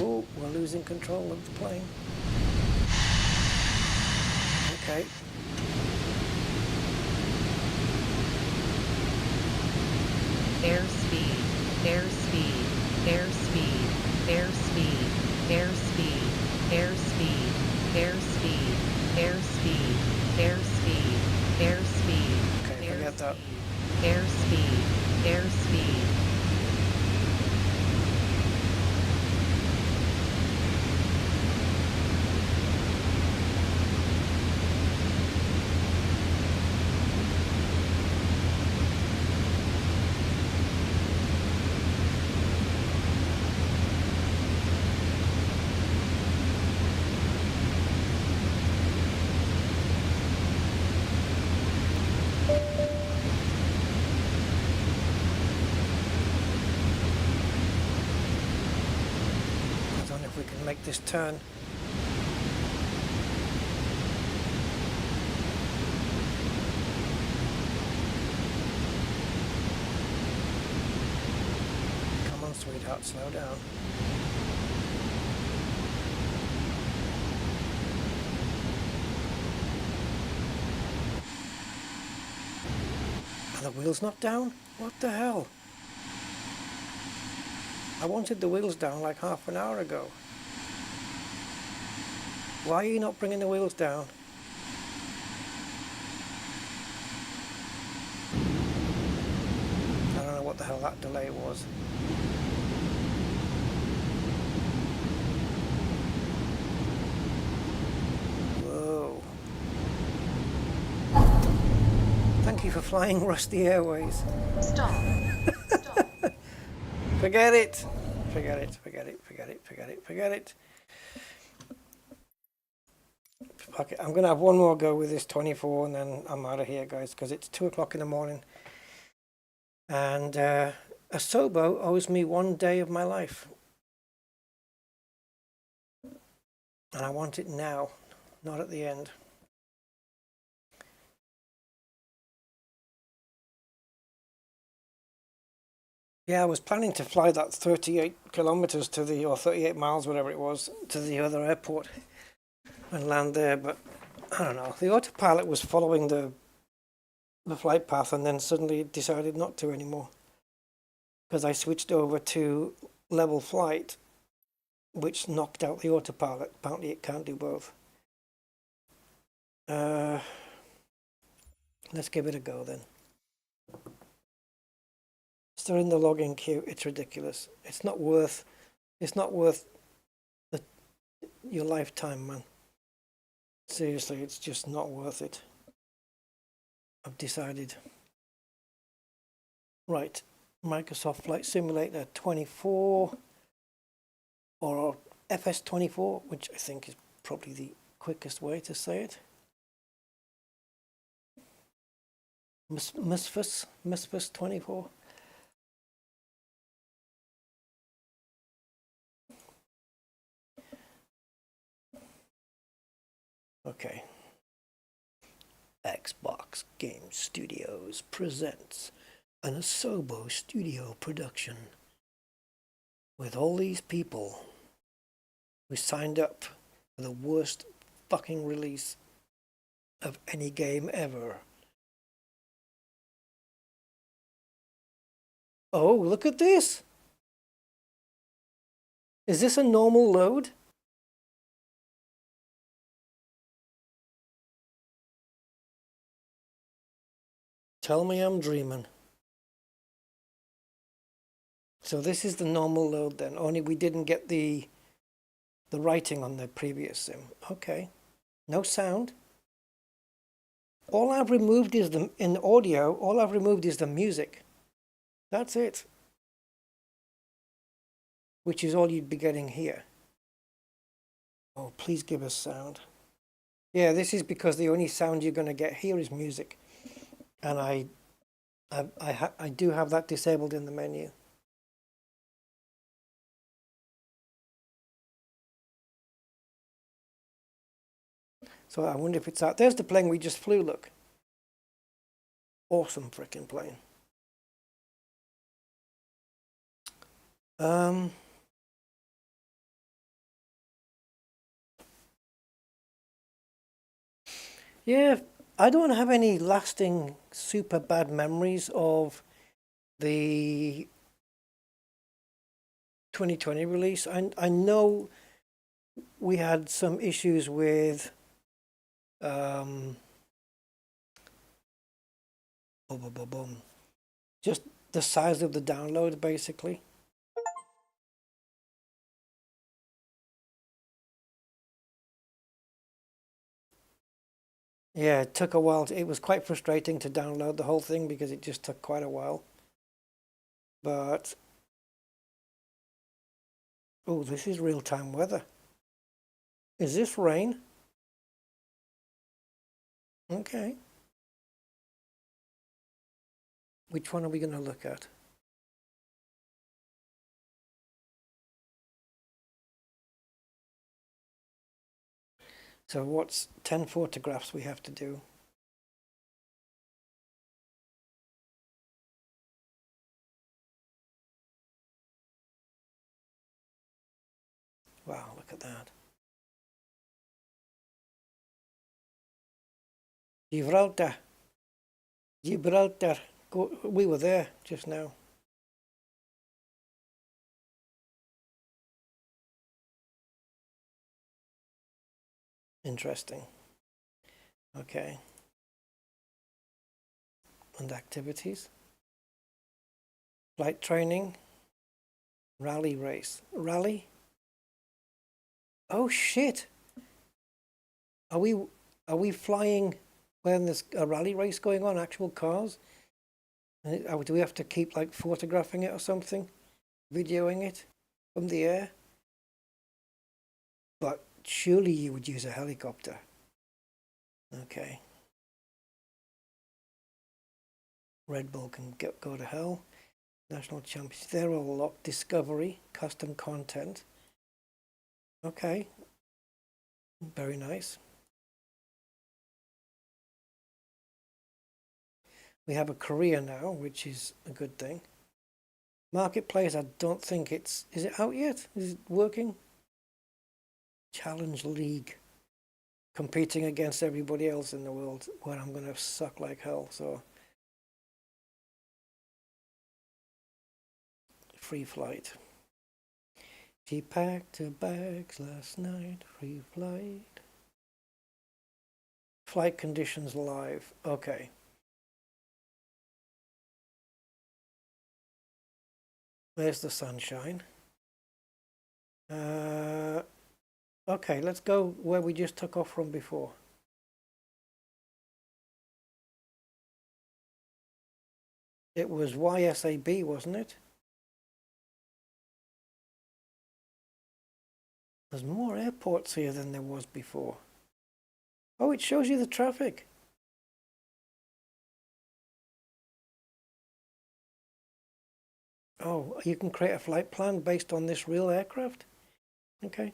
A: Oh, we're losing control of the plane. Okay.
C: Airspeed, airspeed, airspeed, airspeed, airspeed, airspeed, airspeed, airspeed, airspeed, airspeed.
A: Okay, forget that.
C: Airspeed, airspeed.
A: We can make this turn. Come on, sweetheart, slow down. Are the wheels not down? What the hell? I wanted the wheels down like half an hour ago. Why are you not bringing the wheels down? I don't know what the hell that delay was. Whoa. Thank you for flying Rusty Airways.
C: Stop. Stop.
A: Forget it. Forget it. Forget it. Forget it. Forget it. Forget it. Okay, I'm going to have one more go with this 24 and then I'm out of here, guys, because it's 2 o'clock in the morning. And Asobo owes me 1 day of my life. And I want it now, not at the end. Yeah, I was planning to fly that 38 kilometers to the, or 38 miles, whatever it was, to the other airport and land there, but I don't know. The autopilot was following the flight path and then suddenly it decided not to anymore because I switched over to level flight, which knocked out the autopilot. Apparently it can't do both. Let's give it a go then. Still in the login queue. It's ridiculous. It's not worth the, your lifetime, man. Seriously, it's just not worth it. I've decided. Right, Microsoft Flight Simulator 24 or FS24, which I think is probably the quickest way to say it. MSFS 24. Okay. Xbox Game Studios presents an Asobo Studio production with all these people who signed up for the worst fucking release of any game ever. Oh, look at this! Is this a normal load? Tell me I'm dreaming. So this is the normal load then, only we didn't get the writing on the previous sim. Okay. No sound. All I've removed is in audio, all I've removed is the music. That's it. Which is all you'd be getting here. Oh, please give us sound. Yeah, this is because the only sound you're going to get here is music. And I do have that disabled in the menu. So I wonder if it's out. There's the plane we just flew, look. Awesome freaking plane. Yeah, I don't have any lasting super bad memories of the 2020 release. I know we had some issues with just the size of the download, basically. Yeah, it took a while. It was quite frustrating to download the whole thing because it just took quite a while. But oh, this is real-time weather. Is this rain? Okay. Which one are we going to look at? So what's 10 photographs we have to do? Wow, look at that. Gibraltar. Gibraltar. We were there just now. Interesting. Okay. And activities. Flight training. Rally race. Rally? Oh shit! Are we flying when there's a rally race going on? Actual cars? And do we have to keep like photographing it or something, videoing it from the air? But surely you would use a helicopter. Okay. Red Bull can go to hell. National Champions. They're all locked. Discovery, custom content. Okay. Very nice. We have a career now, which is a good thing. Marketplace, I don't think is it out yet? Is it working? Challenge League. Competing against everybody else in the world where I'm going to suck like hell, so. Free flight. She packed her bags last night. Free flight. Flight conditions live. Okay. There's the sunshine. Okay, let's go where we just took off from before. It was YSAB, wasn't it? There's more airports here than there was before. Oh, it shows you the traffic. Oh, you can create a flight plan based on this real aircraft? Okay.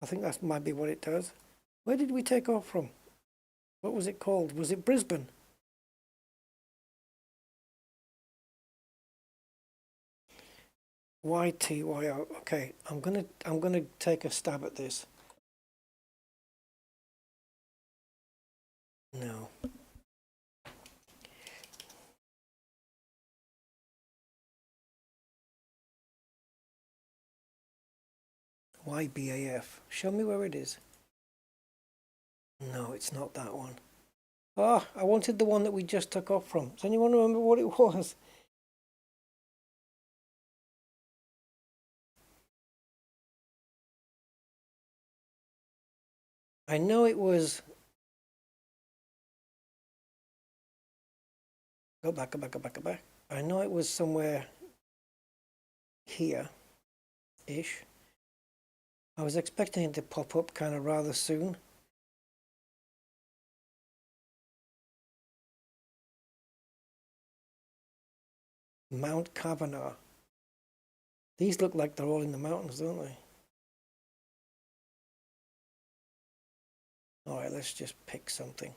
A: I think that might be what it does. Where did we take off from? What was it called? Was it Brisbane? YTYO. Okay, I'm gonna take a stab at this. No. YBAF. Show me where it is. No, it's not that one. Ah, I wanted the one that we just took off from. Does anyone remember what it was? I know it was. Go back, go back, go back, go back. I know it was somewhere here-ish. I was expecting it to pop up kind of rather soon. Mount Kavanaugh. These look like they're all in the mountains, don't they? All right, let's just pick something.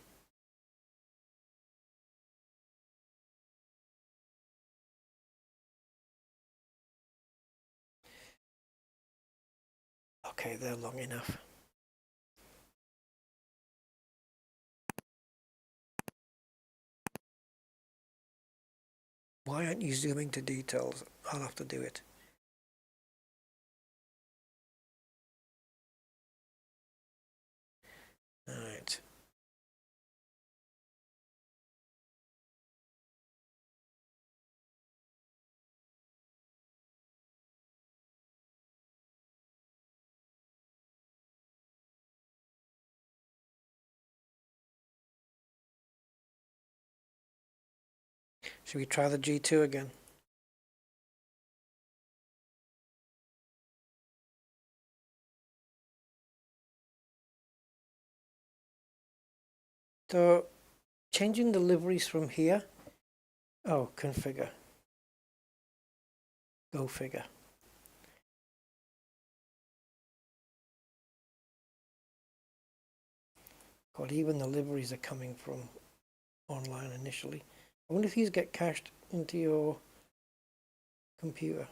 A: Okay, they're long enough. Why aren't you zooming to details? I'll have to do it. All right. Should we try the G2 again? So, changing the liveries from here. Oh, configure. Go figure. God, even the liveries are coming from online initially. I wonder if these get cached into your computer.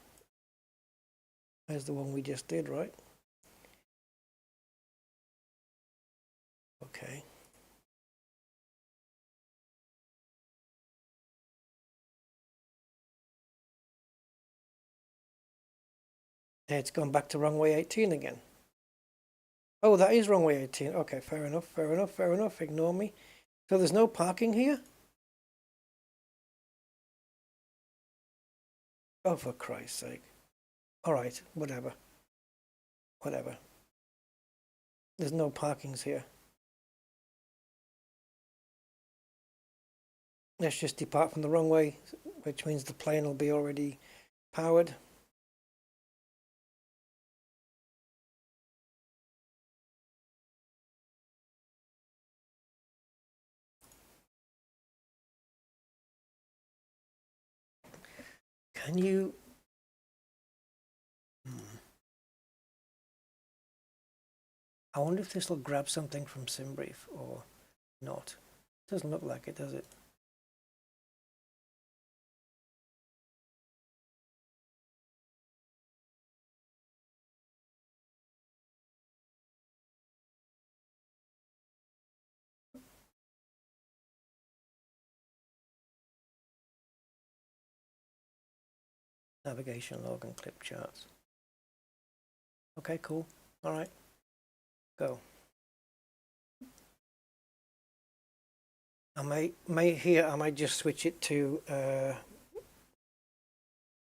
A: There's the one we just did, right? Okay. Yeah, it's gone back to runway 18 again. Oh, that is runway 18. Okay, fair enough, fair enough, fair enough. Ignore me. So there's no parking here? Oh, for Christ's sake. All right, whatever. Whatever. There's no parkings here. Let's just depart from the runway, which means the plane will be already powered. Can you... I wonder if this will grab something from SimBrief or not. Doesn't look like it, does it? navigation log and clip charts. Okay, cool. All right, go. I might just switch it to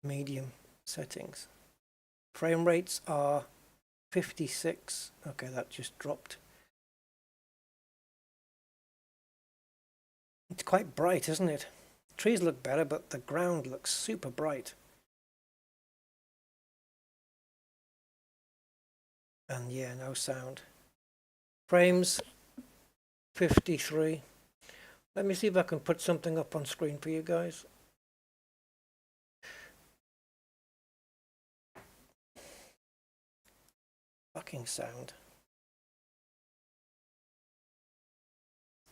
A: medium settings. Frame rates are 56. Okay, that just dropped. It's quite bright, isn't it? Trees look better, but the ground looks super bright. And yeah, no sound. Frames 53. Let me see if I can put something up on screen for you guys. Fucking sound.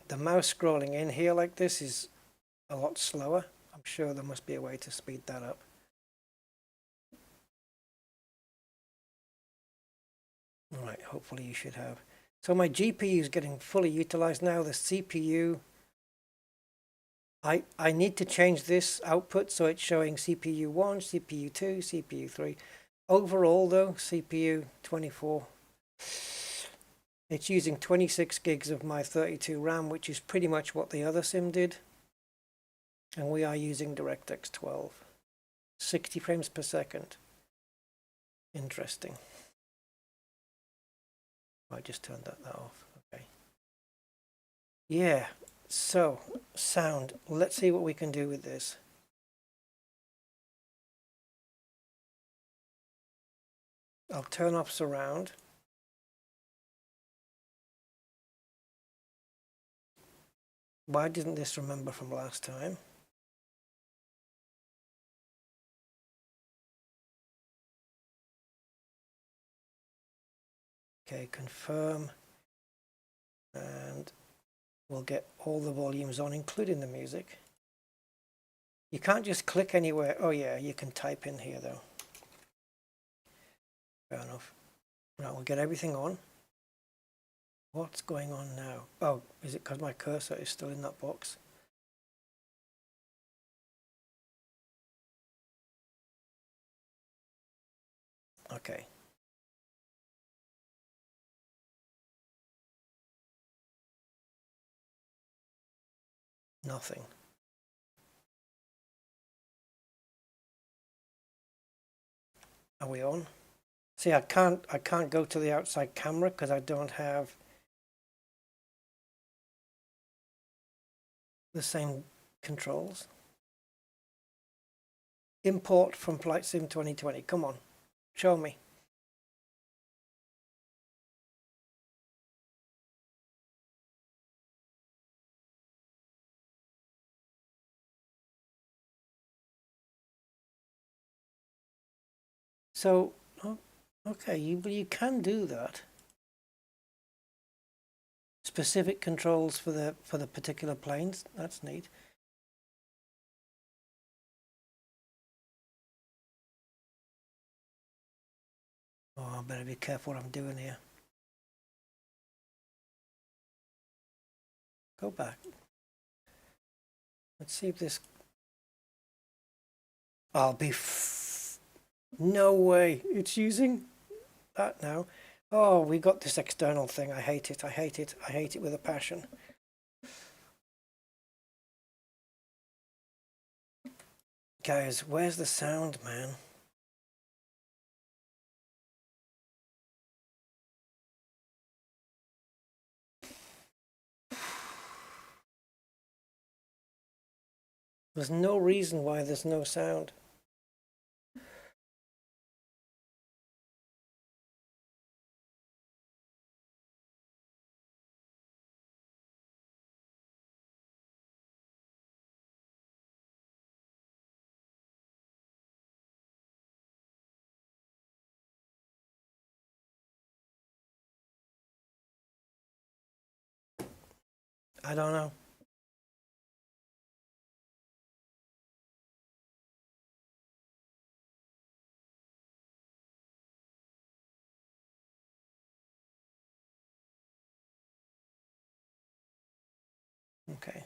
A: The mouse scrolling in here like this is a lot slower. I'm sure there must be a way to speed that up. All right, hopefully you should have. So my GPU is getting fully utilized now. The CPU, I need to change this output so it's showing CPU 1, CPU 2, CPU 3. Overall though, CPU 24. It's using 26 gigs of my 32 RAM, which is pretty much what the other sim did. And we are using DirectX 12. 60 frames per second. Interesting. I just turned that off. Okay. Yeah. So, sound. Let's see what we can do with this. I'll turn off surround. Why didn't this remember from last time? Okay, confirm. And we'll get all the volumes on, including the music. You can't just click anywhere. Oh yeah, you can type in here though. Fair enough. Right, we'll get everything on. What's going on now? Oh, is it because my cursor is still in that box? Okay. Nothing. Are we on? See, I can't go to the outside camera because I don't have the same controls. Import from Flight Sim 2020. Come on, show me. So, oh, okay, but you can do that. Specific controls for the particular planes. That's neat. Oh, I better be careful what I'm doing here. Go back. Let's see if this. I'll be. No way. It's using that now. Oh, we got this external thing. I hate it. I hate it. I hate it with a passion. Guys, where's the sound, man? There's no reason why there's no sound. I don't know. Okay.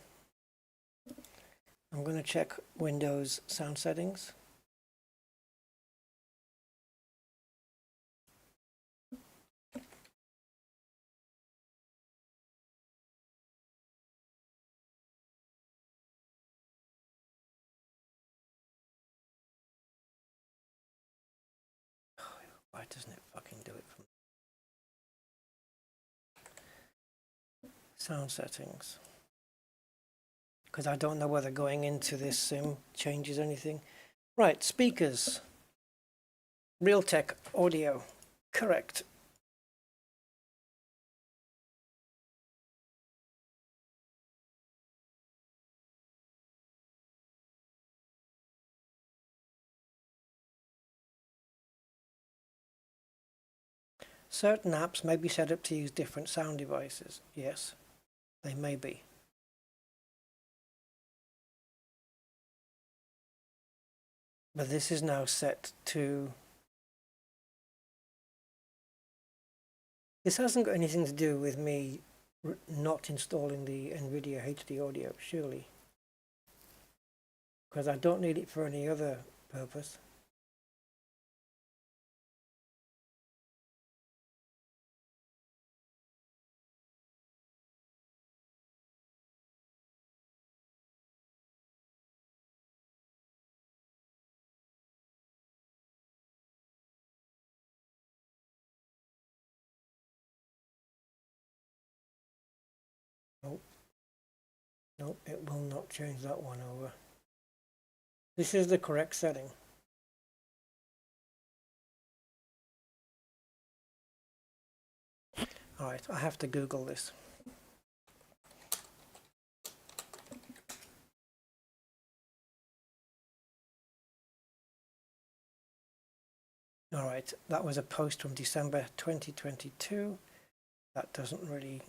A: I'm going to check Windows sound settings. doesn't it fucking do it for me? Sound settings. Because I don't know whether going into this sim changes anything. Right, speakers. Realtek audio. Correct. Certain apps may be set up to use different sound devices. Yes, they may be. But this is now set to... This hasn't got anything to do with me not installing the NVIDIA HD audio, surely. Because I don't need it for any other purpose. Nope. Nope, it will not change that one over. This is the correct setting. Alright, I have to Google this. Alright, that was a post from December 2022. That doesn't really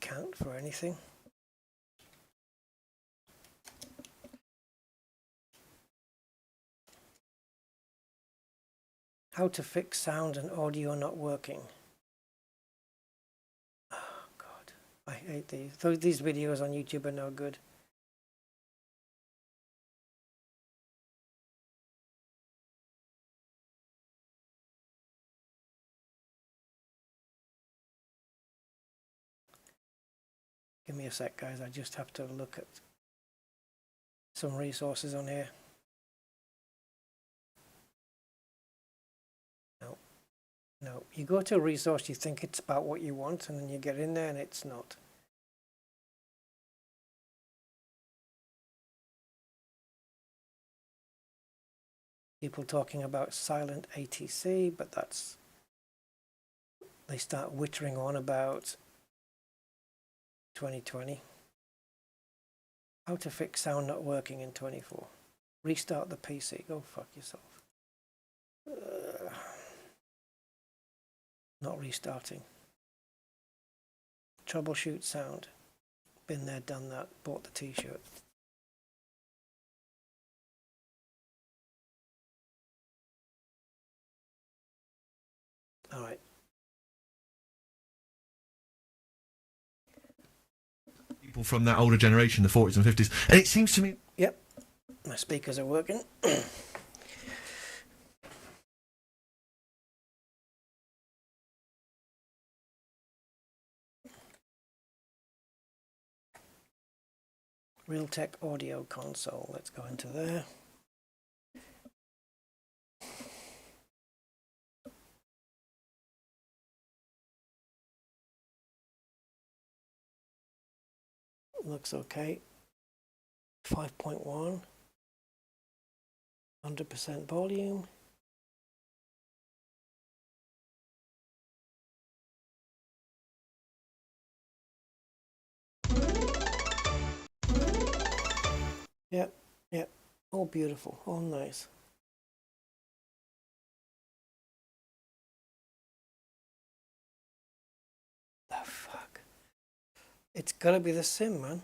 A: count for anything. How to fix sound and audio not working. Oh God, I hate these. These videos on YouTube are no good. Give me a sec, guys. I just have to look at some resources on here. No, you go to a resource, you think it's about what you want, and then you get in there and it's not. People talking about silent ATC, but that's... They start wittering on about 2020. How to fix sound not working in 24. Restart the PC. Go fuck yourself. Not restarting. Troubleshoot sound. Been there, done that. Bought the t-shirt. All right.
D: People from that older generation, the 40s and 50s, and it seems to me...
A: Yep. My speakers are working. Realtek audio console. Let's go into there. Looks okay. 5.1. 100% volume. Yep, yep. All beautiful, all nice. The fuck? It's gotta be the sim, man.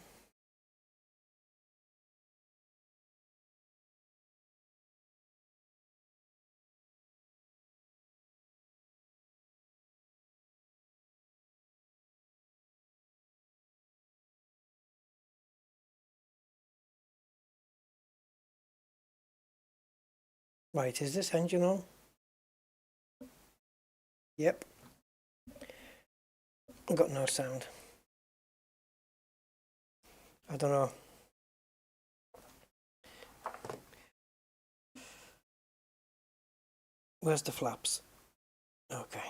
A: Right, is this engine on? Yep. I've got no sound. I don't know. Where's the flaps? Okay.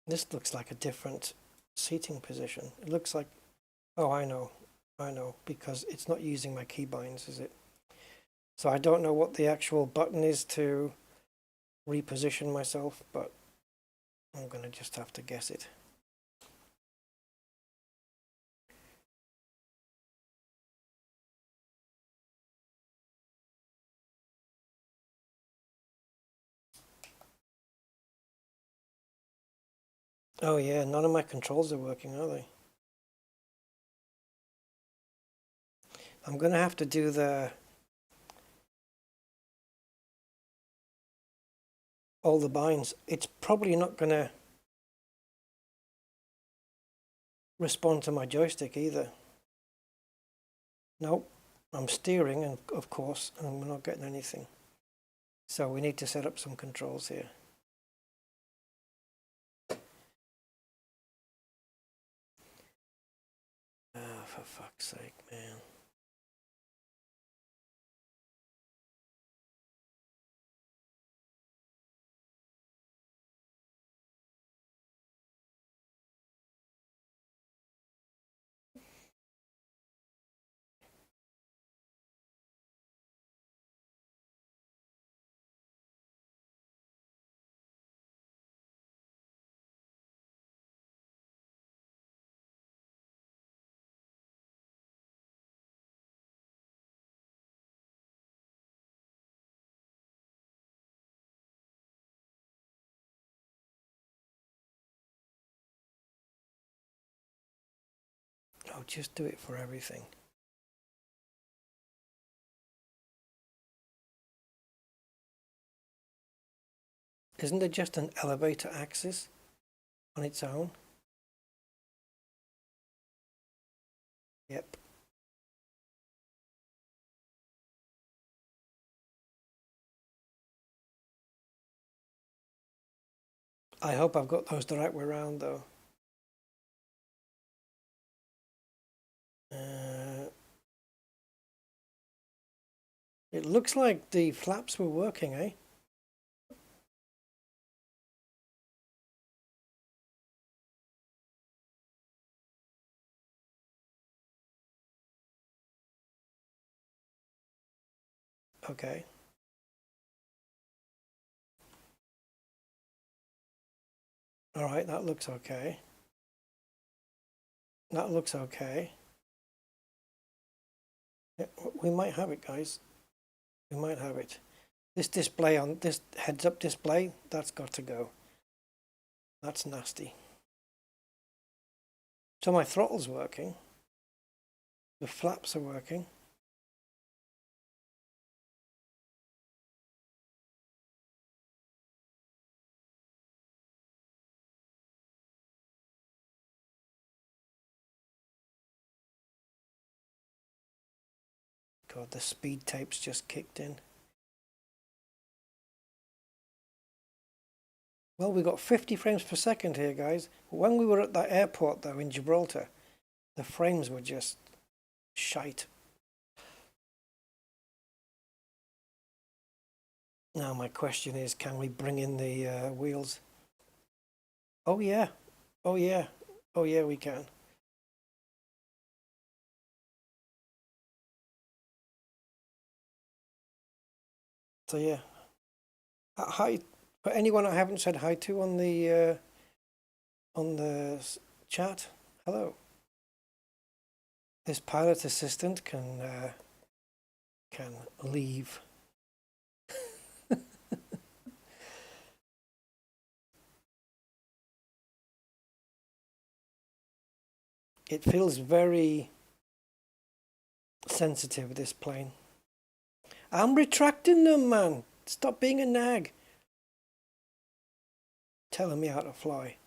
A: This looks like a different seating position. It looks like, oh, I know, because it's not using my keybinds, is it? So I don't know what the actual button is to reposition myself, but I'm gonna just have to guess it. Oh yeah, none of my controls are working, are they? I'm gonna have to do all the binds. It's probably not gonna respond to my joystick either. Nope, I'm steering, and of course, and we're not getting anything. So we need to set up some controls here. Ah, for fuck's sake, man. Oh, just do it for everything. Isn't it just an elevator axis on its own? Yep. I hope I've got those the right way around though. It looks like the flaps were working, eh? Okay. All right, that looks okay. That looks okay. Yeah, we might have it, guys. We might have it. This display on this heads-up display, that's got to go. That's nasty. So my throttle's working. The flaps are working. God, the speed tape's just kicked in. Well, we got 50 frames per second here, guys. When we were at that airport, though, in Gibraltar, the frames were just shite. Now my question is, can we bring in the wheels? Oh yeah, oh yeah, oh yeah, we can. So yeah, hi for anyone I haven't said hi to on the chat. Hello. This pilot assistant can leave. It feels very sensitive, this plane. I'm retracting them, man. Stop being a nag. Telling me how to fly.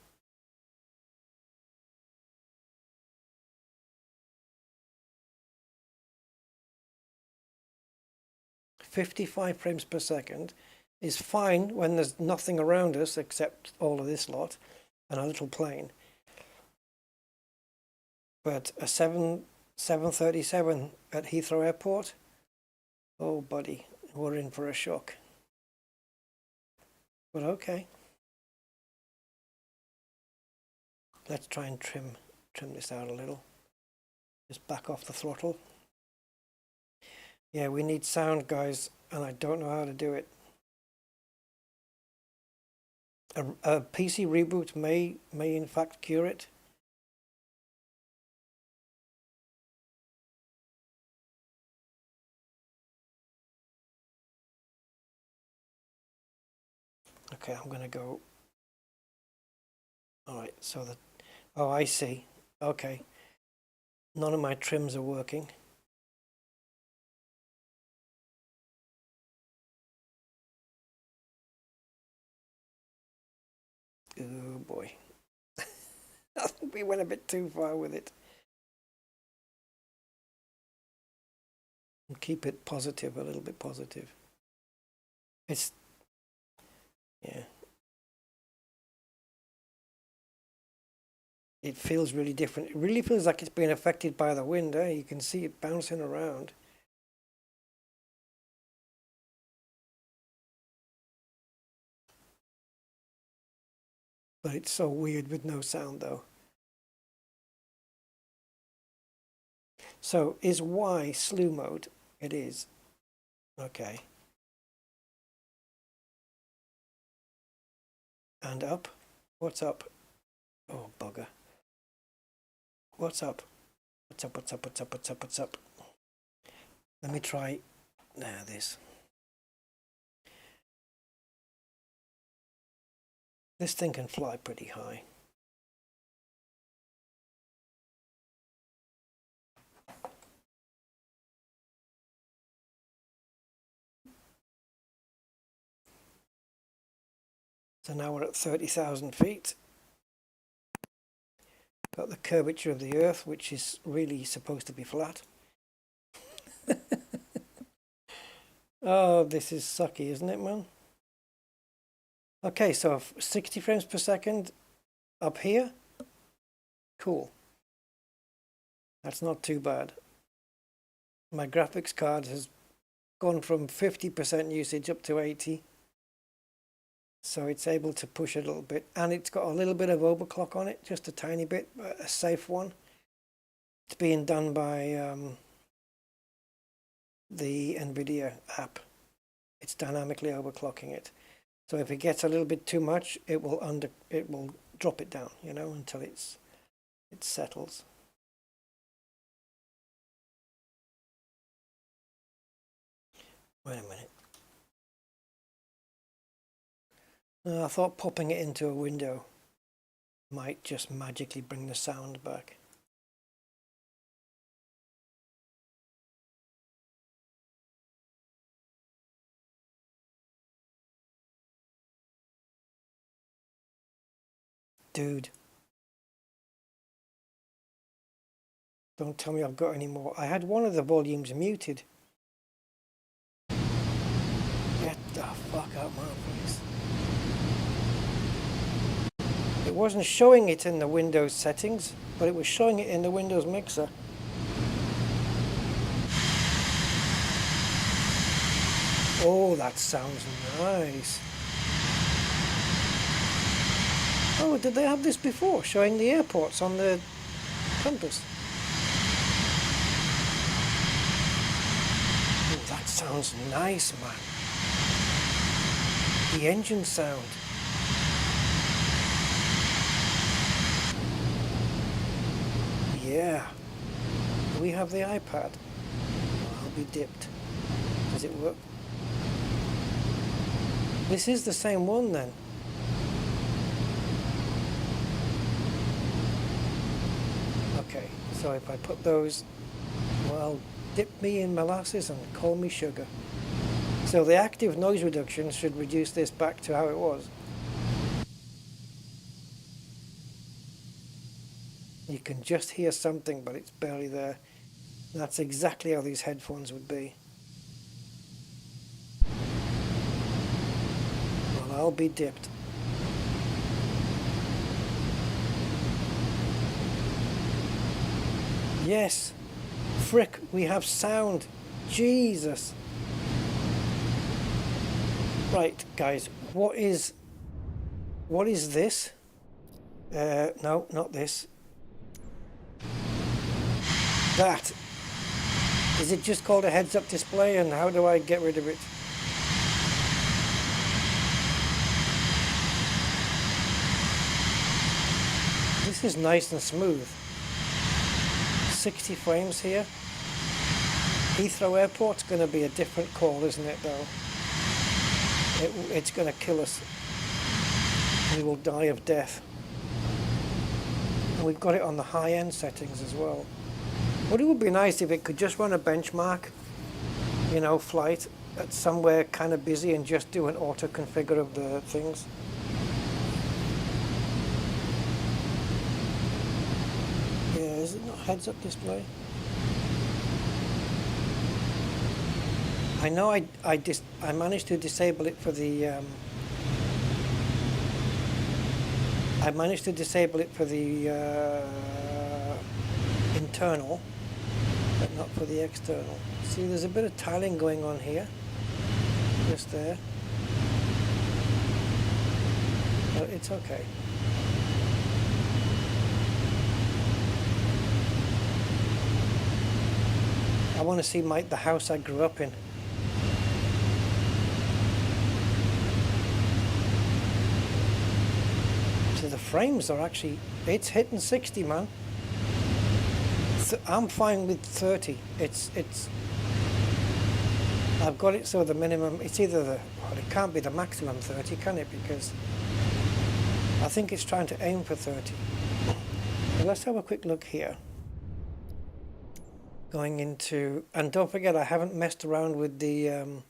A: "55 frames per second is fine when there's nothing around us except all of this lot and a little plane. But a 737 at Heathrow Airport, oh buddy, we're in for a shock. But okay. Let's try and trim this out a little. Just back off the throttle. Yeah, we need sound, guys, and I don't know how to do it. A PC reboot may in fact cure it. Okay, I'm gonna go. All right, so oh, I see. Okay, none of my trims are working. Oh boy. I think we went a bit too far with it. Keep it positive, a little bit positive. It's, yeah. It feels really different. It really feels like it's being affected by the wind, eh? You can see it bouncing around. But it's so weird with no sound, though. So is Y slew mode? It is. Okay. And up? What's up? Oh, bugger. What's up? What's up, what's up, what's up, what's up, what's up? Let me try now this. This thing can fly pretty high. So now we're at 30,000 feet. Got the curvature of the Earth, which is really supposed to be flat. Oh, this is sucky, isn't it, man? Okay, so 60 frames per second up here. Cool. That's not too bad. My graphics card has gone from 50% usage up to 80. So it's able to push a little bit, and it's got a little bit of overclock on it, just a tiny bit, but a safe one. It's being done by the NVIDIA app. It's dynamically overclocking it. So if it gets a little bit too much, it will drop it down, you know, until it settles. Wait a minute. I thought popping it into a window might just magically bring the sound back. Dude. Don't tell me I've got any more. I had one of the volumes muted. Get the fuck out my face. It wasn't showing it in the Windows settings, but it was showing it in the Windows mixer. Oh, that sounds nice. Oh, did they have this before, showing the airports on the compass? Oh, that sounds nice, man. The engine sound. Yeah. Do we have the iPad? Oh, I'll be dipped. Does it work? This is the same one then. Okay, so if I put those, well, dip me in molasses and call me sugar. So the active noise reduction should reduce this back to how it was. You can just hear something, but it's barely there. That's exactly how these headphones would be. Well, I'll be dipped. Yes. Frick, we have sound. Jesus. Right, guys, what is What is this? No, not this. That. Is it just called a heads-up display, and how do I get rid of it? This is nice and smooth. 60 frames here. Heathrow Airport's going to be a different call, isn't it, though? It's going to kill us. We will die of death. And we've got it on the high-end settings as well. But it would be nice if it could just run a benchmark, you know, flight at somewhere kind of busy and just do an auto configure of the things. Yeah, is it not heads-up display? I know I managed to disable it for the I managed to disable it for the internal, but not for the external. See, there's a bit of tiling going on here, just there. But it's okay. I want to see the house I grew up in. So the frames are actually, it's hitting 60, man. I'm fine with 30. I've got it so the minimum, it's either well, it can't be the maximum 30, can it? Because I think it's trying to aim for 30. Well, let's have a quick look here. Going into, and don't forget, I haven't messed around with the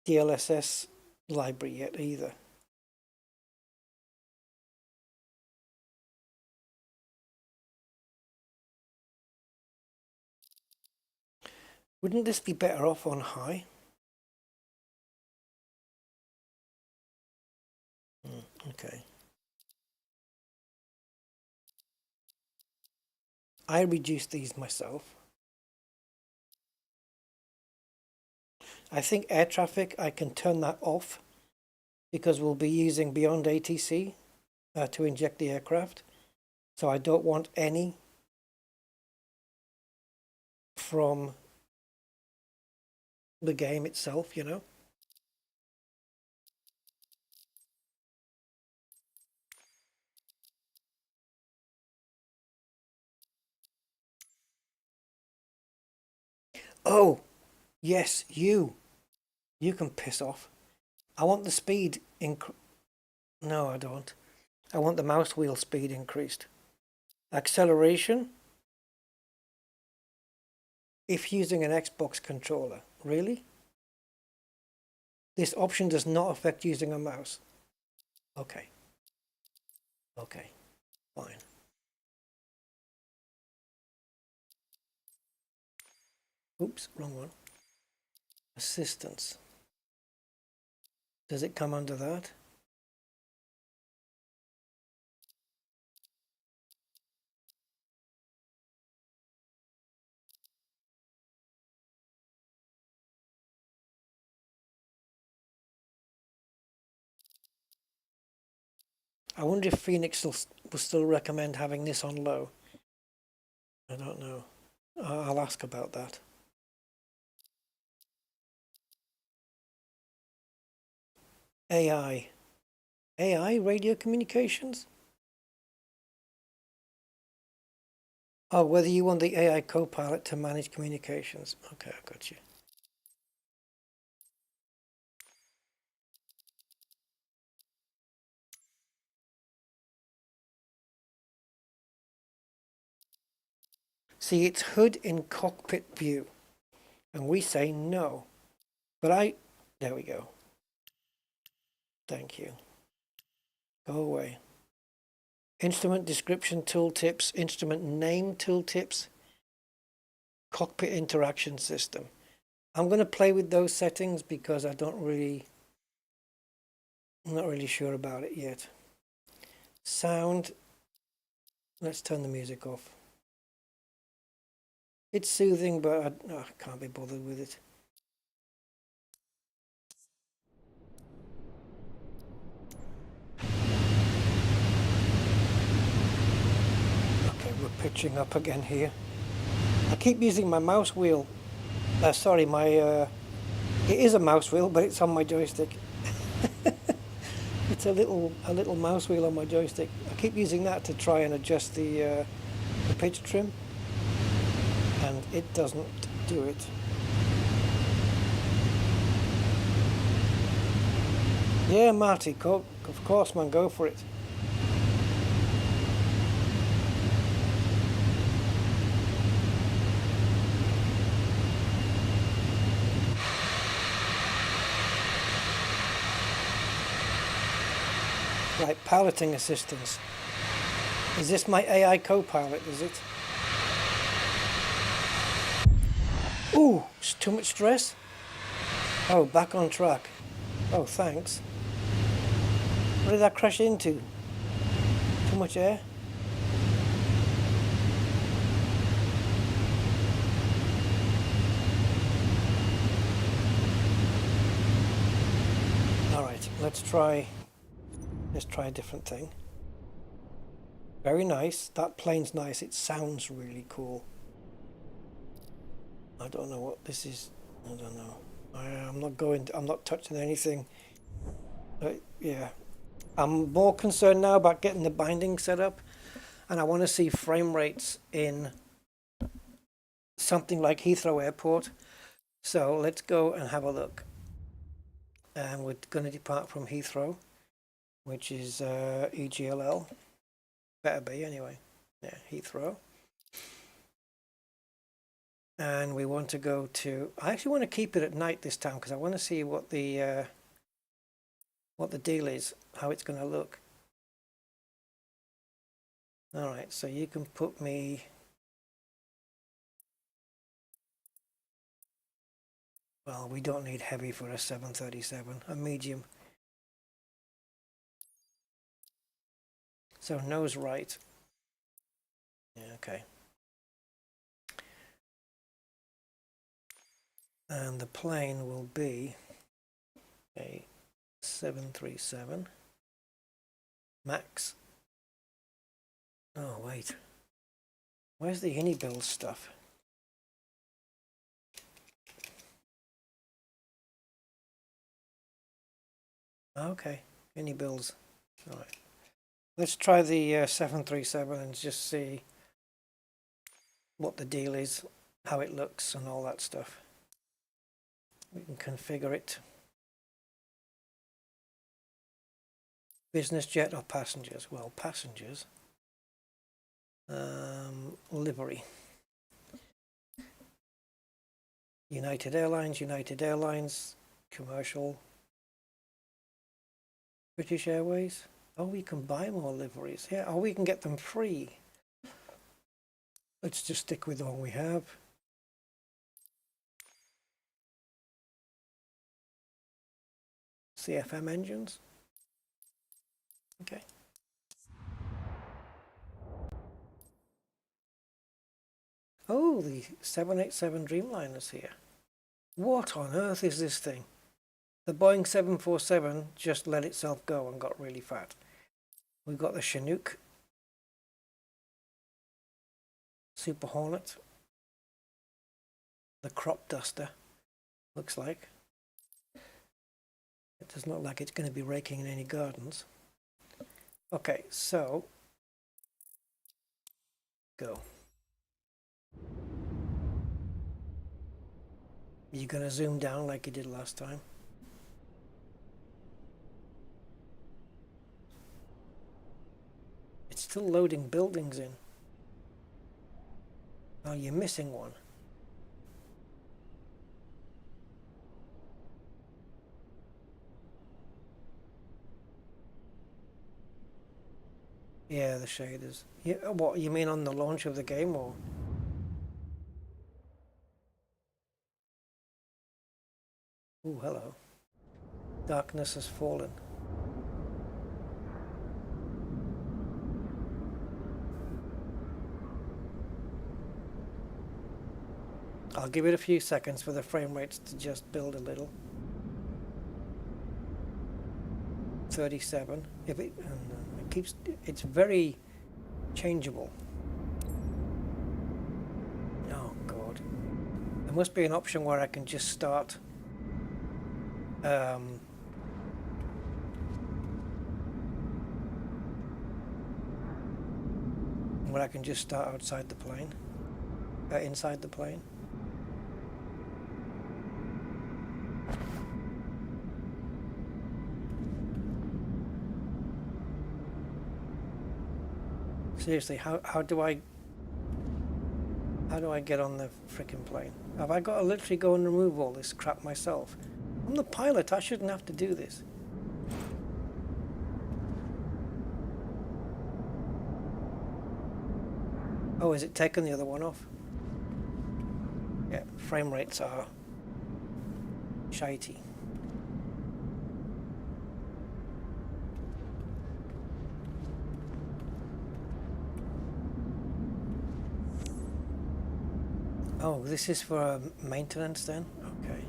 A: DLSS library yet either. Wouldn't this be better off on high? Okay. I reduced these myself. I think air traffic, I can turn that off because we'll be using beyond ATC to inject the aircraft. So I don't want any from the game itself, you know. Oh, yes, you can piss off. I want the speed no, I don't. I want the mouse wheel speed increased. Acceleration, if using an Xbox controller. Really? This option does not affect using a mouse. Okay. Okay, fine. Oops, wrong one. Assistance. Does it come under that? I wonder if Phoenix will still recommend having this on low. I don't know. I'll ask about that. AI. AI radio communications? Oh, whether you want the AI Copilot to manage communications. Okay, I got you. See, it's HUD in cockpit view. And we say no. But there we go. Thank you. Go away. Instrument description tooltips, instrument name tooltips, cockpit interaction system. I'm going to play with those settings because I'm not really sure about it yet. Sound, let's turn the music off. It's soothing, but I can't be bothered with it. catching up again here. I keep using my mouse wheel. Sorry, my it is a mouse wheel, but it's on my joystick. It's a little mouse wheel on my joystick. I keep using that to try and adjust the pitch trim, and it doesn't do it. Yeah, Marty, of course, man, go for it. Right, piloting assistance. Is this my AI co-pilot, is it? Ooh, it's too much stress? Oh, back on track. Oh, thanks. What did I crash into? Too much air? Alright, let's try a different thing. Very nice. That plane's nice. It sounds really cool. I don't know what this is. I don't know. I'm not touching anything. But yeah. I'm more concerned now about getting the binding set up, and I want to see frame rates in something like Heathrow Airport. So let's go and have a look. And we're going to depart from Heathrow, which is EGLL. Better be anyway. Yeah, Heathrow. And we want to go to, I actually want to keep it at night this time because I want to see what the deal is, how it's going to look. All right, so you can put me, well, we don't need heavy for a 737, a medium. So nose right. Yeah, okay. And the plane will be a 737 Max. Oh, wait. Where's the Unibuild stuff? Okay, Unibuilds. All right. Let's try the 737 and just see what the deal is, how it looks and all that stuff. We can configure it. Business jet or passengers? Well, passengers. Livery. United Airlines, commercial. British Airways. Oh, we can buy more liveries. Yeah, oh, we can get them free. Let's just stick with the one we have. CFM engines. Okay. Oh, the 787 Dreamliner's here. What on earth is this thing? The Boeing 747 just let itself go and got really fat. We've got the Chinook, Super Hornet, the Crop Duster, looks like. It doesn't look like it's going to be raking in any gardens. Okay, so go. You going to zoom down like you did last time? It's still loading buildings in. Oh, you're missing one. Yeah, the shaders. Yeah, what, you mean on the launch of the game, or? Ooh, hello. Darkness has fallen. I'll give it a few seconds for the frame rates to just build a little. 37. If it keeps, it's very changeable. There must be an option where I can just start where I can just start outside the plane, inside the plane. Seriously, how do I get on the frickin' plane? Have I got to literally go and remove all this crap myself? I'm the pilot, I shouldn't have to do this. Oh, is it taking the other one off? Yeah, frame rates are shitey. Oh, this is for maintenance then? Okay.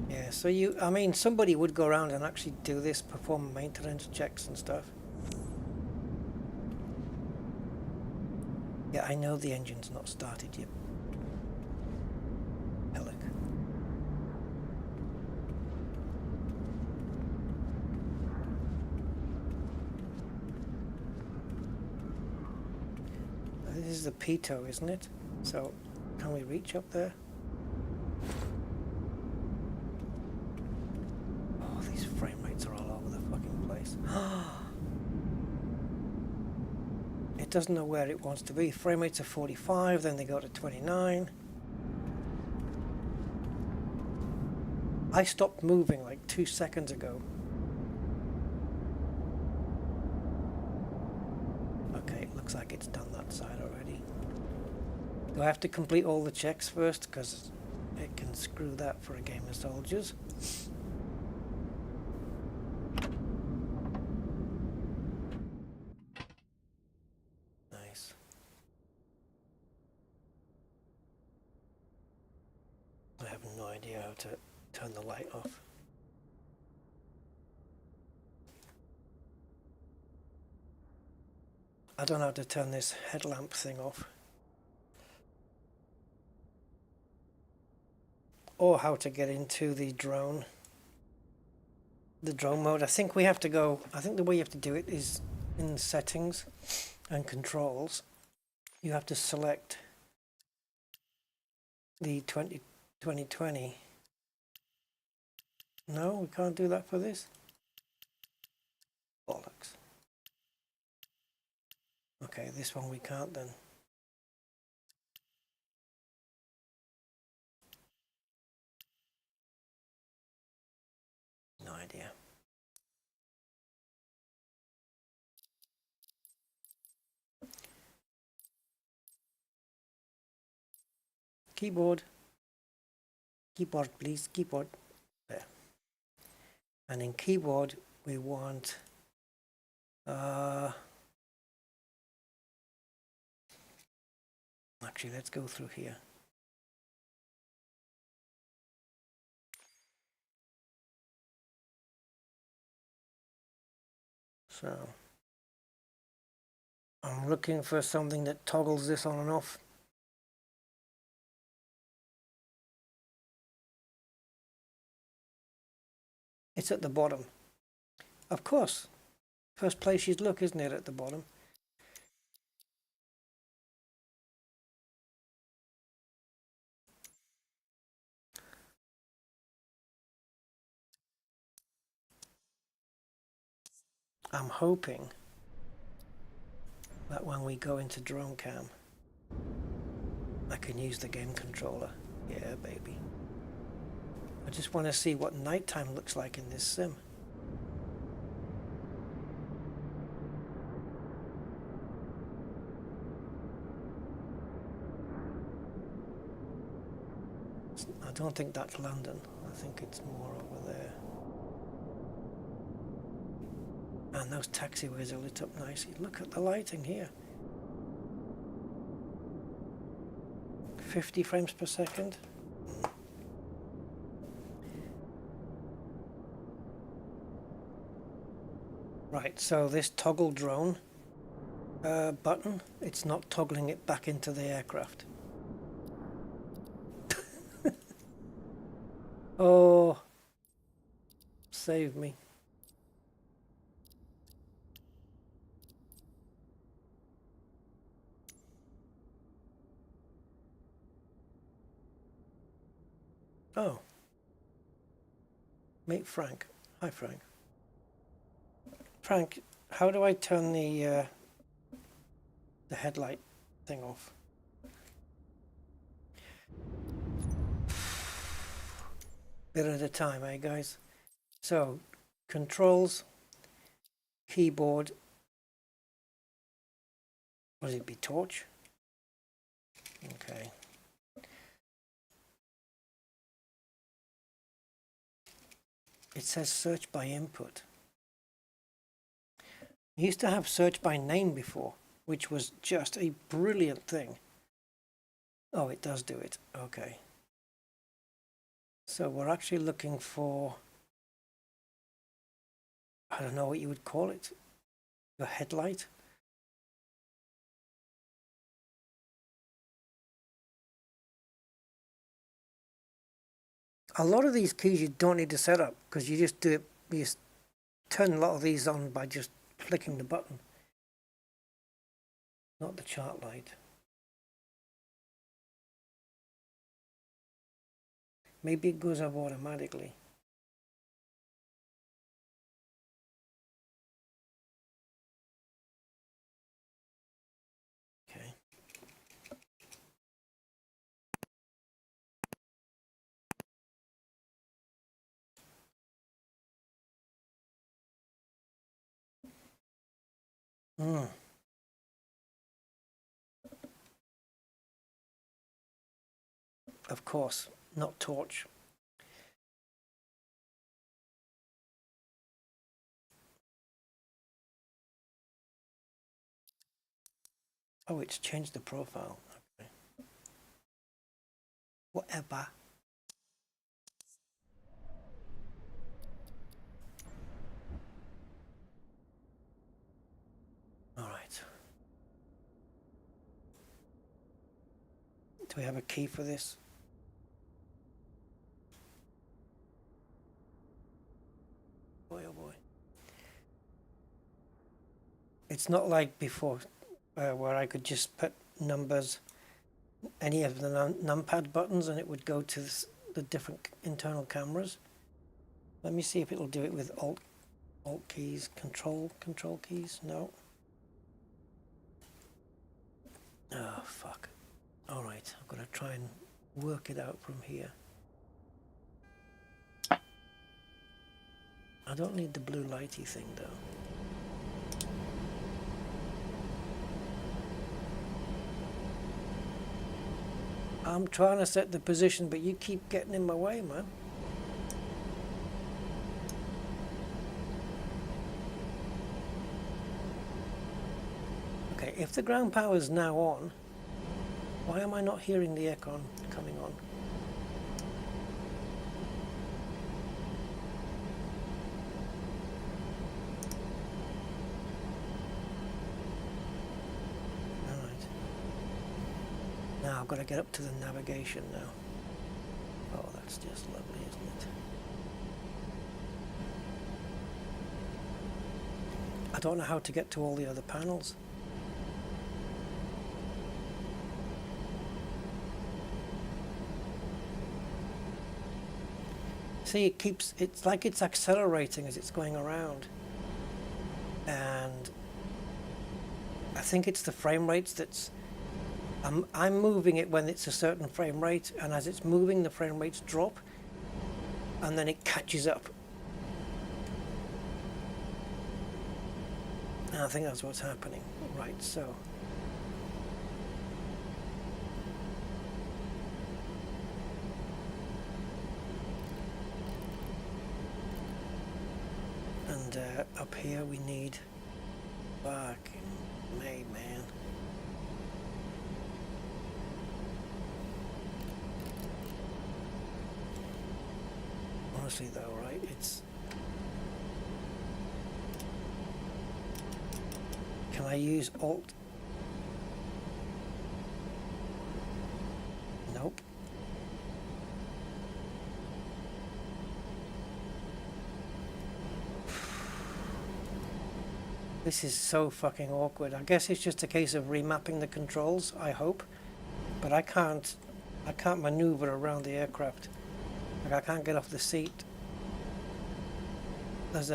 A: Yeah, so I mean, somebody would go around and actually do this, perform maintenance checks and stuff. Yeah, I know the engine's not started yet. Hellick. This is the pitot, isn't it? So, can we reach up there? Oh, these frame rates are all over the fucking place. It doesn't know where it wants to be. Frame rates are 45, then they go to 29. I stopped moving like 2 seconds ago. Okay, it looks like it's done that side already. Do I have to complete all the checks first? Because it can screw that for a game of soldiers. Nice. I have no idea how to turn the light off. I don't know how to turn this headlamp thing off. Or how to get into the drone mode. I think we have to go, I think the way you have to do it is in settings and controls. You have to select the 2020. No, we can't do that for this. Bollocks. Okay, this one we can't then. No idea. Keyboard. Keyboard, please. Keyboard. There. And in keyboard, we want actually, let's go through here. So I'm looking for something that toggles this on and off. It's at the bottom. Of course. First place you'd look, isn't it, at the bottom? I'm hoping that when we go into drone cam, I can use the game controller. Yeah, baby. I just want to see what nighttime looks like in this sim. I don't think that's London. I think it's more over there. And those taxiways are lit up nicely. Look at the lighting here. 50 frames per second. Right, Right, so this toggle drone button, it's not toggling it back into the aircraft. Oh, save me. Oh, meet Frank. Hi, Frank. Frank, how do I turn the headlight thing off? Bit at a time, eh, guys? So, controls, keyboard. What would it be? Torch? Okay. It says search by input. We used to have search by name before, which was just a brilliant thing. Oh, it does do it. Okay. So we're actually looking for, I don't know what you would call it, your headlight. A lot of these keys you don't need to set up because you just do it, you just turn a lot of these on by just flicking the button. Not the chart light. Maybe it goes up automatically. Okay. Of course, not torch. Oh, it's changed the profile. Okay. Whatever. All right. Do we have a key for this? Boy, oh boy. It's not like before where I could just put numbers, any of the numpad buttons, and it would go to the different internal cameras. Let me see if it'll do it with alt keys, control keys. No. Oh, fuck. All right, I'm going to try and work it out from here. I don't need the blue lighty thing, though. I'm trying to set the position, but you keep getting in my way, man. Okay, if the ground power is now on, why am I not hearing the aircon coming on? Alright. Now I've got to get up to the navigation now. Oh, that's just lovely, isn't it? I don't know how to get to all the other panels. See, it's like it's accelerating as it's going around. And I think it's the frame rates that's, I'm moving it when it's a certain frame rate, and as it's moving, the frame rates drop, and then it catches up. And I think that's what's happening. Right, so. And up here we need fucking May, man. Honestly though, right, it's I use Alt? Nope. This is so fucking awkward. I guess it's just a case of remapping the controls, I hope. But I can't maneuver around the aircraft. Like, I can't get off the seat. There's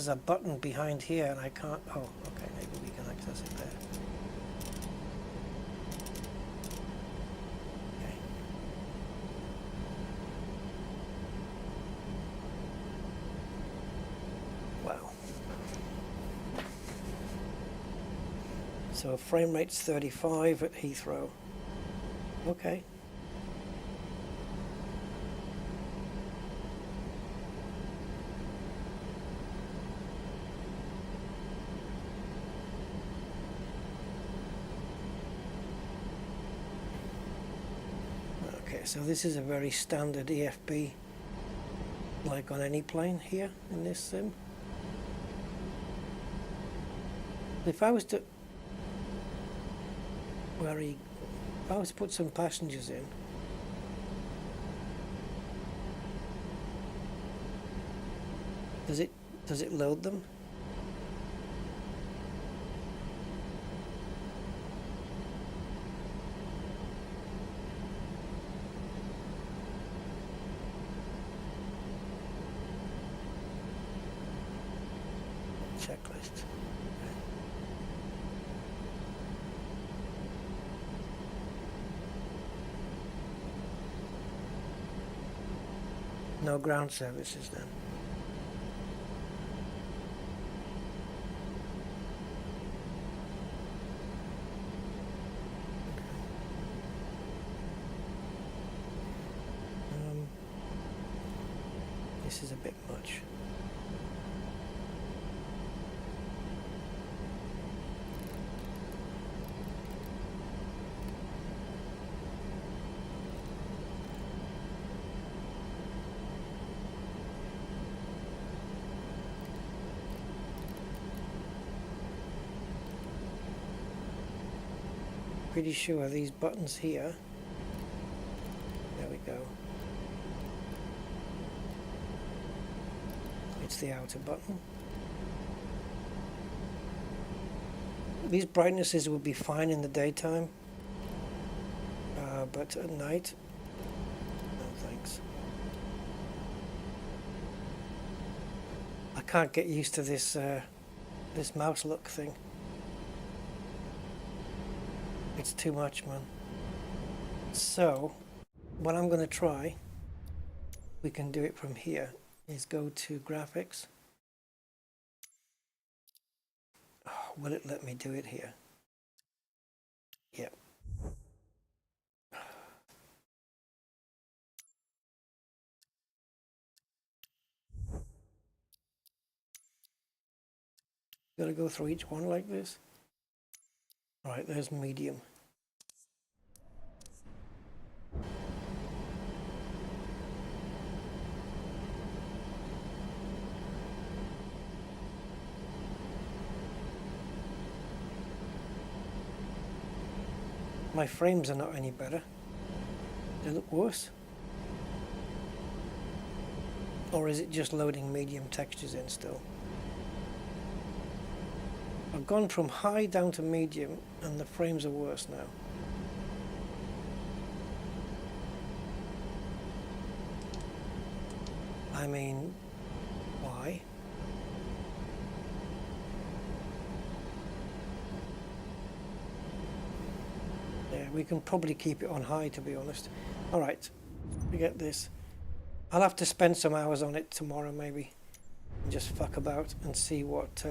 A: a button behind here and I can't. Oh, okay, maybe we can access it there. Okay. Wow. So frame rate's 35 at Heathrow. Okay. Okay, so this is a very standard EFB, like on any plane here in this sim. If I was to if I was to put some passengers in, does it load them? Checklist. No ground services then. This is a bit much. Pretty sure these buttons here, there we go. It's the outer button. These brightnesses will be fine in the daytime, but at night, no thanks. I can't get used to this this mouse look thing. It's too much, man. So, what I'm going to try, we can do it from here, is go to graphics. Oh, will it let me do it here? Yep. Gotta go through each one like this. All right, there's medium. My frames are not any better. They look worse. Or is it just loading medium textures in still? I've gone from high down to medium and the frames are worse now. I mean, why? Yeah, we can probably keep it on high, to be honest. All right, forget this. I'll have to spend some hours on it tomorrow maybe. And just fuck about and see what's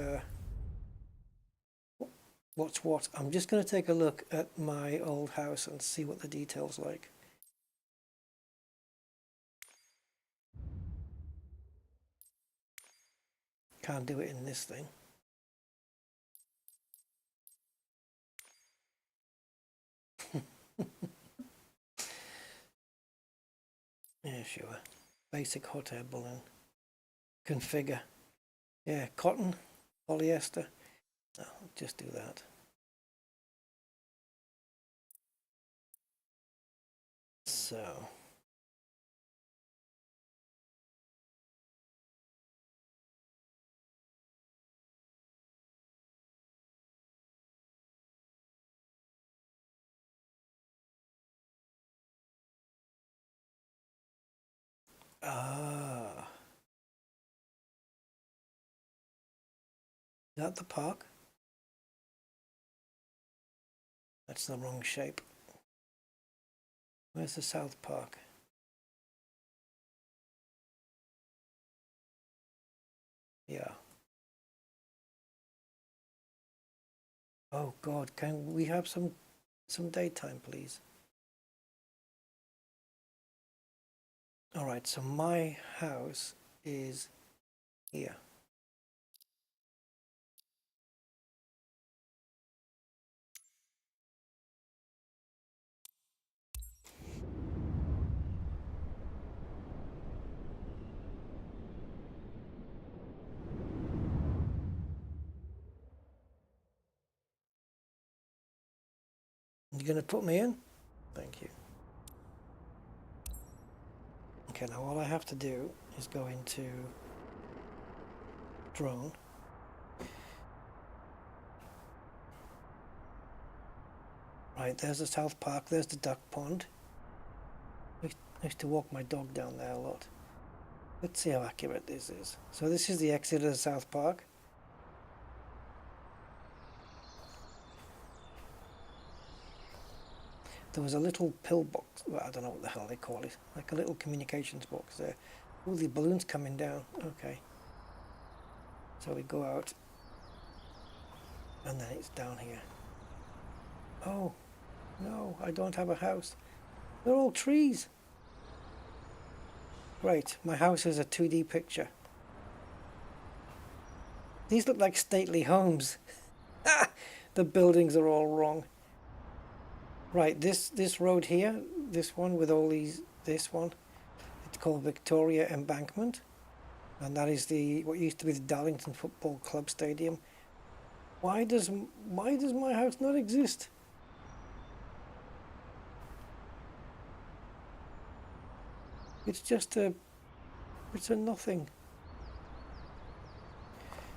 A: what. I'm just going to take a look at my old house and see what the detail's like. Can't do it in this thing. Yeah, sure. Basic hot air balloon. Configure. Yeah, cotton, polyester. No, just do that. So. Ah. Is that the park? That's the wrong shape. Where's the South Park? Yeah. Oh God, can we have some daytime, please? All right, so my house is here. You gonna put me in? Thank you. Okay, now all I have to do is go into drone. Right, there's the South Park, there's the duck pond. I used to walk my dog down there a lot. Let's see how accurate this is. So this is the exit of the South Park. There was a little pillbox, well, I don't know what the hell they call it, like a little communications box there. Oh, the balloon's coming down. Okay. So we go out, and then it's down here. Oh, no, I don't have a house. They're all trees. Great, my house is a 2D picture. These look like stately homes. The buildings are all wrong. Right, this road here, this one with all these, this one, it's called Victoria Embankment, and that is the what used to be the Darlington Football Club Stadium. Why does my house not exist? It's just it's a nothing.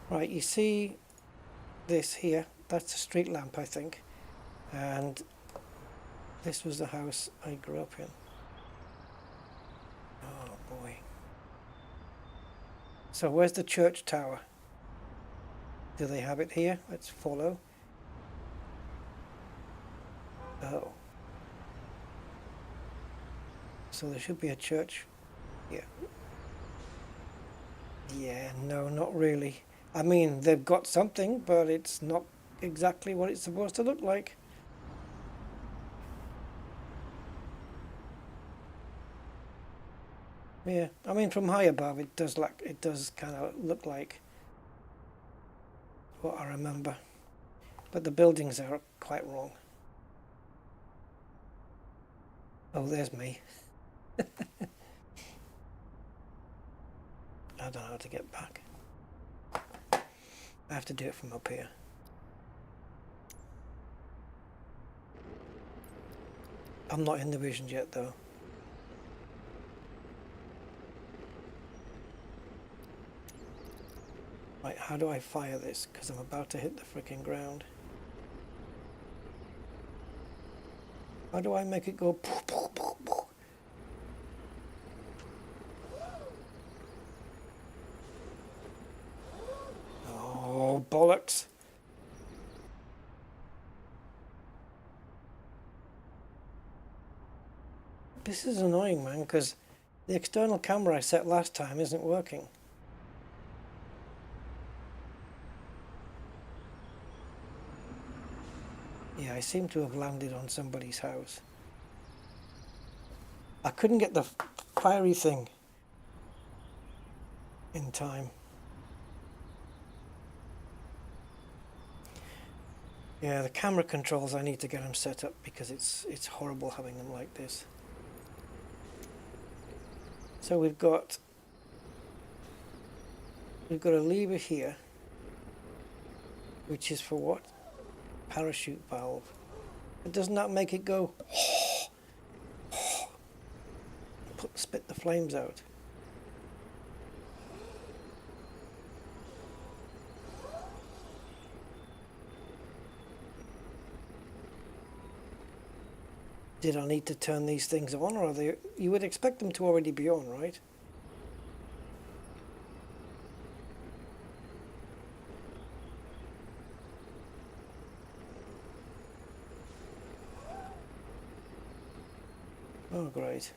A: Right, you see this here, that's a street lamp, I think, and this was the house I grew up in. Oh boy. So where's the church tower? Do they have it here? Let's follow. Oh. So there should be a church here. Yeah, no, not really. I mean, they've got something, but it's not exactly what it's supposed to look like. Yeah, I mean, from high above, it does kind of look like what I remember, but the buildings are quite wrong. Oh, there's me. I don't know how to get back. I have to do it from up here. I'm not in the vision yet, though. Right, how do I fire this? Because I'm about to hit the freaking ground. How do I make it go? Oh, bollocks. This is annoying, man, because the external camera I set last time isn't working. Yeah, I seem to have landed on somebody's house. I couldn't get the fiery thing in time. Yeah, the camera controls, I need to get them set up because it's horrible having them like this. So we've got a lever here. which is for what? Parachute valve. But doesn't that make it go spit the flames out? Did I need to turn these things on, or are they? You would expect them to already be on, right? Oh, great.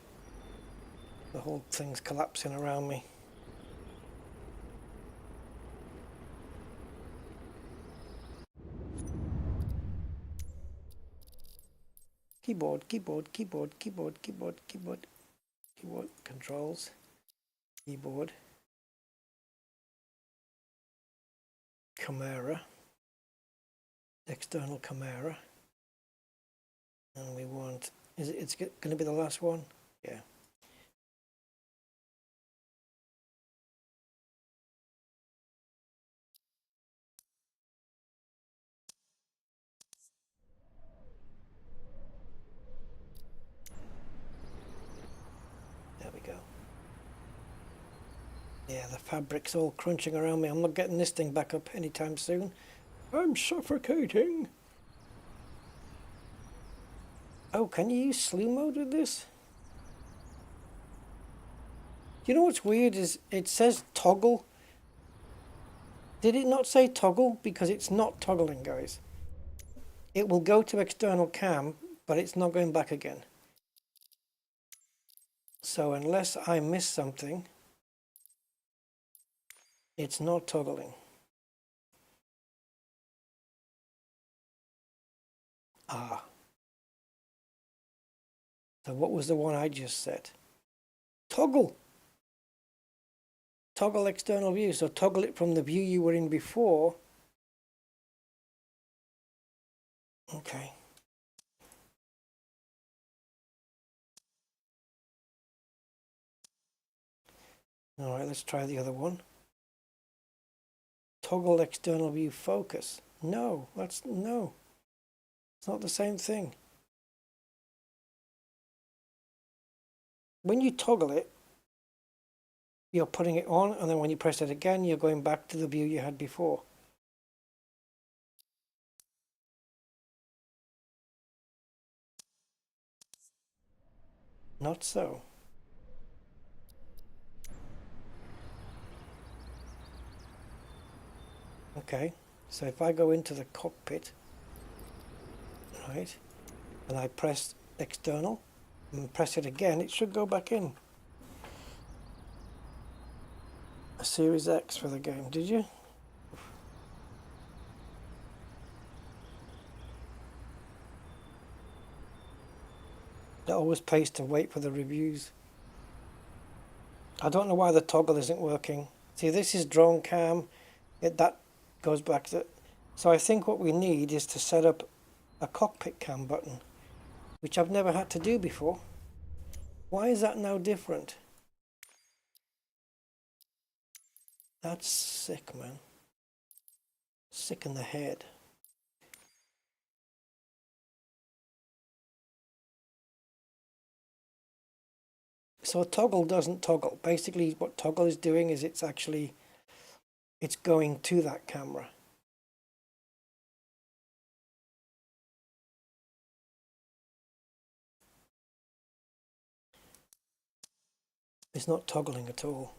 A: The whole thing's collapsing around me. Keyboard, keyboard, keyboard, keyboard, keyboard, keyboard, keyboard, controls, keyboard, camera, external camera, and we want, it's going to be the last one? Yeah. There we go. Yeah, the fabric's all crunching around me. I'm not getting this thing back up anytime soon. I'm suffocating. Oh, can you use slew mode with this? You know what's weird is it says toggle. Did it not say toggle? Because it's not toggling, guys. It will go to external cam, but it's not going back again. So unless I miss something, it's not toggling. Ah. So what was the one I just set? Toggle. Toggle external view. So toggle it from the view you were in before. Okay. All right, let's try the other one. Toggle external view focus. No, no. It's not the same thing. When you toggle it, you're putting it on, and then when you press it again, you're going back to the view you had before. Not so. Okay, so if I go into the cockpit, right, and I press external, and press it again, it should go back in. A Series X for the game, did you? It always pays to wait for the reviews. I don't know why the toggle isn't working. See, this is drone cam. That goes back to... So I think what we need is to set up a cockpit cam button, which I've never had to do before. Why is that now different? That's sick, man. Sick in the head. So a toggle doesn't toggle. Basically what toggle is doing is it's going to that camera. It's not toggling at all.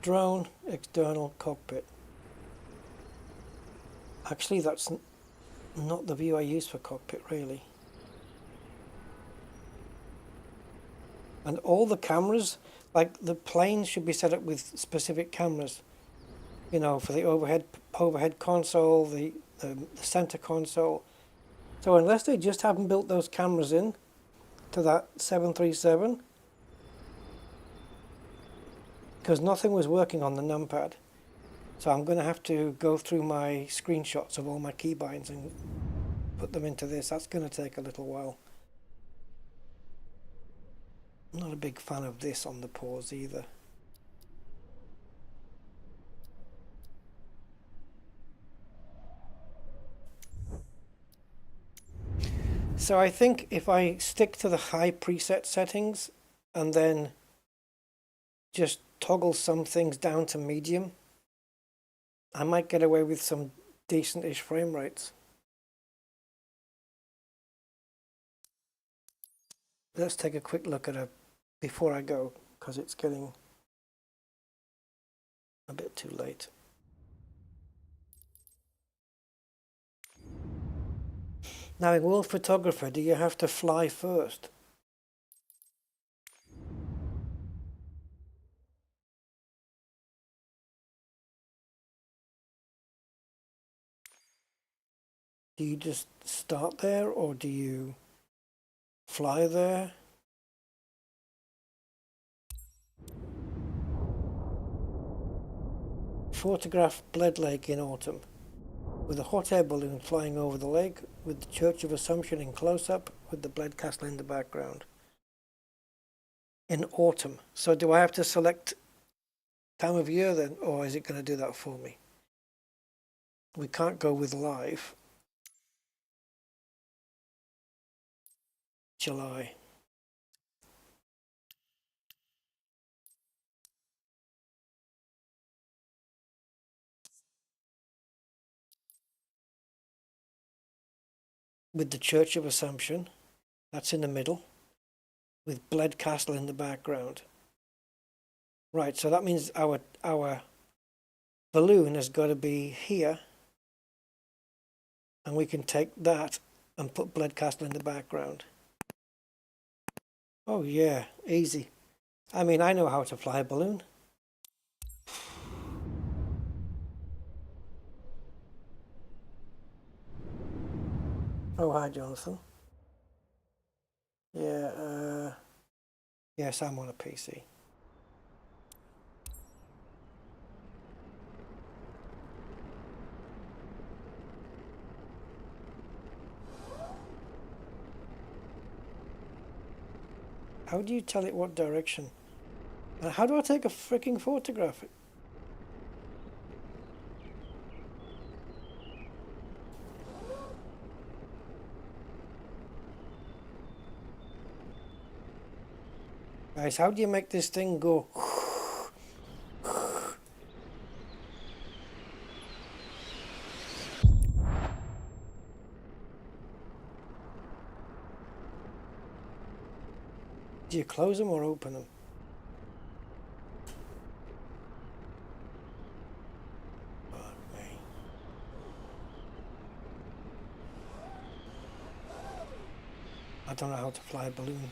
A: Drone, external cockpit. Actually, that's not the view I use for cockpit, really. And all the cameras, like the planes should be set up with specific cameras. You know, for the overhead console, the center console. So unless they just haven't built those cameras in to that 737, because nothing was working on the numpad. So I'm going to have to go through my screenshots of all my keybinds and put them into this. That's going to take a little while. I'm not a big fan of this on the pause either. So I think if I stick to the high preset settings and then just toggle some things down to medium, I might get away with some decent-ish frame rates. Let's take a quick look at it before I go, because it's getting a bit too late. Now in World Photographer, do you have to fly first? Do you just start there, or do you fly there? Photograph Bled Lake in autumn, with a hot air balloon flying over the lake, with the Church of Assumption in close-up, with the Bled Castle in the background. In autumn. So do I have to select time of year then, or is it going to do that for me? We can't go with live. July. With the Church of Assumption, that's in the middle, with Bled Castle in the background. Right, so that means our balloon has got to be here, and we can take that and put Bled Castle in the background. Oh yeah, easy. I mean, I know how to fly a balloon. Oh, hi, Jonathan. Yeah, yes, I'm on a PC. How do you tell it what direction? And how do I take a freaking photograph? Guys, how do you make this thing go? Do you close them or open them? Fuck me. I don't know how to fly a balloon.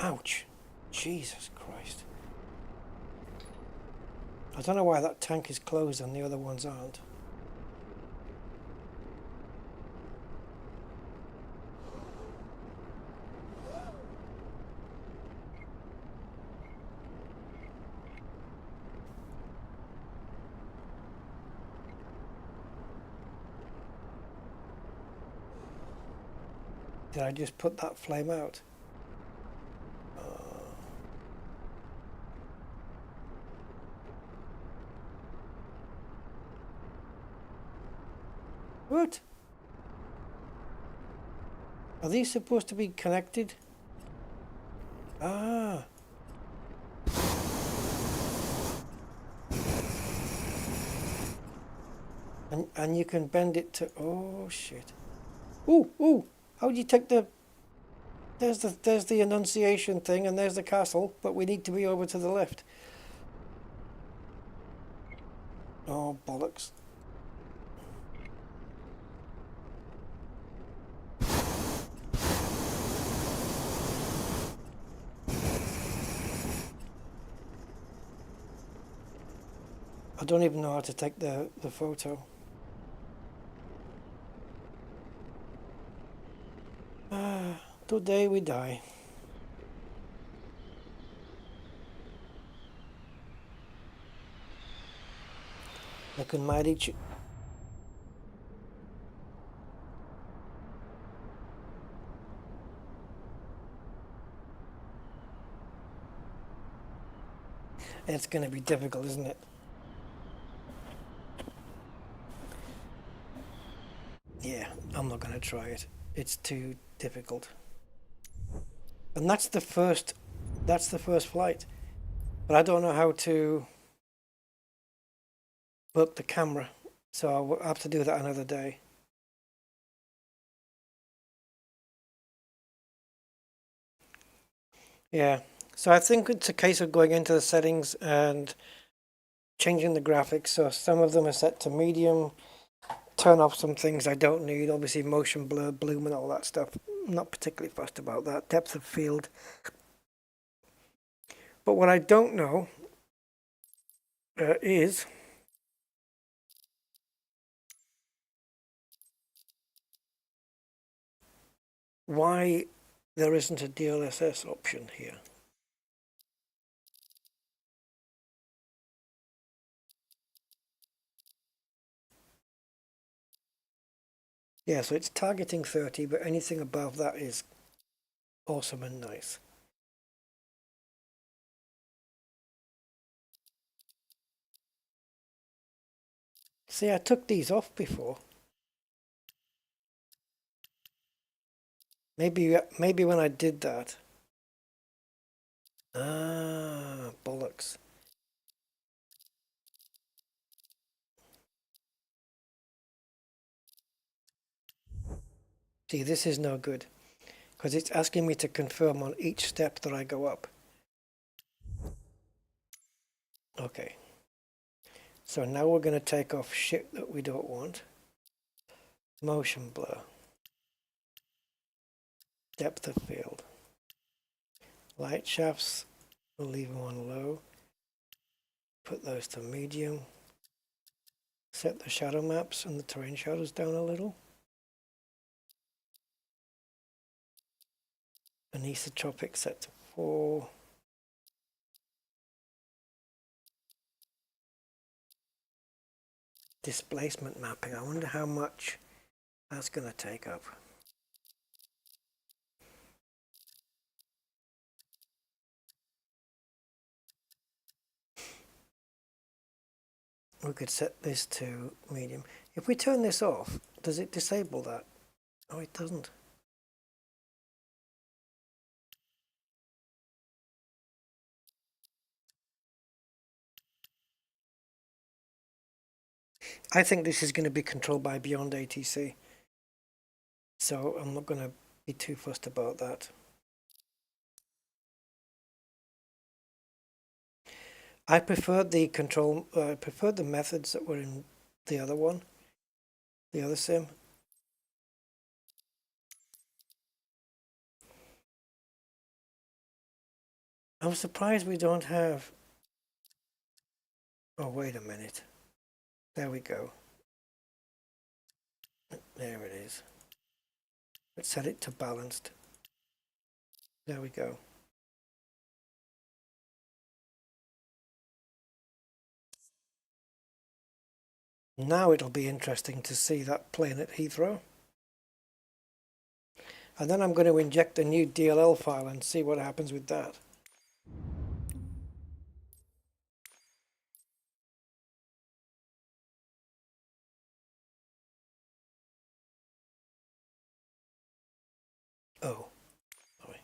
A: Ouch. Jesus Christ. I don't know why that tank is closed and the other ones aren't. Did I just put that flame out? What? Are these supposed to be connected? Ah. And you can bend it to... Oh, shit. Ooh, ooh. How do you take the... There's the Annunciation thing, and there's the castle, but we need to be over to the left. Oh, bollocks. I don't even know how to take the photo. Ah, today we die. Looking mighty It's going to be difficult, isn't it? Yeah, I'm not going to try it. It's too difficult. And that's the first flight. But I don't know how to work the camera, so I'll have to do that another day. Yeah, so I think it's a case of going into the settings and changing the graphics. So some of them are set to medium, turn off some things I don't need, obviously motion blur, bloom and all that stuff. I'm not particularly fussed about that. Depth of field. But what I don't know is why there isn't a DLSS option here. Yeah, so it's targeting 30, but anything above that is awesome and nice. See, I took these off before. Maybe when I did that. Ah, bollocks. See, this is no good because it's asking me to confirm on each step that I go up. Okay. So now we're going to take off shit that we don't want. Motion blur. Depth of field. Light shafts, we'll leave them on low. Put those to medium. Set the shadow maps and the terrain shadows down a little. Anisotropic set to 4. Displacement mapping. I wonder how much that's going to take up. We could set this to medium. If we turn this off, does it disable that? Oh, it doesn't. I think this is going to be controlled by Beyond ATC. So I'm not going to be too fussed about that. I preferred the control, I preferred the methods that were in the other one, the other sim. I'm surprised we don't have, oh wait a minute, there we go. There it is. Let's set it to balanced. There we go. Now it'll be interesting to see that plane at Heathrow. And then I'm going to inject a new DLL file and see what happens with that. Oh, sorry.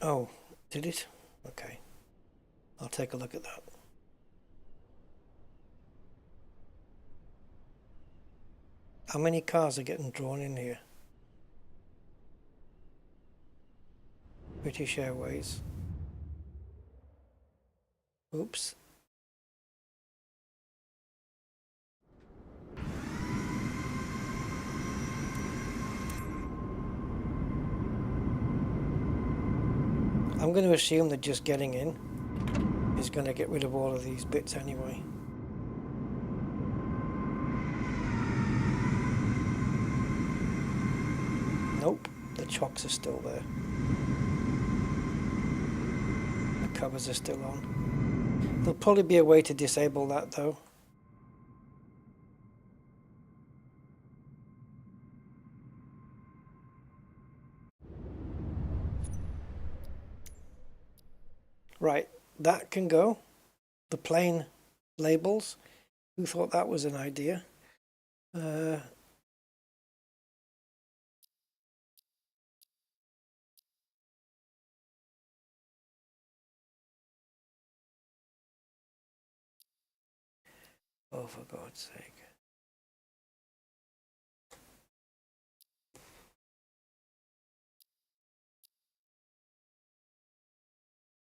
A: Oh, did it? Okay. I'll take a look at that. How many cars are getting drawn in here? British Airways. Oops. I'm going to assume that just getting in is going to get rid of all of these bits anyway. Nope, the chocks are still there. The covers are still on. There'll probably be a way to disable that though. Right, that can go. The plain labels. Who thought that was an idea? Oh, for God's sake.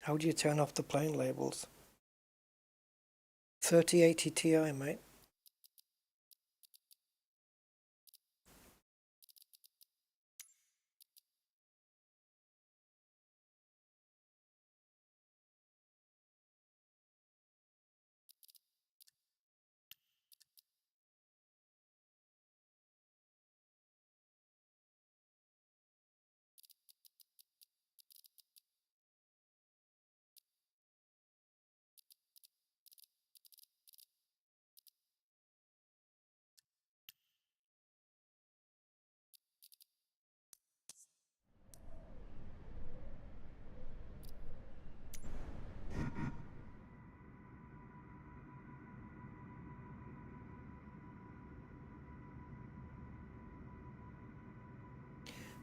A: How do you turn off the plain labels? 3080 Ti, mate.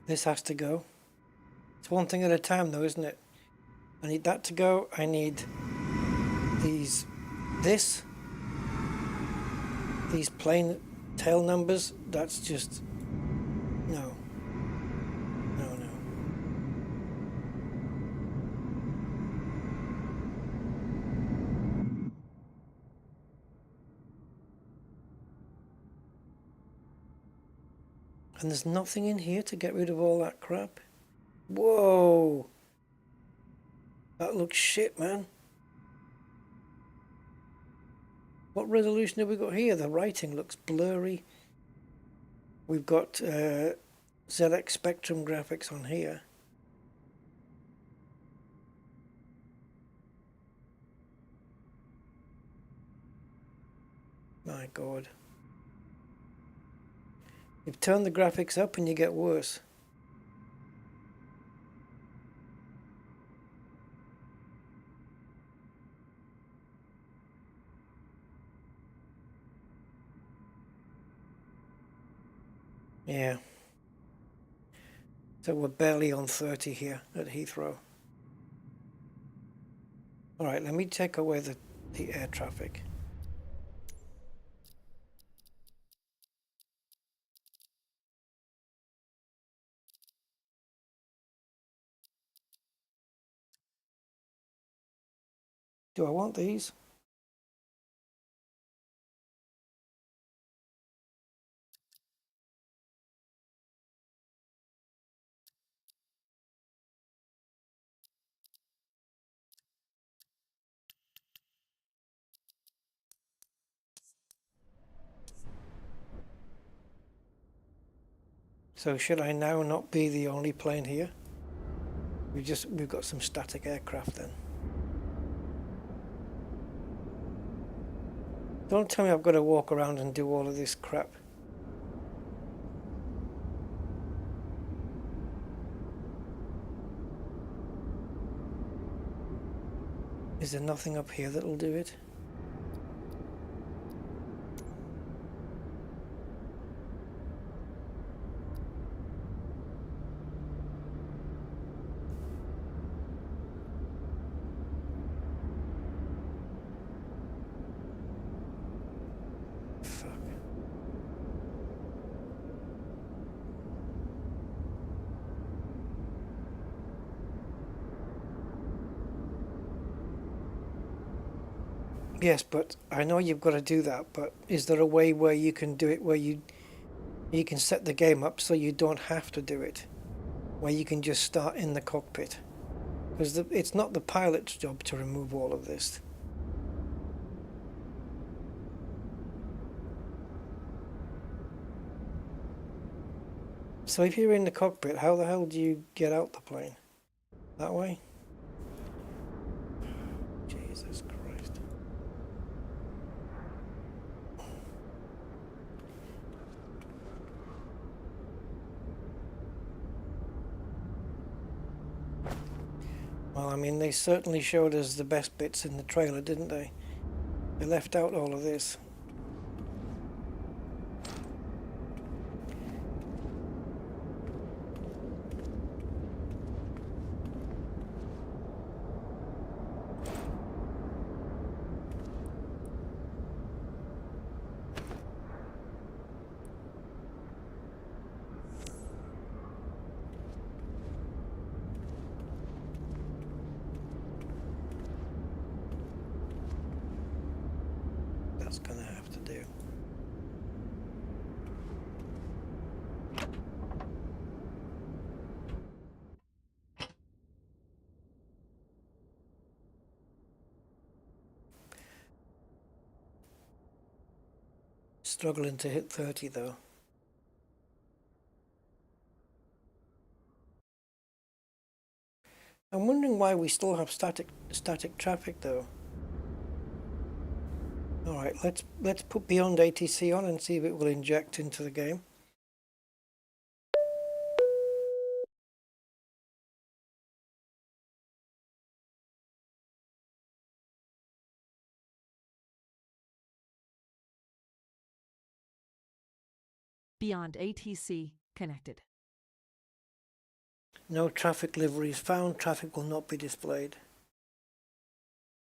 A: This has to go. It's one thing at a time though, isn't it? I need that to go. I need these plain tail numbers. That's just no. And there's nothing in here to get rid of all that crap. Whoa! That looks shit, man. What resolution have we got here? The writing looks blurry. We've got ZX Spectrum graphics on here. My God. You've turned the graphics up and you get worse. Yeah. So we're barely on 30 here at Heathrow. Alright, let me take away the air traffic. Do I want these? So should I now not be the only plane here? We've got some static aircraft then. Don't tell me I've got to walk around and do all of this crap. Is there nothing up here that'll do it? Fuck. Yes, but I know you've got to do that, but is there a way where you can do it where you can set the game up so you don't have to do it? Where you can just start in the cockpit? Because it's not the pilot's job to remove all of this. So if you're in the cockpit, how the hell do you get out the plane? That way? Jesus Christ. Well, I mean, they certainly showed us the best bits in the trailer, didn't they? They left out all of this. That's gonna have to do. Struggling to hit 30 though. I'm wondering why we still have static traffic though. All right, let's put Beyond ATC on and see if it will inject into the game.
E: Beyond ATC connected.
A: No traffic liveries found. Traffic will not be displayed.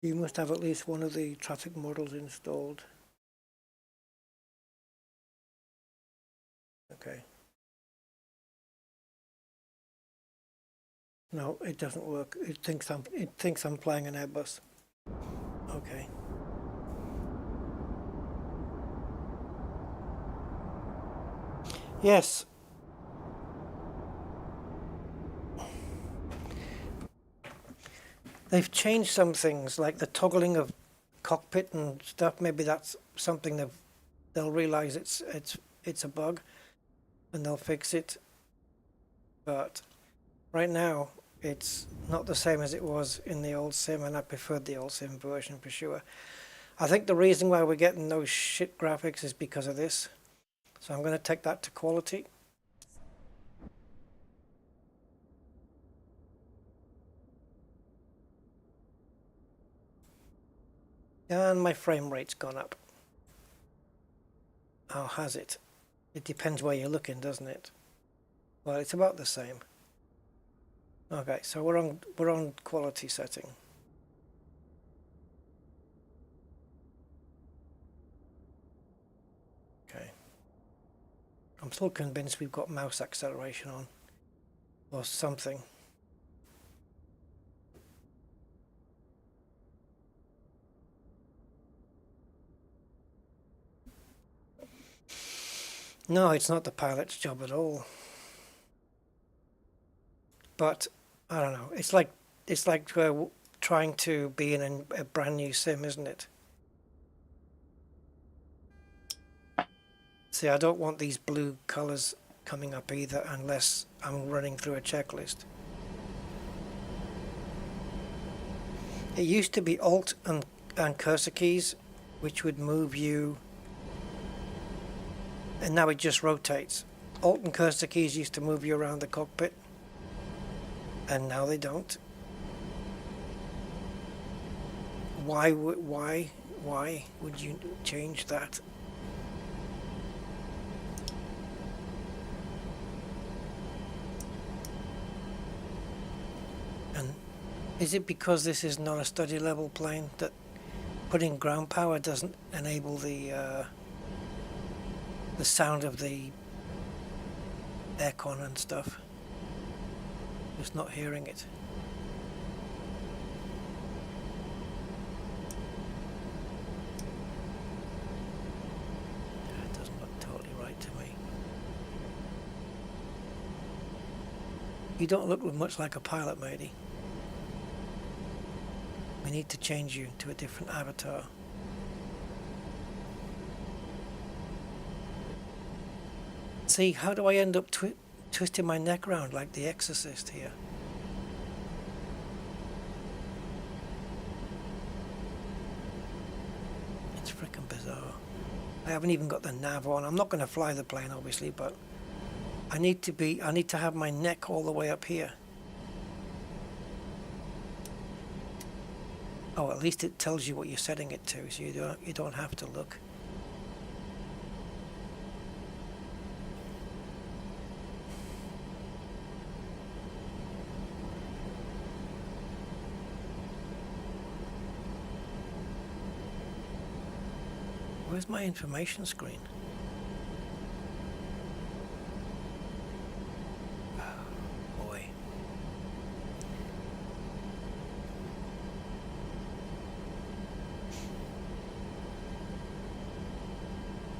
A: You must have at least one of the traffic models installed. Okay. No, it doesn't work. It thinks I'm flying an Airbus. Okay. Yes. They've changed some things, like the toggling of cockpit and stuff. Maybe that's something they'll realize it's a bug, and they'll fix it. But right now, it's not the same as it was in the old sim, and I preferred the old sim version for sure. I think the reason why we're getting those shit graphics is because of this. So I'm going to take that to quality. And my frame rate's gone up. How has it? It depends where you're looking, doesn't it? Well, it's about the same. Okay, so we're on quality setting. Okay. I'm still convinced we've got mouse acceleration on, or something. No, it's not the pilot's job at all. But I don't know. It's like trying to be in a brand new sim, isn't it? See, I don't want these blue colors coming up either unless I'm running through a checklist. It used to be Alt and cursor keys, which would move you, and now it just rotates. Alt and cursor keys used to move you around the cockpit, and now they don't. Why would you change that? And is it because this is not a study level plane that putting ground power doesn't enable the sound of the aircon and stuff? Just not hearing it. It doesn't look totally right to me. You don't look much like a pilot, matey. We need to change you to a different avatar. See, how do I end up twisting my neck around like the Exorcist here? It's freaking bizarre. I haven't even got the nav on. I'm not going to fly the plane, obviously, but I need to have my neck all the way up here. Oh, at least it tells you what you're setting it to, so you don't have to look. Where's my information screen? Oh, boy.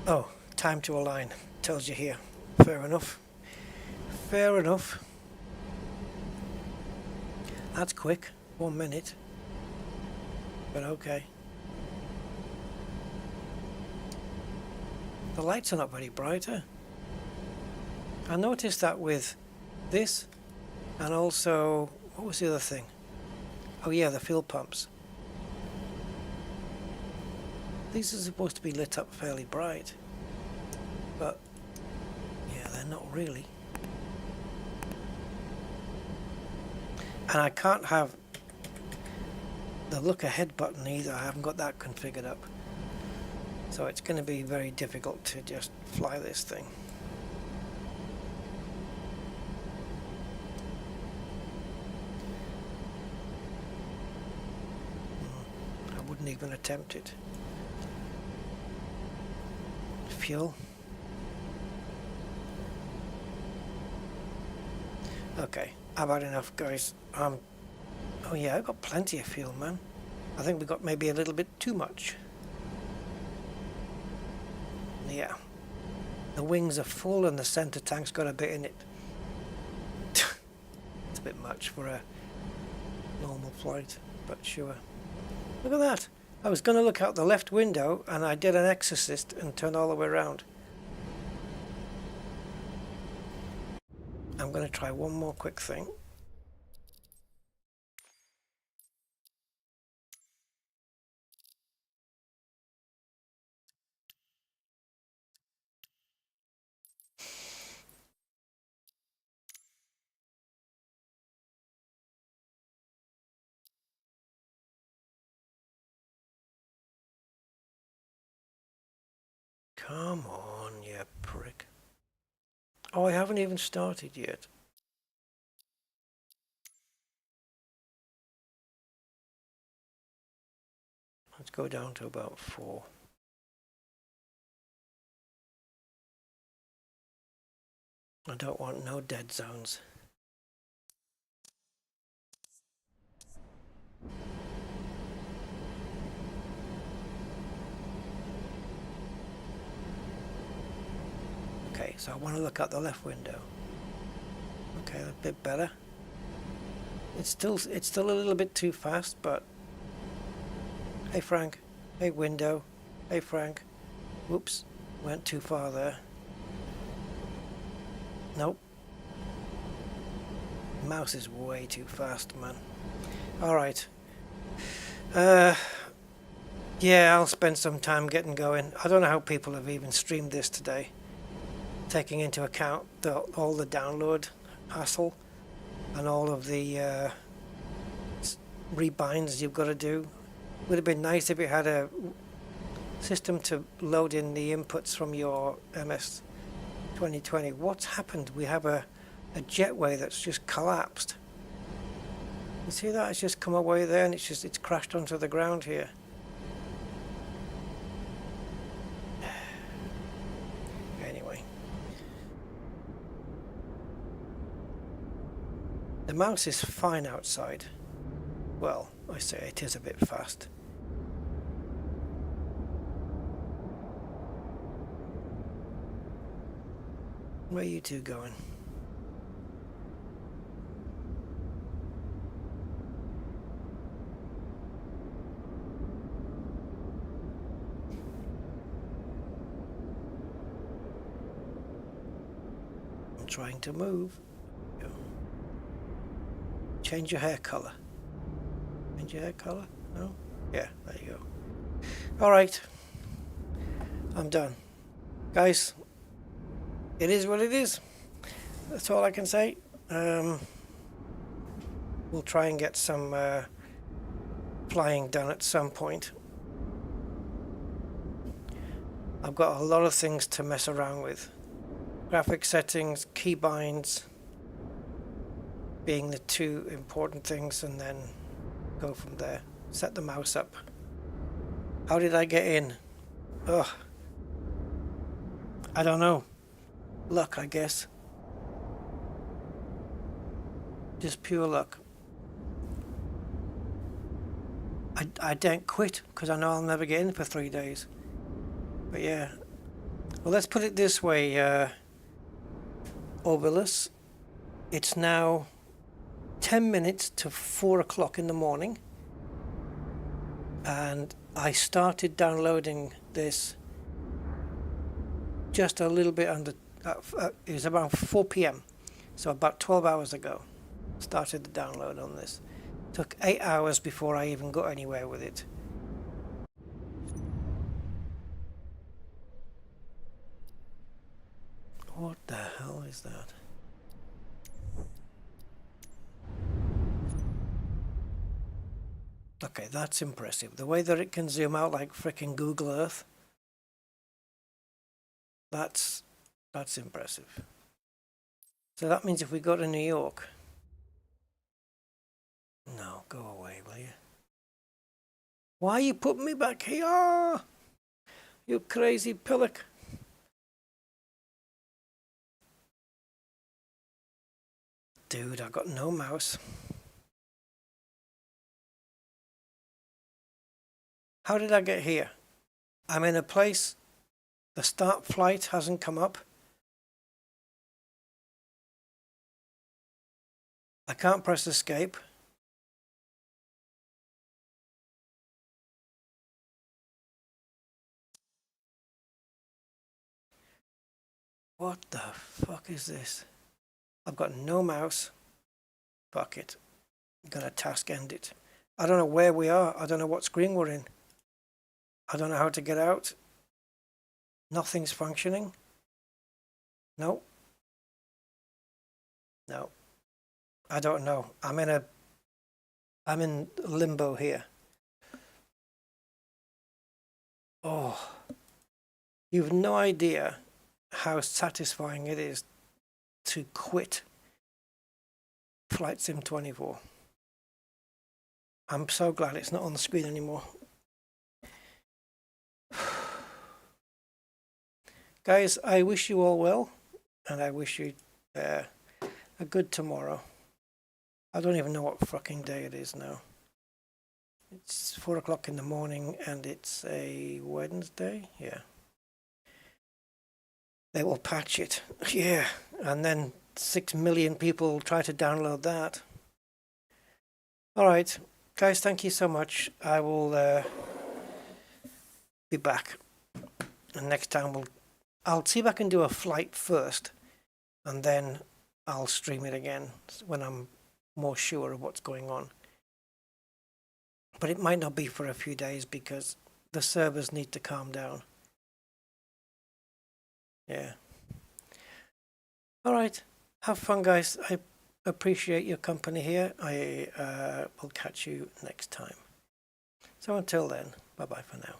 A: Oh, time to align. Tells you here. Fair enough. Fair enough. That's quick. 1 minute. But okay. The lights are not very bright, huh? I noticed that with this, and also, what was the other thing? Oh yeah, the fuel pumps. These are supposed to be lit up fairly bright, but yeah, they're not really. And I can't have the look ahead button either. I haven't got that configured up. So it's going to be very difficult to just fly this thing. I wouldn't even attempt it. Fuel. Okay, I've had enough, guys. Oh yeah, I've got plenty of fuel, man. I think we got maybe a little bit too much. Yeah, the wings are full and the center tank's got a bit in it. It's a bit much for a normal flight, but sure. Look at that. I was going to look out the left window and I did an exorcist and turned all the way around. I'm going to try one more quick thing. Come on, you prick. Oh, I haven't even started yet. Let's go down to about 4. I don't want no dead zones. Okay, so I want to look out the left window. Okay, a bit better. It's still a little bit too fast, but hey Frank, hey window, hey Frank. Whoops, went too far there. Nope. Mouse is way too fast, man. Alright. Yeah, I'll spend some time getting going. I don't know how people have even streamed this today, taking into account all the download hassle and all of the rebinds you've got to do. Would have been nice if you had a system to load in the inputs from your MS 2020. What's happened? We have a jetway that's just collapsed. You see that? It's just come away there and it's crashed onto the ground here. Anyway. The mouse is fine outside. Well, I say it is a bit fast. Where are you two going? trying to move. Change your hair color. Change your hair color? No? Yeah, there you go. Alright. I'm done. Guys, it is what it is. That's all I can say. We'll try and get some flying done at some point. I've got a lot of things to mess around with. Graphic settings, keybinds being the two important things, and then go from there. Set the mouse up. How did I get in? Ugh. I don't know. Luck, I guess. Just pure luck. I don't quit because I know I'll never get in for 3 days. But yeah. Well, let's put it this way, Ovilus. It's now 10 minutes to 4 o'clock in the morning. And I started downloading this just a little bit under, it was about 4 p.m. So about 12 hours ago, started the download on this. Took 8 hours before I even got anywhere with it. What the hell is that? Okay, that's impressive. The way that it can zoom out like frickin' Google Earth. That's impressive. So that means if we go to New York... No, go away, will you? Why you putting me back here? You crazy pillock. Dude, I got no mouse. How did I get here? I'm in a place. The start flight hasn't come up. I can't press escape. What the fuck is this? I've got no mouse. Fuck it. I'm gonna task end it. I don't know where we are. I don't know what screen we're in. I don't know how to get out. Nothing's functioning. No. No. I don't know. I'm in limbo here. Oh. You've no idea how satisfying it is to quit Flight Sim 24. I'm so glad it's not on the screen anymore. Guys, I wish you all well, and I wish you a good tomorrow. I don't even know what fucking day it is now. It's 4 o'clock in the morning, and it's a Wednesday. Yeah. They will patch it. Yeah. And then 6 million people will try to download that. All right. Guys, thank you so much. I will be back. And next time I'll see if I can do a flight first, and then I'll stream it again when I'm more sure of what's going on. But it might not be for a few days because the servers need to calm down. Yeah. All right. Have fun, guys. I appreciate your company here. I will catch you next time. So until then, bye-bye for now.